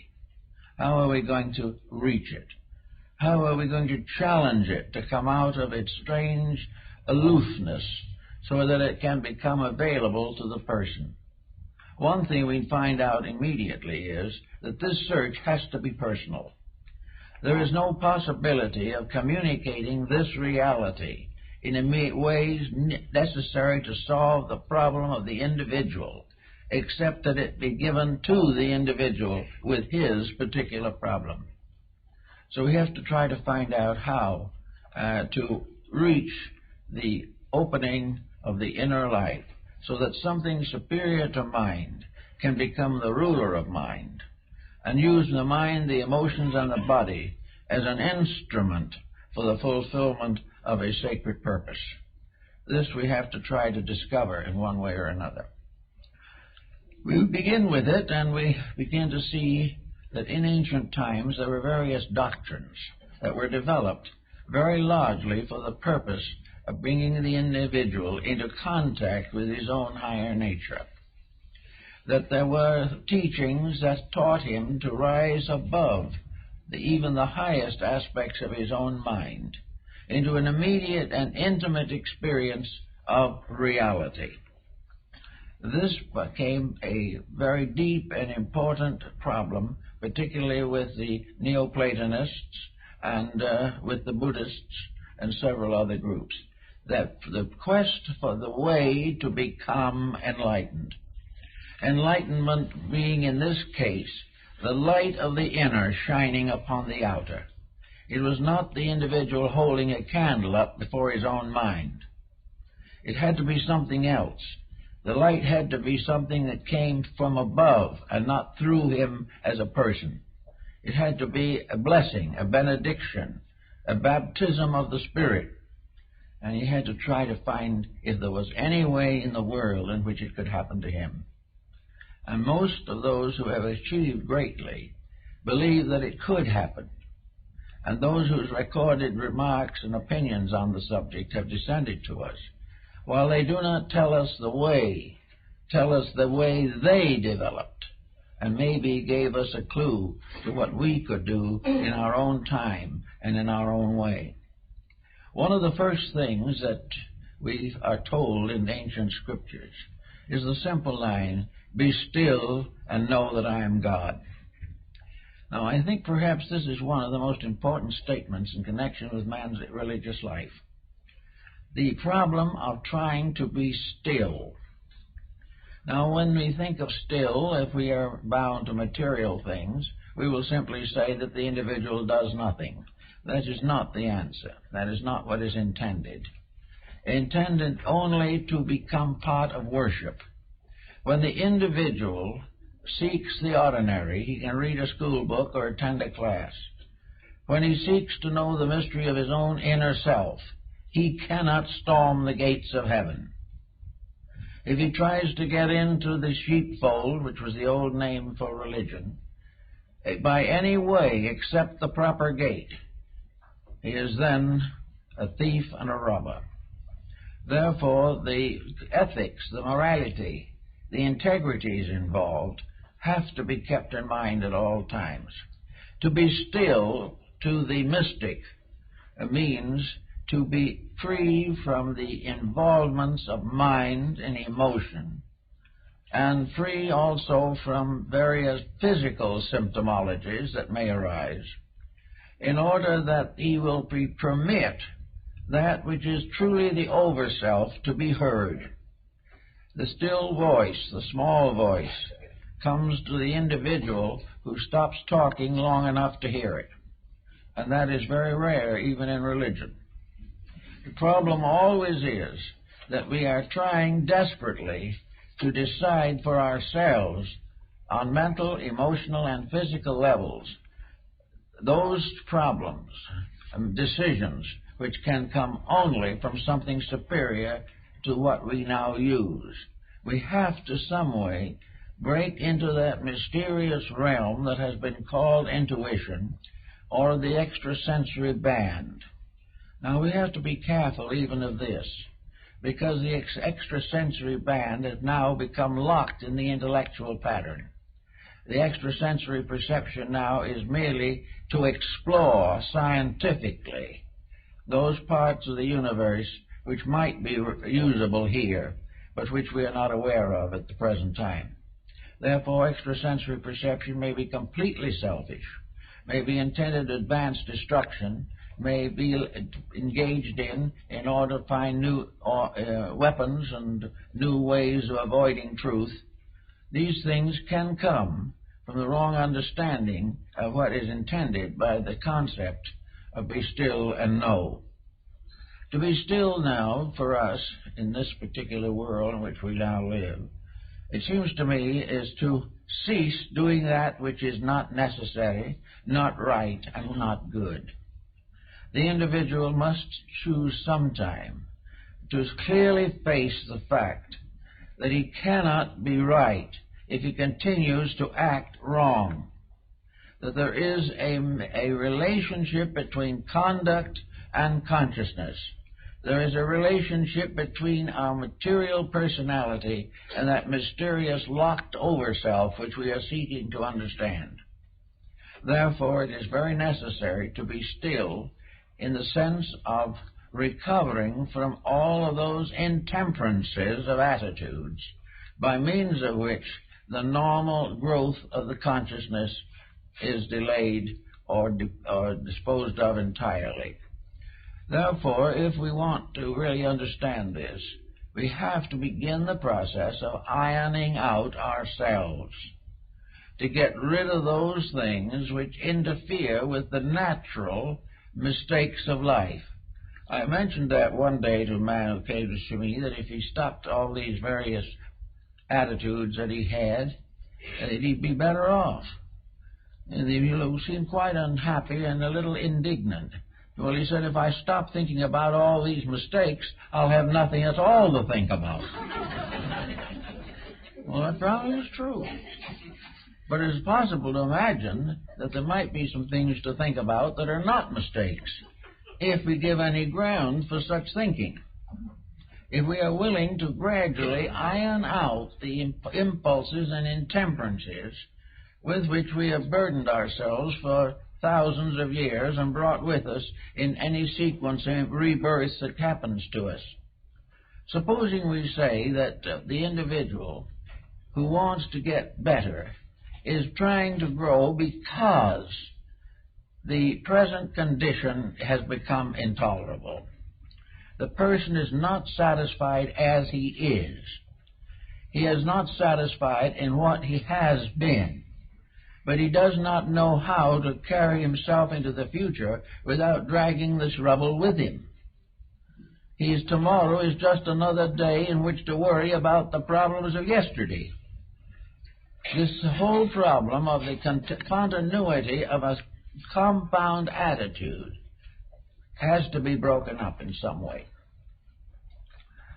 How are we going to reach it? How are we going to challenge it to come out of its strange aloofness so that it can become available to the person? One thing we find out immediately is that this search has to be personal. There is no possibility of communicating this reality in ways necessary to solve the problem of the individual, except that it be given to the individual with his particular problem. So we have to try to find out how to reach the opening of the inner life so that something superior to mind can become the ruler of mind, and use the mind, the emotions, and the body as an instrument for the fulfillment of a sacred purpose. This we have to try to discover in one way or another. We begin with it, and we begin to see that in ancient times there were various doctrines that were developed very largely for the purpose of bringing the individual into contact with his own higher nature. That there were teachings that taught him to rise above even the highest aspects of his own mind into an immediate and intimate experience of reality. This became a very deep and important problem, particularly with the Neoplatonists and with the Buddhists and several other groups, that the quest for the way to become enlightened. Enlightenment being, in this case, the light of the inner shining upon the outer. It was not the individual holding a candle up before his own mind. It had to be something else. The light had to be something that came from above and not through him as a person. It had to be a blessing, a benediction, a baptism of the Spirit. And he had to try to find if there was any way in the world in which it could happen to him. And most of those who have achieved greatly believe that it could happen. And those whose recorded remarks and opinions on the subject have descended to us, while they do not tell us the way, tell us the way they developed, and maybe gave us a clue to what we could do in our own time and in our own way. One of the first things that we are told in ancient scriptures is the simple line, "Be still and know that I am God." Now, I think perhaps this is one of the most important statements in connection with man's religious life. The problem of trying to be still. Now, when we think of still, if we are bound to material things, we will simply say that the individual does nothing. That is not the answer. That is not what is intended. Intended only to become part of worship. When the individual seeks the ordinary, he can read a school book or attend a class. When he seeks to know the mystery of his own inner self, he cannot storm the gates of heaven. If he tries to get into the sheepfold, which was the old name for religion, by any way except the proper gate, he is then a thief and a robber. Therefore, the ethics, the morality, the integrities involved have to be kept in mind at all times. To be still to the mystic means to be free from the involvements of mind and emotion, and free also from various physical symptomologies that may arise, in order that he will permit that which is truly the over-self to be heard. The still voice, the small voice, comes to the individual who stops talking long enough to hear it. And that is very rare, even in religion. The problem always is that we are trying desperately to decide for ourselves on mental, emotional, and physical levels those problems and decisions which can come only from something superior to what we now use. We have to some way break into that mysterious realm that has been called intuition or the extrasensory band. Now we have to be careful even of this, because the extrasensory band has now become locked in the intellectual pattern. The extrasensory perception now is merely to explore scientifically those parts of the universe which might be usable here, but which we are not aware of at the present time. Therefore, extrasensory perception may be completely selfish, may be intended to advance destruction, may be engaged in order to find new weapons and new ways of avoiding truth. These things can come from the wrong understanding of what is intended by the concept of be still and know. To be still now, for us, in this particular world in which we now live, it seems to me, is to cease doing that which is not necessary, not right, and not good. The individual must choose sometime to clearly face the fact that he cannot be right if he continues to act wrong, that there is a relationship between conduct and consciousness. There is a relationship between our material personality and that mysterious locked-over self which we are seeking to understand. Therefore, it is very necessary to be still in the sense of recovering from all of those intemperances of attitudes by means of which the normal growth of the consciousness is delayed or disposed of entirely. Therefore, if we want to really understand this, we have to begin the process of ironing out ourselves, to get rid of those things which interfere with the natural mistakes of life. I mentioned that one day to a man who came to see me, that if he stopped all these various attitudes that he had, he'd be better off. And he seemed quite unhappy and a little indignant. Well, he said, if I stop thinking about all these mistakes, I'll have nothing at all to think about. Well, that probably is true. But it is possible to imagine that there might be some things to think about that are not mistakes, if we give any ground for such thinking. If we are willing to gradually iron out the impulses and intemperances with which we have burdened ourselves for thousands of years and brought with us in any sequence of rebirths that happens to us. Supposing we say that the individual who wants to get better is trying to grow because the present condition has become intolerable. The person is not satisfied as he is. He is not satisfied in what he has been. But he does not know how to carry himself into the future without dragging this rubble with him. Tomorrow is just another day in which to worry about the problems of yesterday. This whole problem of the continuity of a compound attitude has to be broken up in some way.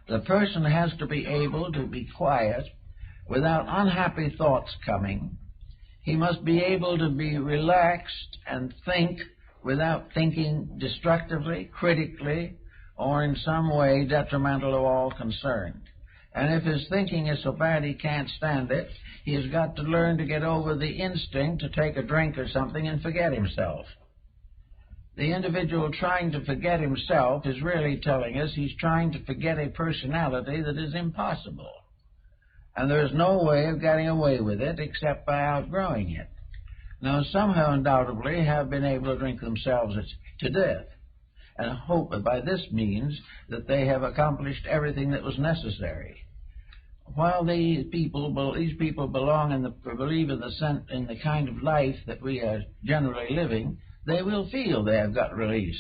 The person has to be able to be quiet without unhappy thoughts coming. He must be able to be relaxed and think without thinking destructively, critically, or in some way detrimental to all concerned. And if his thinking is so bad he can't stand it, he has got to learn to get over the instinct to take a drink or something and forget himself. The individual trying to forget himself is really telling us he's trying to forget a personality that is impossible. And there is no way of getting away with it except by outgrowing it. Now, some have undoubtedly have been able to drink themselves to death, and hope that by this means that they have accomplished everything that was necessary. While these people belong in believe in the kind of life that we are generally living, they will feel they have got release.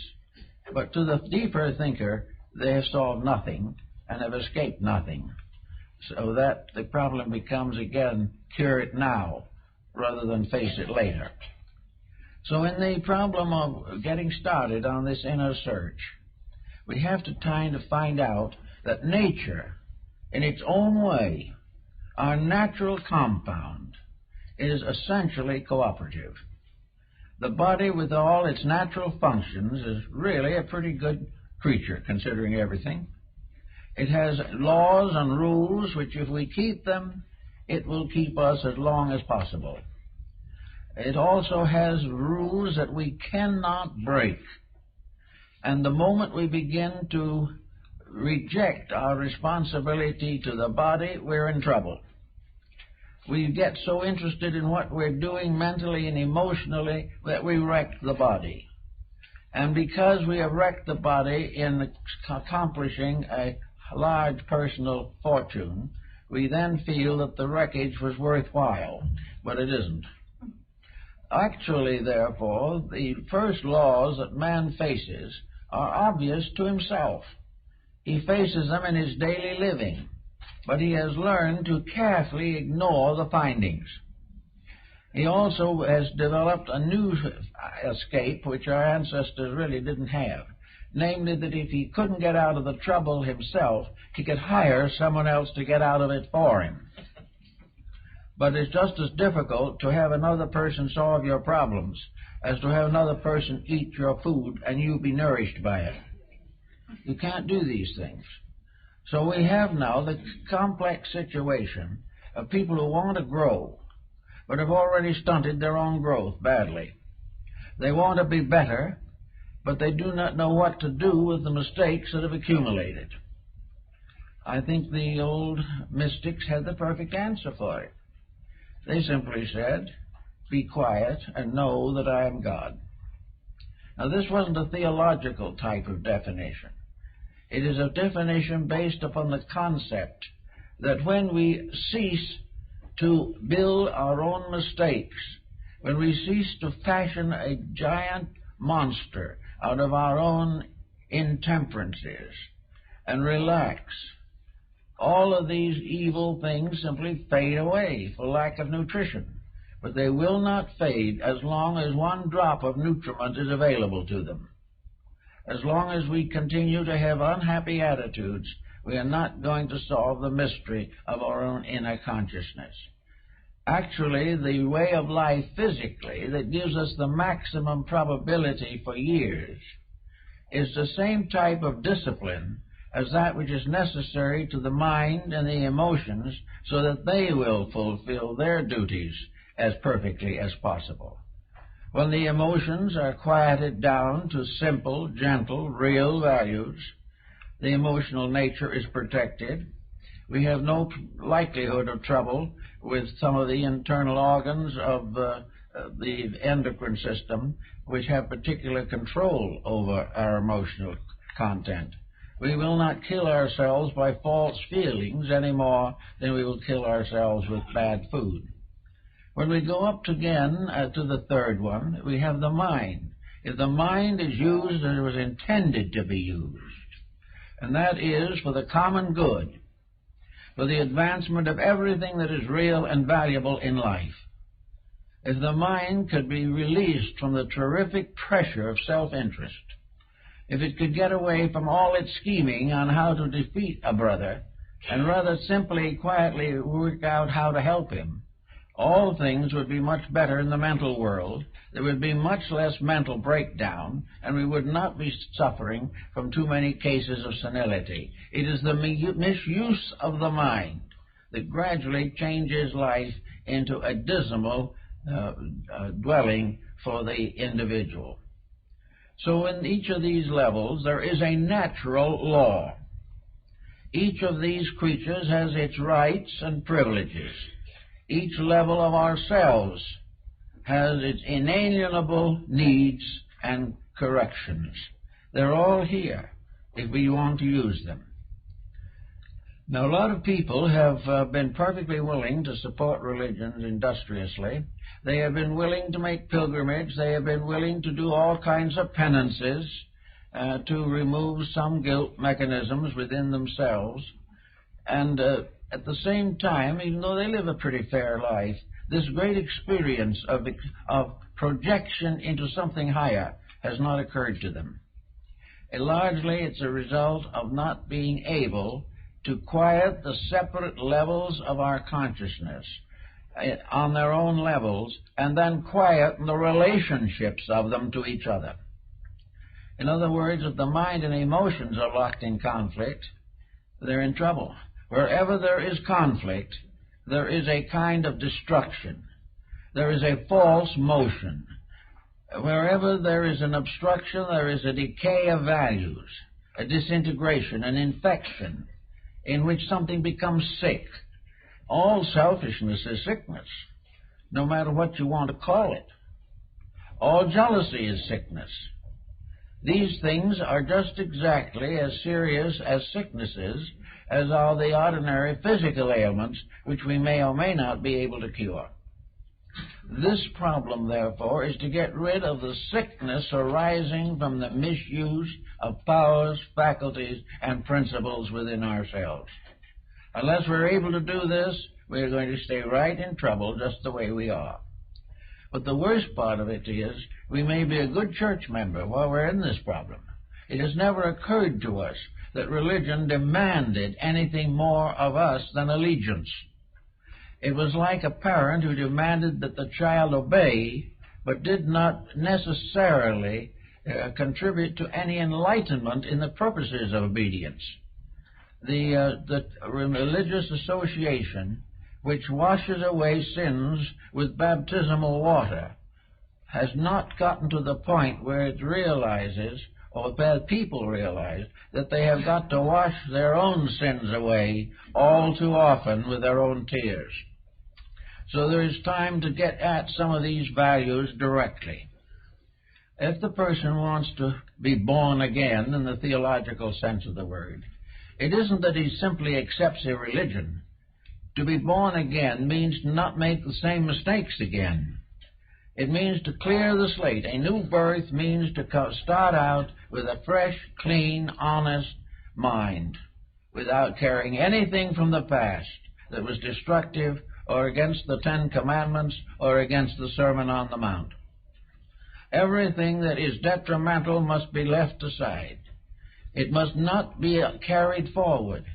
But to the deeper thinker, they have solved nothing and have escaped nothing. So that the problem becomes, again, cure it now rather than face it later. So in the problem of getting started on this inner search, we have to try to find out that nature, in its own way, our natural compound, is essentially cooperative. The body, with all its natural functions, is really a pretty good creature, considering everything. It has laws and rules which, if we keep them, it will keep us as long as possible. It also has rules that we cannot break. And the moment we begin to reject our responsibility to the body, we're in trouble. We get so interested in what we're doing mentally and emotionally that we wreck the body. And because we have wrecked the body in accomplishing a large personal fortune, we then feel that the wreckage was worthwhile, but it isn't. Actually, therefore, the first laws that man faces are obvious to himself. He faces them in his daily living, but he has learned to carefully ignore the findings. He also has developed a new escape which our ancestors really didn't have, namely that if he couldn't get out of the trouble himself, he could hire someone else to get out of it for him. But it's just as difficult to have another person solve your problems as to have another person eat your food and you be nourished by it. You can't do these things. So we have now the complex situation of people who want to grow, but have already stunted their own growth badly. They want to be better, but they do not know what to do with the mistakes that have accumulated. I think the old mystics had the perfect answer for it. They simply said, "Be quiet and know that I am God." Now, this wasn't a theological type of definition. It is a definition based upon the concept that when we cease to build our own mistakes, when we cease to fashion a giant monster out of our own intemperances and relax, all of these evil things simply fade away for lack of nutrition. But they will not fade as long as one drop of nutriment is available to them. As long as we continue to have unhappy attitudes, we are not going to solve the mystery of our own inner consciousness. Actually, the way of life physically that gives us the maximum probability for years is the same type of discipline as that which is necessary to the mind and the emotions so that they will fulfill their duties as perfectly as possible. When the emotions are quieted down to simple, gentle, real values, the emotional nature is protected. We have no likelihood of trouble with some of the internal organs of the endocrine system, which have particular control over our emotional content. We will not kill ourselves by false feelings any more than we will kill ourselves with bad food. When we go up again to the third one, we have the mind. If the mind is used as it was intended to be used, and that is for the common good, for the advancement of everything that is real and valuable in life, if the mind could be released from the terrific pressure of self-interest, if it could get away from all its scheming on how to defeat a brother, and rather simply, quietly work out how to help him, all things would be much better in the mental world. There would be much less mental breakdown, and we would not be suffering from too many cases of senility. It is the misuse of the mind that gradually changes life into a dismal dwelling for the individual. So in each of these levels, there is a natural law. Each of these creatures has its rights and privileges. Each level of ourselves has its inalienable needs and corrections. They're all here if we want to use them. Now, a lot of people have been perfectly willing to support religions industriously. They have been willing to make pilgrimage. They have been willing to do all kinds of penances to remove some guilt mechanisms within themselves. And at the same time, even though they live a pretty fair life, this great experience of projection into something higher has not occurred to them. Largely, it's a result of not being able to quiet the separate levels of our consciousness on their own levels, and then quiet the relationships of them to each other. In other words, if the mind and emotions are locked in conflict, they're in trouble. Wherever there is conflict, there is a kind of destruction. There is a false motion. Wherever there is an obstruction, there is a decay of values, a disintegration, an infection, in which something becomes sick. All selfishness is sickness, no matter what you want to call it. All jealousy is sickness. These things are just exactly as serious as sicknesses as are the ordinary physical ailments which we may or may not be able to cure. This problem, therefore, is to get rid of the sickness arising from the misuse of powers, faculties, and principles within ourselves. Unless we're able to do this, we're going to stay right in trouble just the way we are. But the worst part of it is, we may be a good church member while we're in this problem. It has never occurred to us that religion demanded anything more of us than allegiance. It was like a parent who demanded that the child obey, but did not necessarily contribute to any enlightenment in the purposes of obedience. The religious association, which washes away sins with baptismal water, has not gotten to the point where it realizes, or that people realize, that they have got to wash their own sins away all too often with their own tears. So there is time to get at some of these values directly. If the person wants to be born again in the theological sense of the word, it isn't that he simply accepts a religion. To be born again means to not make the same mistakes again. It means to clear the slate. A new birth means to start out with a fresh, clean, honest mind, without carrying anything from the past that was destructive or against the Ten Commandments or against the Sermon on the Mount. Everything that is detrimental must be left aside. It must not be carried forward.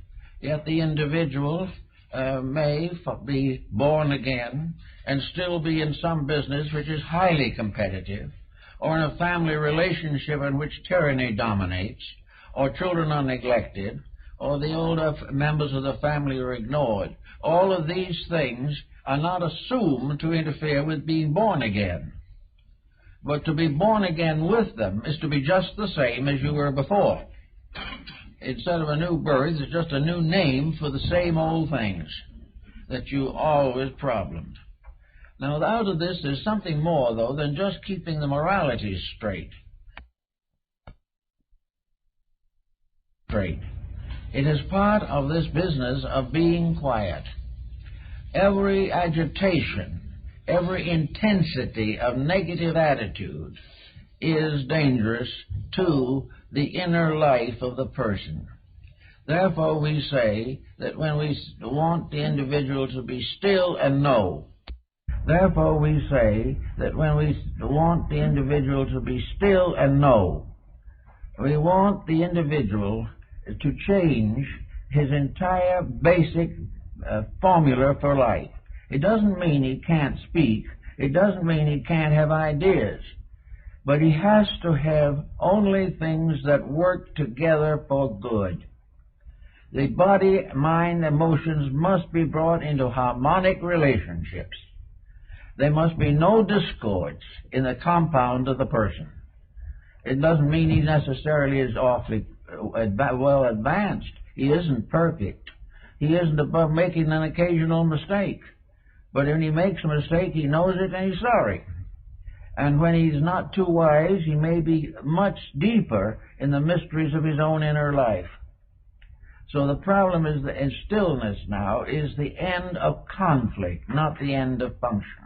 Yet the individual may be born again and still be in some business which is highly competitive, or in a family relationship in which tyranny dominates, or children are neglected, or the older members of the family are ignored. All of these things are not assumed to interfere with being born again. But to be born again with them is to be just the same as you were before. Instead of a new birth, it's just a new name for the same old things that you always problemed. Now, out of this, there's something more, though, than just keeping the moralities straight. It is part of this business of being quiet. Every agitation, every intensity of negative attitude is dangerous to the inner life of the person. Therefore, we say that when we want the individual to be still and know, therefore we say that when we want the individual to be still and know, we want the individual to change his entire basic formula for life. It doesn't mean he can't speak. It doesn't mean he can't have ideas. But he has to have only things that work together for good. The body, mind, emotions must be brought into harmonic relationships. There must be no discords in the compound of the person. It doesn't mean he necessarily is awfully well advanced. He isn't perfect. He isn't above making an occasional mistake. But when he makes a mistake, he knows it and he's sorry. And when he's not too wise, he may be much deeper in the mysteries of his own inner life. So the problem is that in stillness now is the end of conflict, not the end of function.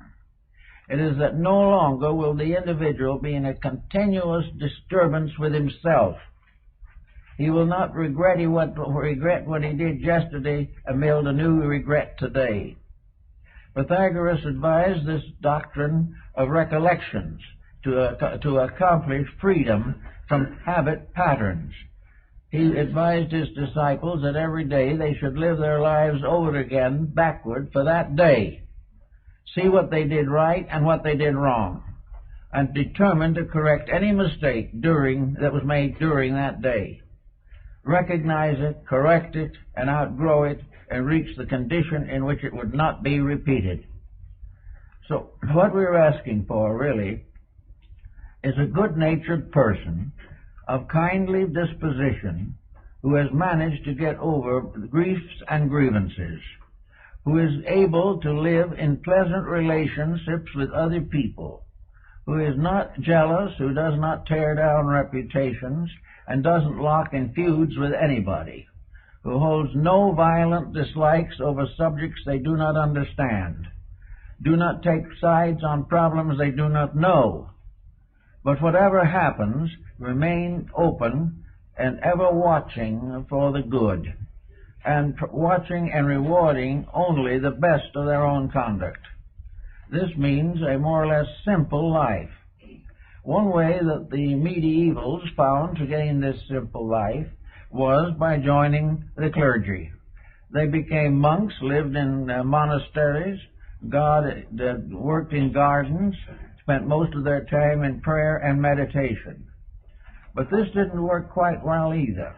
It is that no longer will the individual be in a continuous disturbance with himself. He will not regret what he did yesterday and build a new regret today. Pythagoras advised this doctrine of recollections to accomplish freedom from habit patterns. He advised his disciples that every day they should live their lives over again backward for that day, see what they did right and what they did wrong, and determine to correct any mistake that was made during that day. Recognize it, correct it, and outgrow it, and reach the condition in which it would not be repeated. So what we're asking for, really, is a good-natured person of kindly disposition who has managed to get over griefs and grievances, who is able to live in pleasant relationships with other people, who is not jealous, who does not tear down reputations, and doesn't lock in feuds with anybody, who holds no violent dislikes over subjects they do not understand, do not take sides on problems they do not know, but whatever happens, remain open and ever watching for the good, and watching and rewarding only the best of their own conduct. This means a more or less simple life. One way that the medievals found to gain this simple life was by joining the clergy. They became monks, lived in monasteries, worked in gardens, spent most of their time in prayer and meditation. But this didn't work quite well either,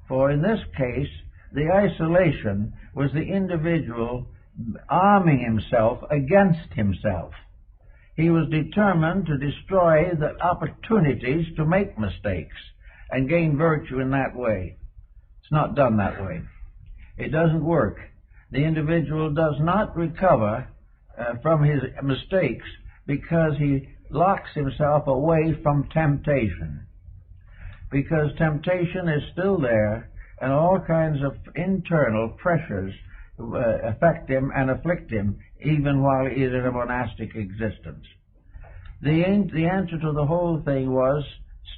for in this case, the isolation was the individual arming himself against himself. He was determined to destroy the opportunities to make mistakes and gain virtue in that way. It's not done that way. It doesn't work. The individual does not recover from his mistakes because he locks himself away from temptation. Because temptation is still there, and all kinds of internal pressures affect him and afflict him even while he is in a monastic existence. The answer to the whole thing was,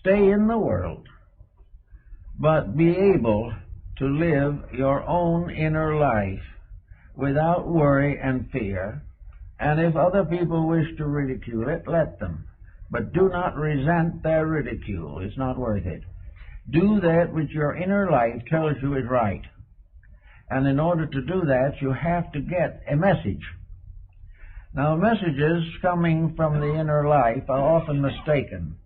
stay in the world, but be able to live your own inner life without worry and fear, and if other people wish to ridicule it, let them. But do not resent their ridicule. It's not worth it. Do that which your inner life tells you is right. And in order to do that, you have to get a message. Now, messages coming from the inner life are often mistaken.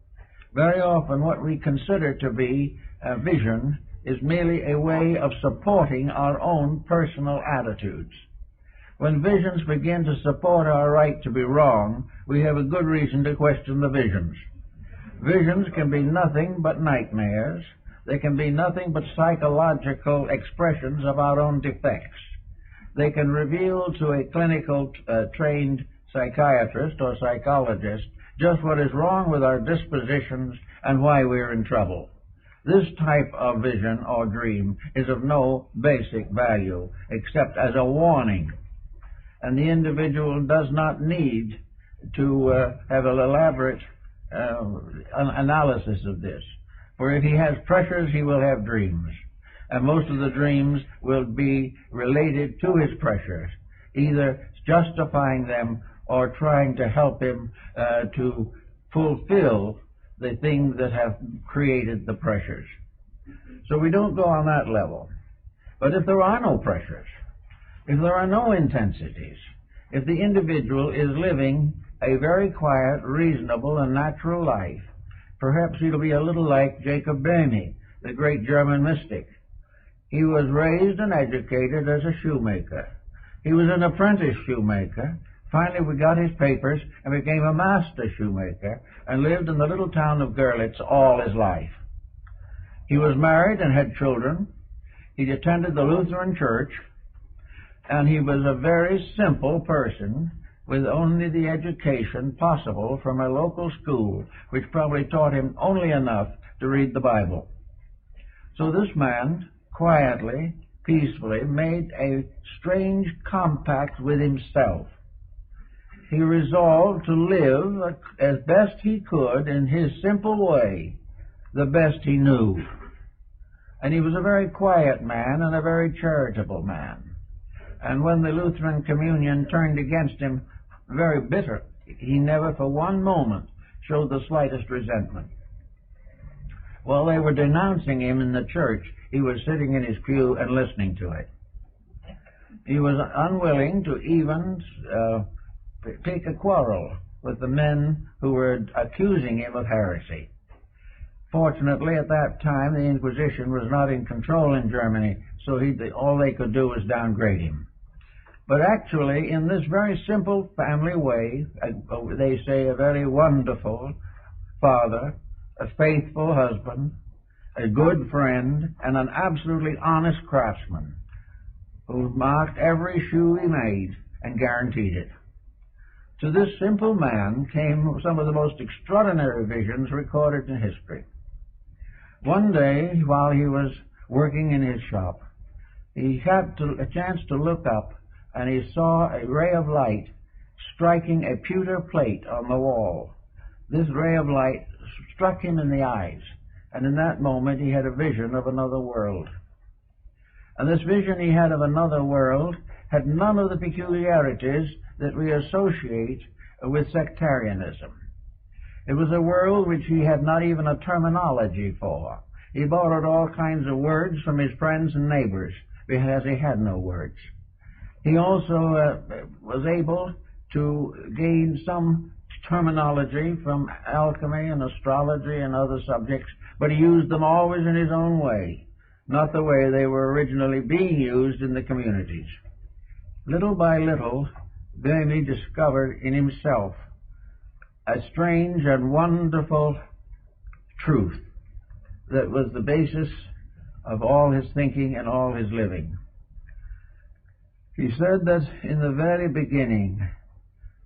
Very often what we consider to be a vision is merely a way of supporting our own personal attitudes. When visions begin to support our right to be wrong, we have a good reason to question the visions. Visions can be nothing but nightmares. They can be nothing but psychological expressions of our own defects. They can reveal to a clinical trained psychiatrist or psychologist just what is wrong with our dispositions and why we're in trouble. This type of vision or dream is of no basic value except as a warning. And the individual does not need to have an elaborate analysis of this. For if he has pressures, he will have dreams. And most of the dreams will be related to his pressures, either justifying them or trying to help him to fulfill the things that have created the pressures. So we don't go on that level. But if there are no pressures, if there are no intensities, if the individual is living a very quiet, reasonable, and natural life, perhaps he'll be a little like Jacob Boehme, the great German mystic. He was raised and educated as a shoemaker. He was an apprentice shoemaker. Finally, we got his papers and became a master shoemaker and lived in the little town of Görlitz all his life. He was married and had children. He attended the Lutheran Church, and he was a very simple person with only the education possible from a local school, which probably taught him only enough to read the Bible. So this man quietly, peacefully made a strange compact with himself. He resolved to live as best he could in his simple way, the best he knew. And he was a very quiet man and a very charitable man. And when the Lutheran Communion turned against him, very bitter, he never for one moment showed the slightest resentment. While they were denouncing him in the church, he was sitting in his pew and listening to it. He was unwilling to even take a quarrel with the men who were accusing him of heresy. Fortunately, at that time, the Inquisition was not in control in Germany, so all they could do was downgrade him. But actually, in this very simple family way, they say a very wonderful father, a faithful husband, a good friend, and an absolutely honest craftsman who marked every shoe he made and guaranteed it. To this simple man came some of the most extraordinary visions recorded in history. One day, while he was working in his shop, he had a chance to look up, and he saw a ray of light striking a pewter plate on the wall. This ray of light struck him in the eyes, and in that moment he had a vision of another world. And this vision he had of another world had none of the peculiarities that we associate with sectarianism. It was a world which he had not even a terminology for. He borrowed all kinds of words from his friends and neighbors because he had no words. He also was able to gain some terminology from alchemy and astrology and other subjects, but he used them always in his own way, not the way they were originally being used in the communities. Little by little, Böhme discovered in himself a strange and wonderful truth that was the basis of all his thinking and all his living. He said that in the very beginning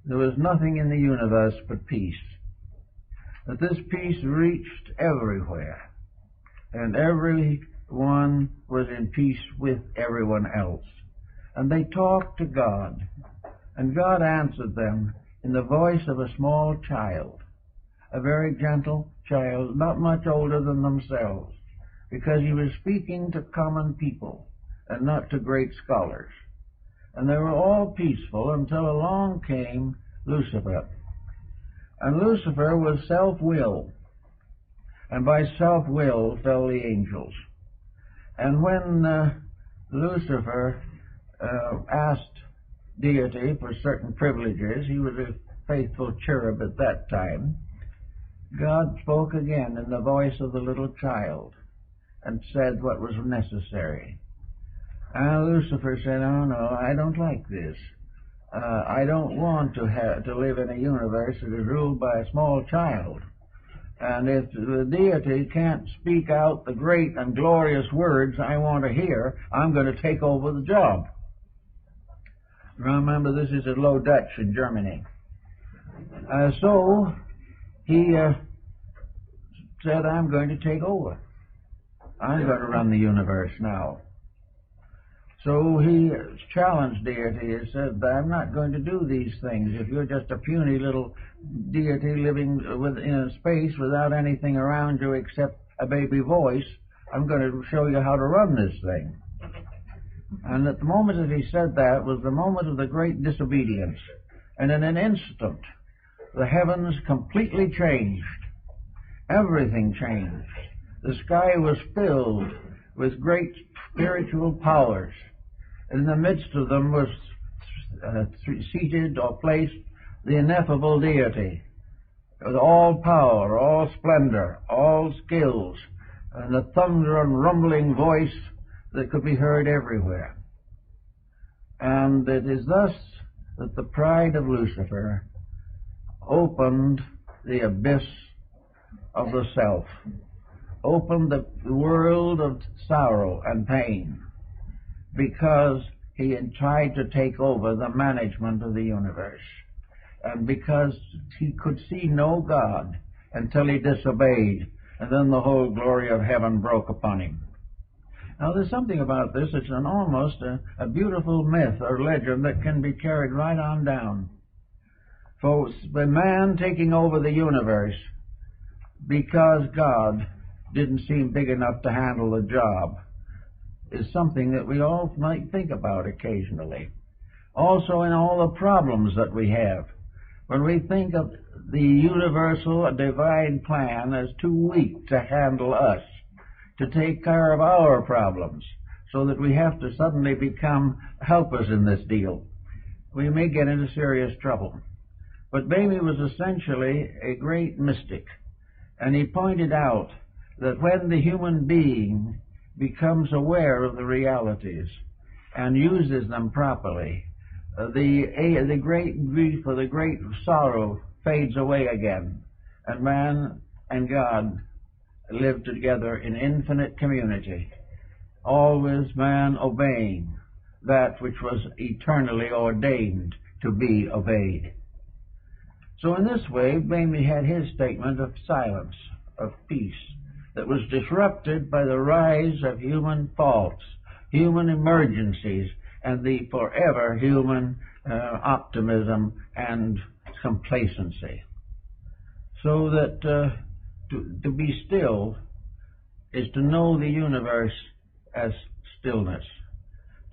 there was nothing in the universe but peace, that this peace reached everywhere, and everyone was in peace with everyone else. And they talked to God, and God answered them in the voice of a small child, a very gentle child, not much older than themselves, because he was speaking to common people and not to great scholars. And they were all peaceful until along came Lucifer. And Lucifer was self-will, and by self-will fell the angels. And when Lucifer asked deity for certain privileges, he was a faithful cherub at that time, God spoke again in the voice of the little child and said what was necessary. And Lucifer said, "Oh no, I don't like this. I don't want to live in a universe that is ruled by a small child. And if the deity can't speak out the great and glorious words I want to hear, I'm going to take over the job." Remember, this is at Low Dutch in Germany. So he said, "I'm going to take over. I'm going to run the universe now." So he challenged deity. He said, "I'm not going to do these things. If you're just a puny little deity living in a space without anything around you except a baby voice, I'm going to show you how to run this thing." And at the moment that he said that was the moment of the great disobedience. And in an instant, the heavens completely changed. Everything changed. The sky was filled with great spiritual powers. In the midst of them was seated or placed the ineffable deity, with all power, all splendor, all skills, and a thunder and rumbling voice that could be heard everywhere. And it is thus that the pride of Lucifer opened the abyss of the self, opened the world of sorrow and pain, because he had tried to take over the management of the universe, and because he could see no God until he disobeyed, and then the whole glory of heaven broke upon him. Now, there's something about this. It's almost a beautiful myth or legend that can be carried right on down. For the man taking over the universe because God didn't seem big enough to handle the job. is something that we all might think about occasionally. Also in all the problems that we have. When we think of the universal divine plan as too weak to handle us, to take care of our problems, so that we have to suddenly become helpers in this deal, we may get into serious trouble. But Bamey was essentially a great mystic, and he pointed out that when the human being becomes aware of the realities and uses them properly, the great grief or the great sorrow fades away again, and man and God live together in infinite community, always man obeying that which was eternally ordained to be obeyed. So in this way, Bamey had his statement of silence, of peace, that was disrupted by the rise of human faults, human emergencies, and the forever human optimism and complacency. So that to be still is to know the universe as stillness.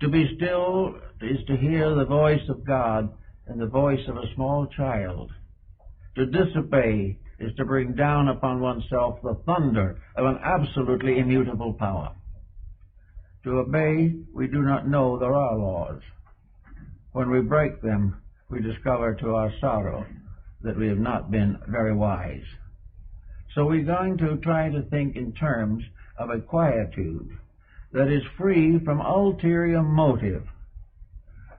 To be still is to hear the voice of God and the voice of a small child. To disobey is to bring down upon oneself the thunder of an absolutely immutable power. To obey, we do not know there are laws. When we break them, we discover to our sorrow that we have not been very wise. So we're going to try to think in terms of a quietude that is free from ulterior motive.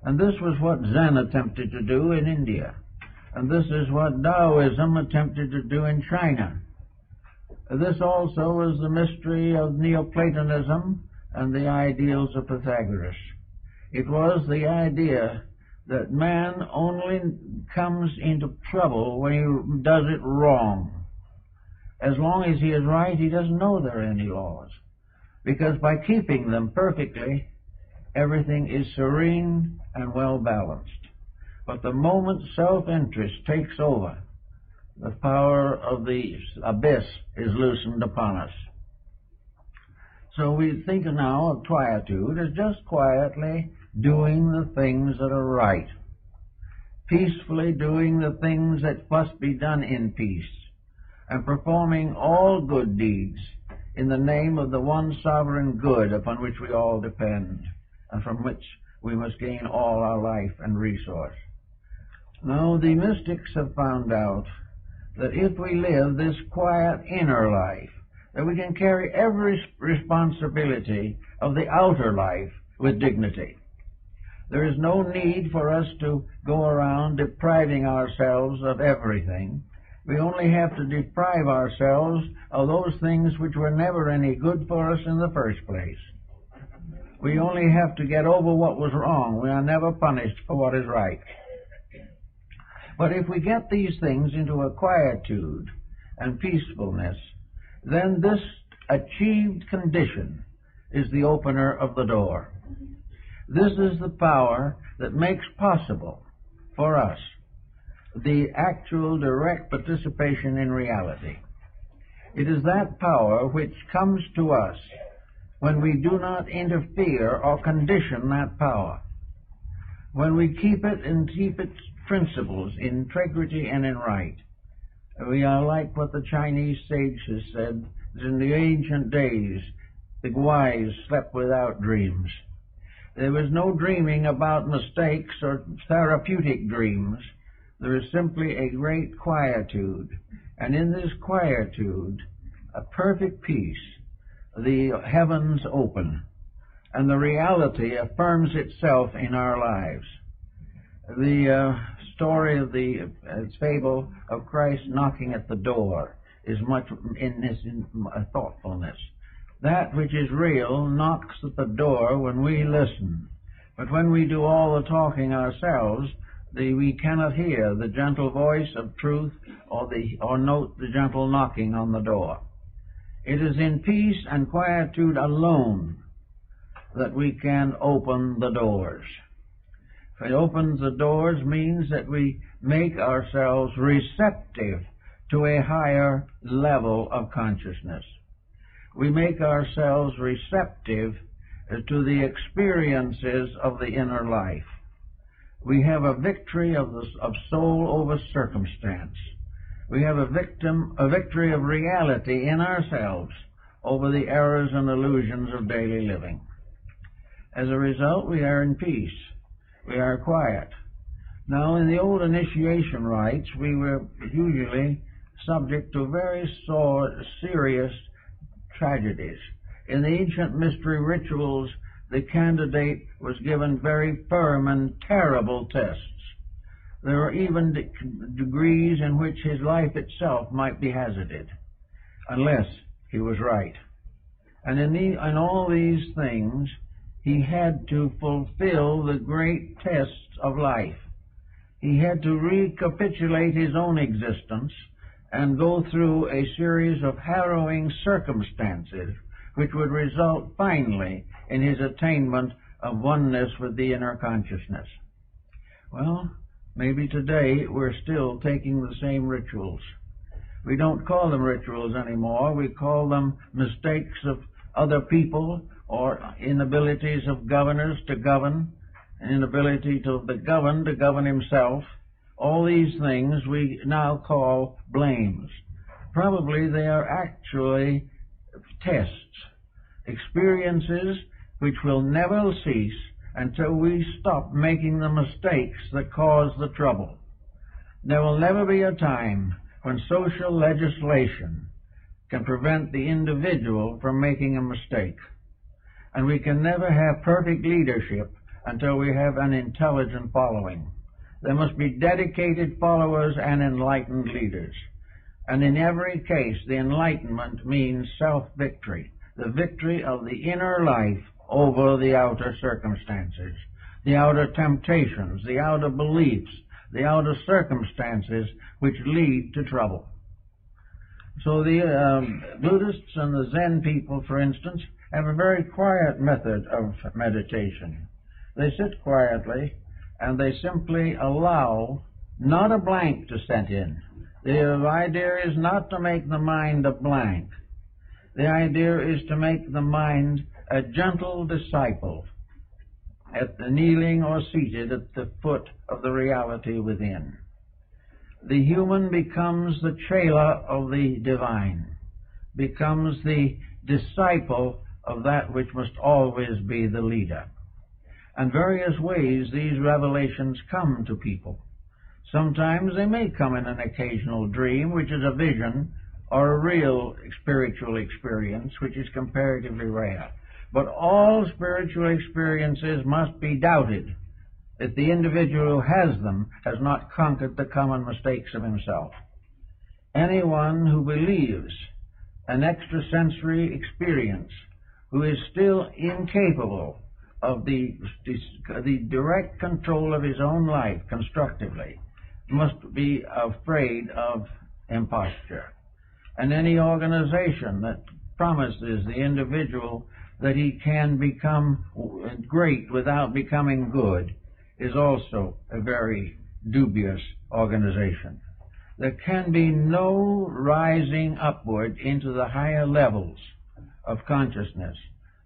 And this was what Zen attempted to do in India. And this is what Taoism attempted to do in China. This also is the mystery of Neoplatonism and the ideals of Pythagoras. It was the idea that man only comes into trouble when he does it wrong. As long as he is right, he doesn't know there are any laws. Because by keeping them perfectly, everything is serene and well balanced. But the moment self-interest takes over, the power of the abyss is loosened upon us. So we think now of quietude as just quietly doing the things that are right, peacefully doing the things that must be done in peace, and performing all good deeds in the name of the one sovereign good upon which we all depend, and from which we must gain all our life and resource. Now, the mystics have found out that if we live this quiet inner life, that we can carry every responsibility of the outer life with dignity. There is no need for us to go around depriving ourselves of everything. We only have to deprive ourselves of those things which were never any good for us in the first place. We only have to get over what was wrong. We are never punished for what is right. But if we get these things into a quietude and peacefulness, then this achieved condition is the opener of the door. This is the power that makes possible for us the actual direct participation in reality. It is that power which comes to us when we do not interfere or condition that power. When we keep it and keep its principles in integrity and in right. We are like what the Chinese sages said, that in the ancient days the wise slept without dreams. There was no dreaming about mistakes or therapeutic dreams. There is simply a great quietude. And in this quietude, a perfect peace, the heavens open, and the reality affirms itself in our lives. The story of the fable of Christ knocking at the door is much in this thoughtfulness. That which is real knocks at the door when we listen. But when we do all the talking ourselves, we cannot hear the gentle voice of truth or note the gentle knocking on the door. It is in peace and quietude alone that we can open the doors. If it opens the doors means that we make ourselves receptive to a higher level of consciousness. We make ourselves receptive to the experiences of the inner life. We have a victory of soul over circumstance. We have a victory of reality in ourselves over the errors and illusions of daily living. As a result, we are in peace. We are quiet. Now, in the old initiation rites, we were usually subject to very serious tragedies. In the ancient mystery rituals, the candidate was given very firm and terrible tests. There were even degrees in which his life itself might be hazarded, unless he was right. And in all these things, he had to fulfill the great tests of life. He had to recapitulate his own existence and go through a series of harrowing circumstances which would result finally in his attainment of oneness with the inner consciousness. Well, maybe today we're still taking the same rituals. We don't call them rituals anymore. We call them mistakes of other people or inabilities of governors to govern, inability of the governed to govern himself. All these things we now call blames. Probably they are actually tests, experiences which will never cease until we stop making the mistakes that cause the trouble. There will never be a time when social legislation can prevent the individual from making a mistake. And we can never have perfect leadership until we have an intelligent following. There must be dedicated followers and enlightened leaders. And in every case, the enlightenment means self-victory, the victory of the inner life over the outer circumstances, the outer temptations, the outer beliefs, the outer circumstances which lead to trouble. So the Buddhists and the Zen people, for instance, have a very quiet method of meditation. They sit quietly and they simply allow not a blank to set in. The idea is not to make the mind a blank. The idea is to make the mind a gentle disciple, kneeling or seated at the foot of the reality within. The human becomes the chela of the divine, becomes the disciple of that which must always be the leader. And various ways these revelations come to people. Sometimes they may come in an occasional dream, which is a vision, or a real spiritual experience, which is comparatively rare. But all spiritual experiences must be doubted if the individual who has them has not conquered the common mistakes of himself. Anyone who believes an extrasensory experience, who is still incapable of the direct control of his own life constructively, must be afraid of imposture. And any organization that promises the individual that he can become great without becoming good is also a very dubious organization. There can be no rising upward into the higher levels of consciousness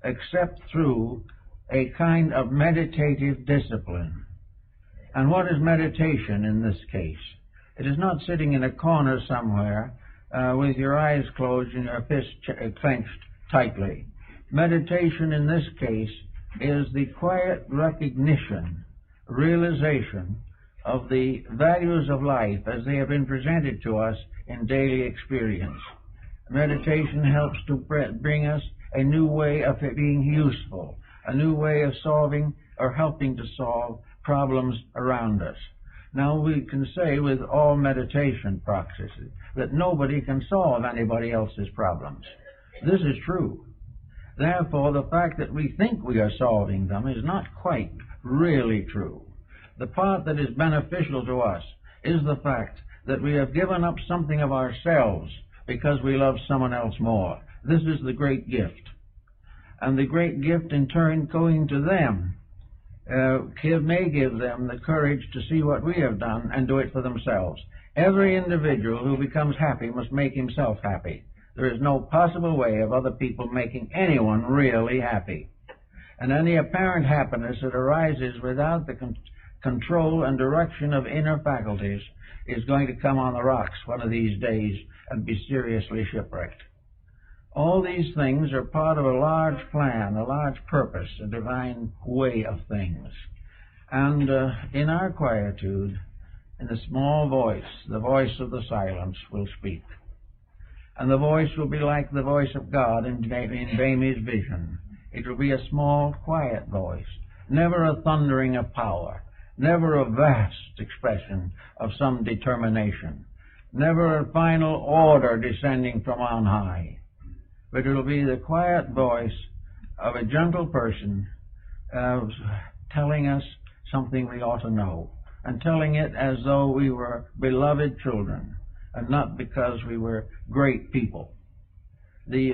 except through a kind of meditative discipline. And what is meditation in this case? It is not sitting in a corner somewhere with your eyes closed and your fists clenched tightly. Meditation in this case is the quiet recognition, realization of the values of life as they have been presented to us in daily experience. Meditation helps to bring us a new way of being useful, a new way of solving or helping to solve problems around us. Now we can say with all meditation practices that nobody can solve anybody else's problems. This is true. Therefore, the fact that we think we are solving them is not quite really true. The part that is beneficial to us is the fact that we have given up something of ourselves because we love someone else more. This is the great gift. And the great gift in turn going to them may give them the courage to see what we have done and do it for themselves. Every individual who becomes happy must make himself happy. There is no possible way of other people making anyone really happy. And any apparent happiness that arises without the control and direction of inner faculties is going to come on the rocks one of these days and be seriously shipwrecked. All these things are part of a large plan, a large purpose, a divine way of things. And in our quietude, in the small voice, the voice of the silence will speak. And the voice will be like the voice of God in Bamy's vision. It will be a small, quiet voice, never a thundering of power, never a vast expression of some determination, never a final order descending from on high. But it will be the quiet voice of a gentle person telling us something we ought to know, and telling it as though we were beloved children, and not because we were great people. The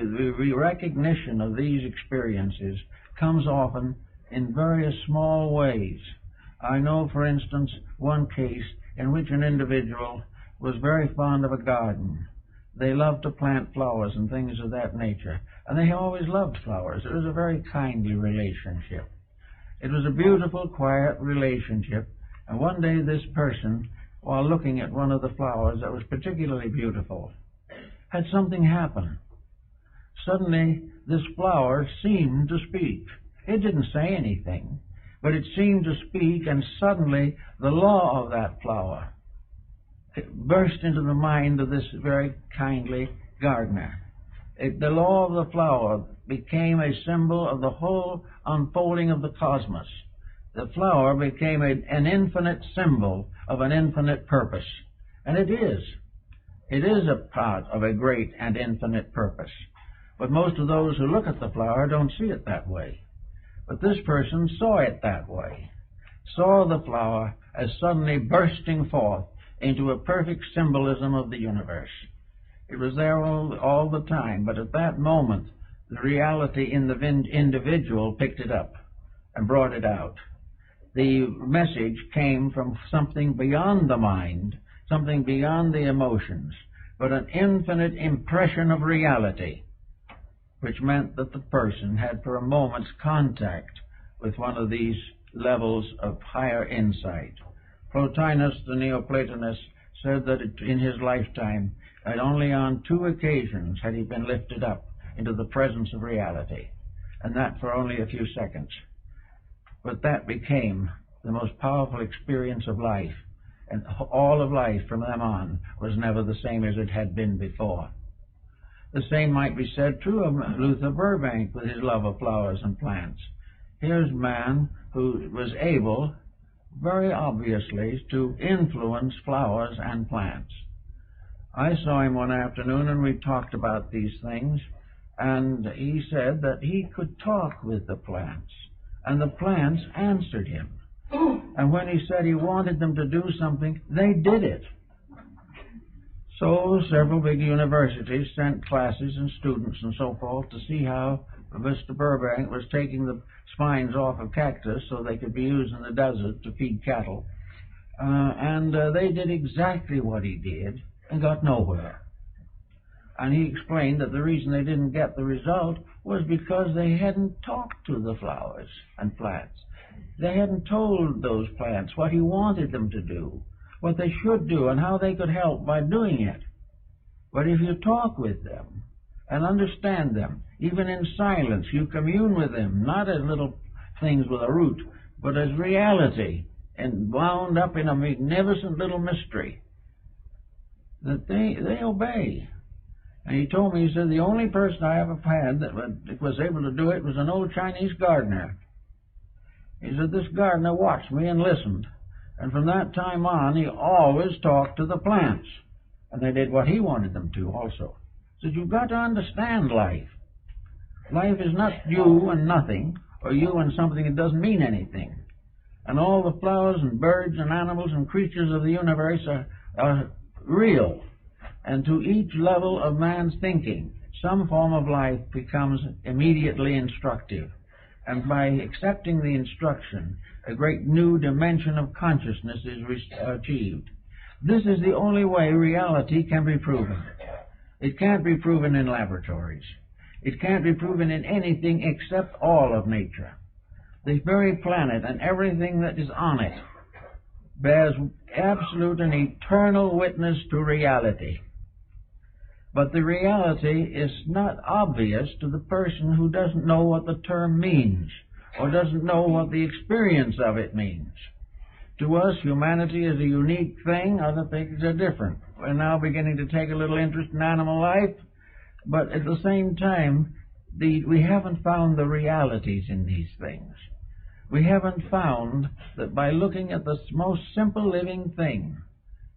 recognition of these experiences comes often in various small ways. I know, for instance, one case in which an individual was very fond of a garden. They loved to plant flowers and things of that nature, and they always loved flowers. It was a very kindly relationship. It was a beautiful, quiet relationship, and one day this person, while looking at one of the flowers that was particularly beautiful, had something happen. Suddenly, this flower seemed to speak. It didn't say anything, but it seemed to speak, and suddenly the law of that flower burst into the mind of this very kindly gardener. The law of the flower became a symbol of the whole unfolding of the cosmos. The flower became an infinite symbol of an infinite purpose. And it is. It is a part of a great and infinite purpose. But most of those who look at the flower don't see it that way. But this person saw it that way. Saw the flower as suddenly bursting forth into a perfect symbolism of the universe. It was there all the time, but at that moment, the reality in the individual picked it up and brought it out. The message came from something beyond the mind, something beyond the emotions, but an infinite impression of reality, which meant that the person had for a moment's contact with one of these levels of higher insight. Plotinus, the Neoplatonist, said that in his lifetime, that only on 2 occasions had he been lifted up into the presence of reality, and that for only a few seconds. But that became the most powerful experience of life, and all of life from then on was never the same as it had been before. The same might be said true of Luther Burbank with his love of flowers and plants. Here's a man who was able, very obviously, to influence flowers and plants. I saw him one afternoon and we talked about these things, and he said that he could talk with the plants, and the plants answered him. And when he said he wanted them to do something, they did it. So several big universities sent classes and students and so forth to see how Mr. Burbank was taking the spines off of cactus so they could be used in the desert to feed cattle. And they did exactly what he did and got nowhere. And he explained that the reason they didn't get the result was because they hadn't talked to the flowers and plants. They hadn't told those plants what he wanted them to do, what they should do, and how they could help by doing it. But if you talk with them and understand them, even in silence, you commune with them, not as little things with a root, but as reality, and wound up in a magnificent little mystery, that they obey. And he told me, he said, the only person I ever had that was able to do it was an old Chinese gardener. He said, this gardener watched me and listened, and from that time on, he always talked to the plants, and they did what he wanted them to also. He said, you've got to understand life. Life is not you and nothing, or you and something that doesn't mean anything. And all the flowers and birds and animals and creatures of the universe are real. And to each level of man's thinking, some form of life becomes immediately instructive. And by accepting the instruction, a great new dimension of consciousness is achieved. This is the only way reality can be proven. It can't be proven in laboratories. It can't be proven in anything except all of nature. this very planet and everything that is on it bears absolute and eternal witness to reality. But the reality is not obvious to the person who doesn't know what the term means or doesn't know what the experience of it means. To us, humanity is a unique thing. Other things are different. We're now beginning to take a little interest in animal life, but at the same time, we haven't found the realities in these things. We haven't found that by looking at the most simple living thing,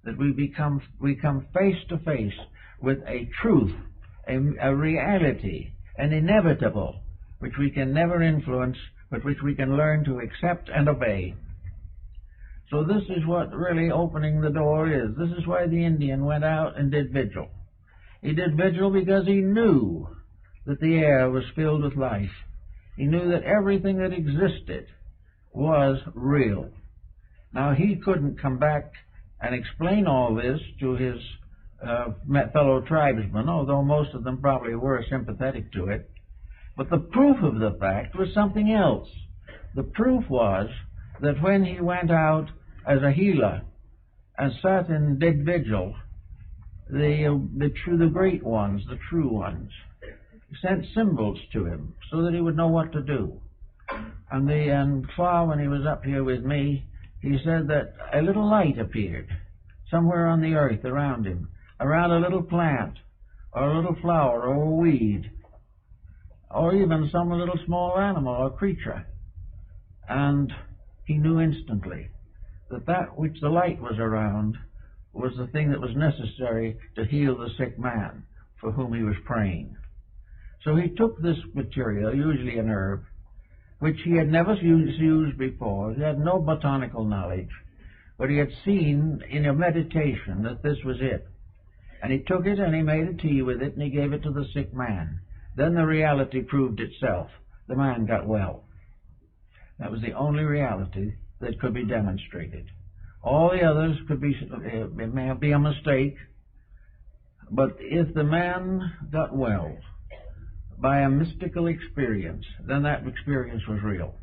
that we come face to face with a truth, a reality, an inevitable, which we can never influence, but which we can learn to accept and obey. So this is what really opening the door is. This is why the Indian went out and did vigil. He did vigil because he knew that the air was filled with life. He knew that everything that existed was real. Now, he couldn't come back and explain all this to his fellow tribesmen, although most of them probably were sympathetic to it. But the proof of the fact was something else. The proof was that when he went out as a healer and sat and did vigil, the great ones, the true ones, sent symbols to him so that he would know what to do. And far when he was up here with me, he said that a little light appeared somewhere on the earth around him, around a little plant, or a little flower, or a weed, or even some little small animal or creature. And he knew instantly that that which the light was around was the thing that was necessary to heal the sick man for whom he was praying. So he took this material, usually an herb, which he had never used before. He had no botanical knowledge, but he had seen in a meditation that this was it. And he took it and he made a tea with it and he gave it to the sick man. Then the reality proved itself. The man got well. That was the only reality that could be demonstrated. All the others could be, it may be a mistake, but if the man got well by a mystical experience, then that experience was real.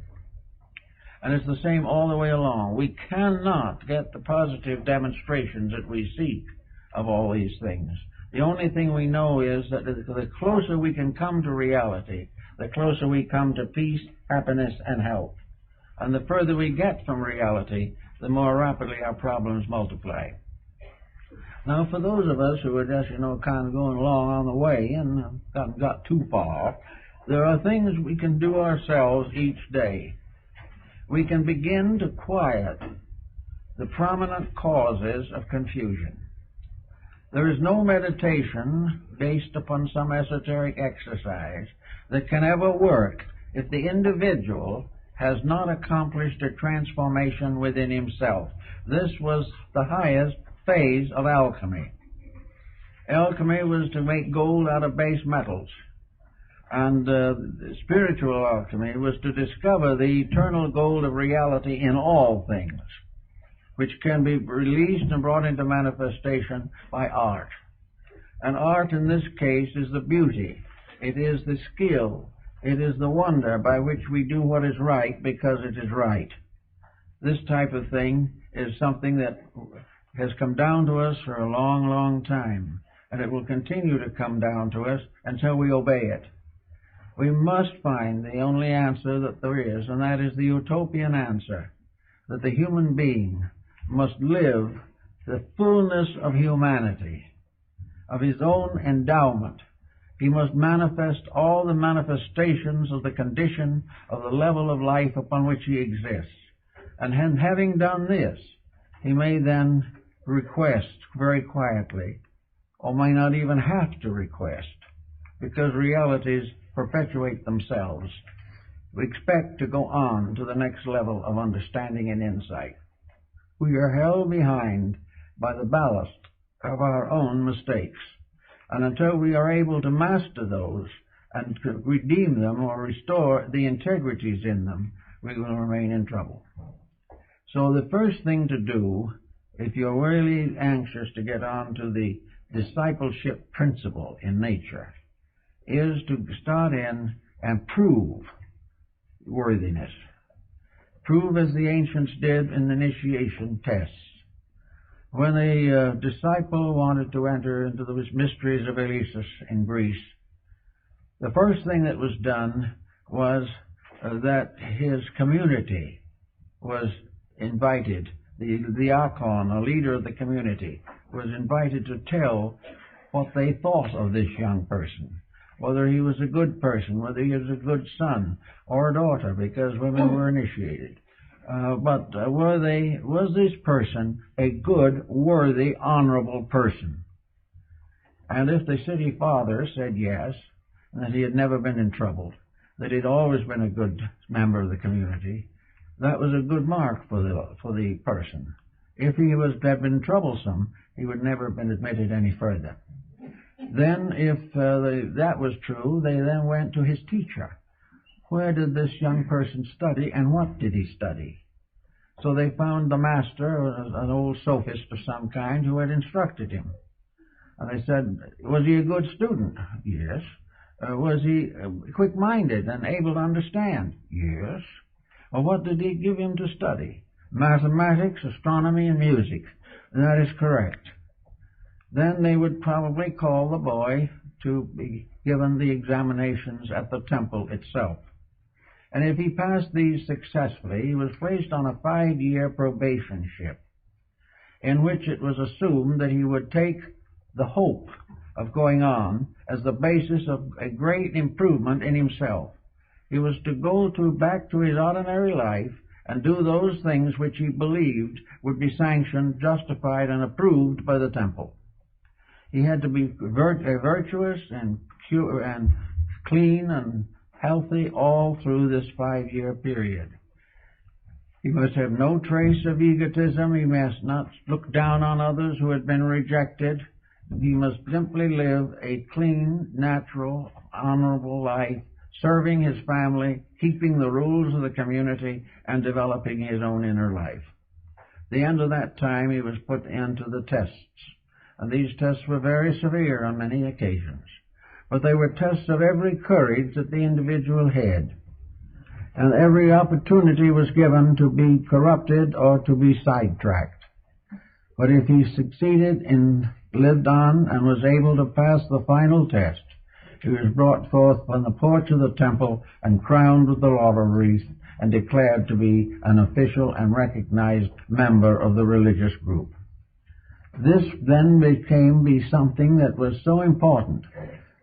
And it's the same all the way along. We cannot get the positive demonstrations that we seek of all these things. The only thing we know is that the closer we can come to reality, the closer we come to peace, happiness, and health. And the further we get from reality, the more rapidly our problems multiply. Now, for those of us who are just, kind of going along on the way and haven't got too far, there are things we can do ourselves each day. We can begin to quiet the prominent causes of confusion. There is no meditation based upon some esoteric exercise that can ever work if the individual has not accomplished a transformation within himself. This was the highest phase of alchemy. Alchemy was to make gold out of base metals. And spiritual alchemy was to discover the eternal gold of reality in all things, which can be released and brought into manifestation by art. And art in this case is the beauty. It is the skill. It is the wonder by which we do what is right because it is right. This type of thing is something that has come down to us for a long, long time, and it will continue to come down to us until we obey it. We must find the only answer that there is, and that is the utopian answer, that the human being must live the fullness of humanity, of his own endowment. He must manifest all the manifestations of the condition of the level of life upon which he exists. And having done this, he may then request very quietly, or may not even have to request, because realities perpetuate themselves. We expect to go on to the next level of understanding and insight. We are held behind by the ballast of our own mistakes. And until we are able to master those and to redeem them or restore the integrities in them, we will remain in trouble. So the first thing to do, if you're really anxious to get on to the discipleship principle in nature, is to start in and prove worthiness. prove as the ancients did in initiation tests. When a disciple wanted to enter into the mysteries of Eleusis in Greece, the first thing that was done was that his community was invited. The diakon, a leader of the community, was invited to tell what they thought of this young person, whether he was a good person, whether he was a good son or daughter, because women were initiated. But was this person a good, worthy, honorable person? And if the city father said yes, that he had never been in trouble, that he'd always been a good member of the community, that was a good mark for the person. If he had been troublesome, he would never have been admitted any further. Then, if that was true, they then went to his teacher. Where did this young person study, and what did he study? So they found the master, an old sophist of some kind, who had instructed him. And they said, was he a good student? Yes. Was he quick-minded and able to understand? Yes. Well, what did he give him to study? Mathematics, astronomy, and music. That is correct. Then they would probably call the boy to be given the examinations at the temple itself. And if he passed these successfully, he was placed on a 5-year probationship, in which it was assumed that he would take the hope of going on as the basis of a great improvement in himself. He was to go back to his ordinary life and do those things which he believed would be sanctioned, justified, and approved by the temple. He had to be virtuous and pure and clean and healthy all through this 5-year period. He must have no trace of egotism. He must not look down on others who had been rejected. He must simply live a clean, natural, honorable life, serving his family, keeping the rules of the community, and developing his own inner life. At the end of that time, he was put into the tests. And these tests were very severe on many occasions. But they were tests of every courage that the individual had. And every opportunity was given to be corrupted or to be sidetracked. But if he succeeded and lived on and was able to pass the final test, he was brought forth from the porch of the temple and crowned with the laurel wreath and declared to be an official and recognized member of the religious group. This then became something that was so important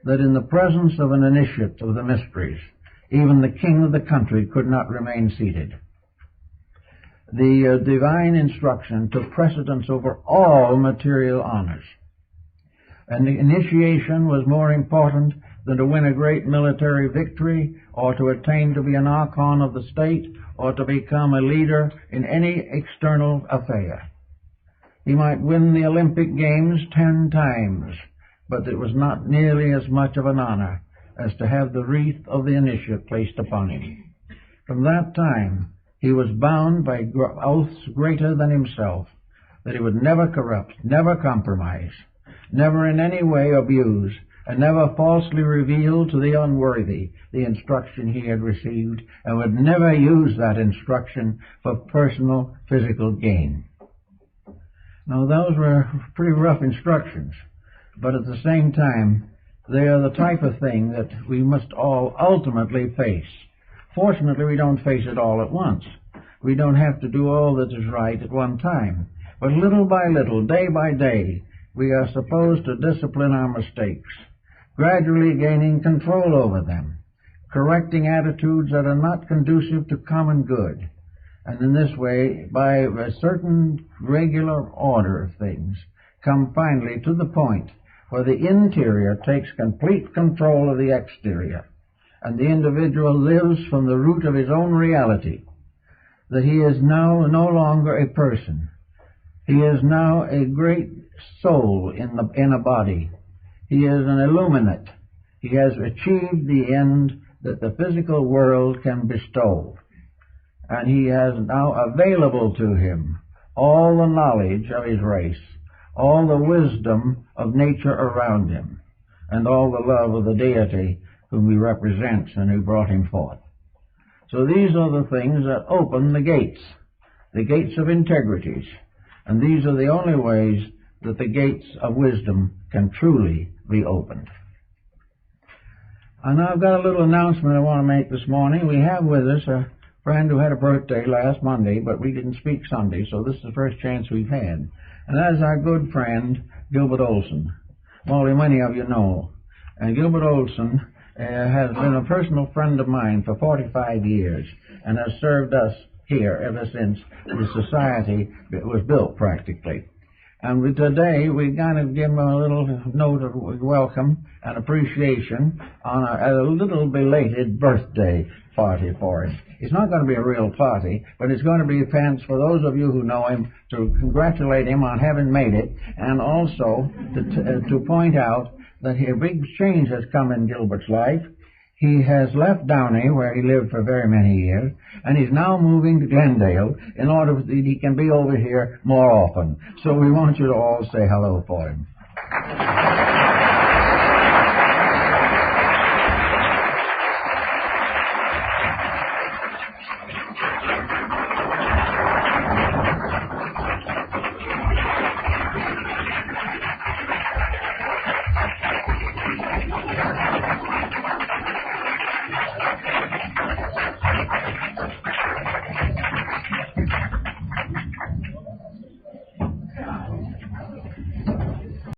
that in the presence of an initiate of the mysteries, even the king of the country could not remain seated. The divine instruction took precedence over all material honors. And the initiation was more important than to win a great military victory or to attain to be an archon of the state or to become a leader in any external affair. He might win the Olympic Games 10 times, but it was not nearly as much of an honor as to have the wreath of the initiate placed upon him. From that time, he was bound by oaths greater than himself, that he would never corrupt, never compromise, never in any way abuse, and never falsely reveal to the unworthy the instruction he had received, and would never use that instruction for personal physical gain. Now, those were pretty rough instructions, but at the same time, they are the type of thing that we must all ultimately face. Fortunately, we don't face it all at once. We don't have to do all that is right at one time. But little by little, day by day, we are supposed to discipline our mistakes, gradually gaining control over them, correcting attitudes that are not conducive to common good. And in this way, by a certain regular order of things, come finally to the point where the interior takes complete control of the exterior, and the individual lives from the root of his own reality, that he is now no longer a person. He is now a great soul in a body. He is an illuminate. He has achieved the end that the physical world can bestow. And he has now available to him all the knowledge of his race, all the wisdom of nature around him, and all the love of the deity whom he represents and who brought him forth. So these are the things that open the gates of integrities. And these are the only ways that the gates of wisdom can truly be opened. And I've got a little announcement I want to make this morning. We have with us a friend who had a birthday last Monday, but we didn't speak Sunday, so this is the first chance we've had. And that is our good friend, Gilbert Olson. Only many of you know. And Gilbert Olson has been a personal friend of mine for 45 years and has served us here ever since the society was built, practically. And today we kind of give him a little note of welcome and appreciation on a little belated birthday party for him. It's not going to be a real party, but it's going to be a chance for those of you who know him to congratulate him on having made it, and also to point out that a big change has come in Gilbert's life. He has left Downey, where he lived for very many years, and he's now moving to Glendale in order that he can be over here more often. So we want you to all say hello for him.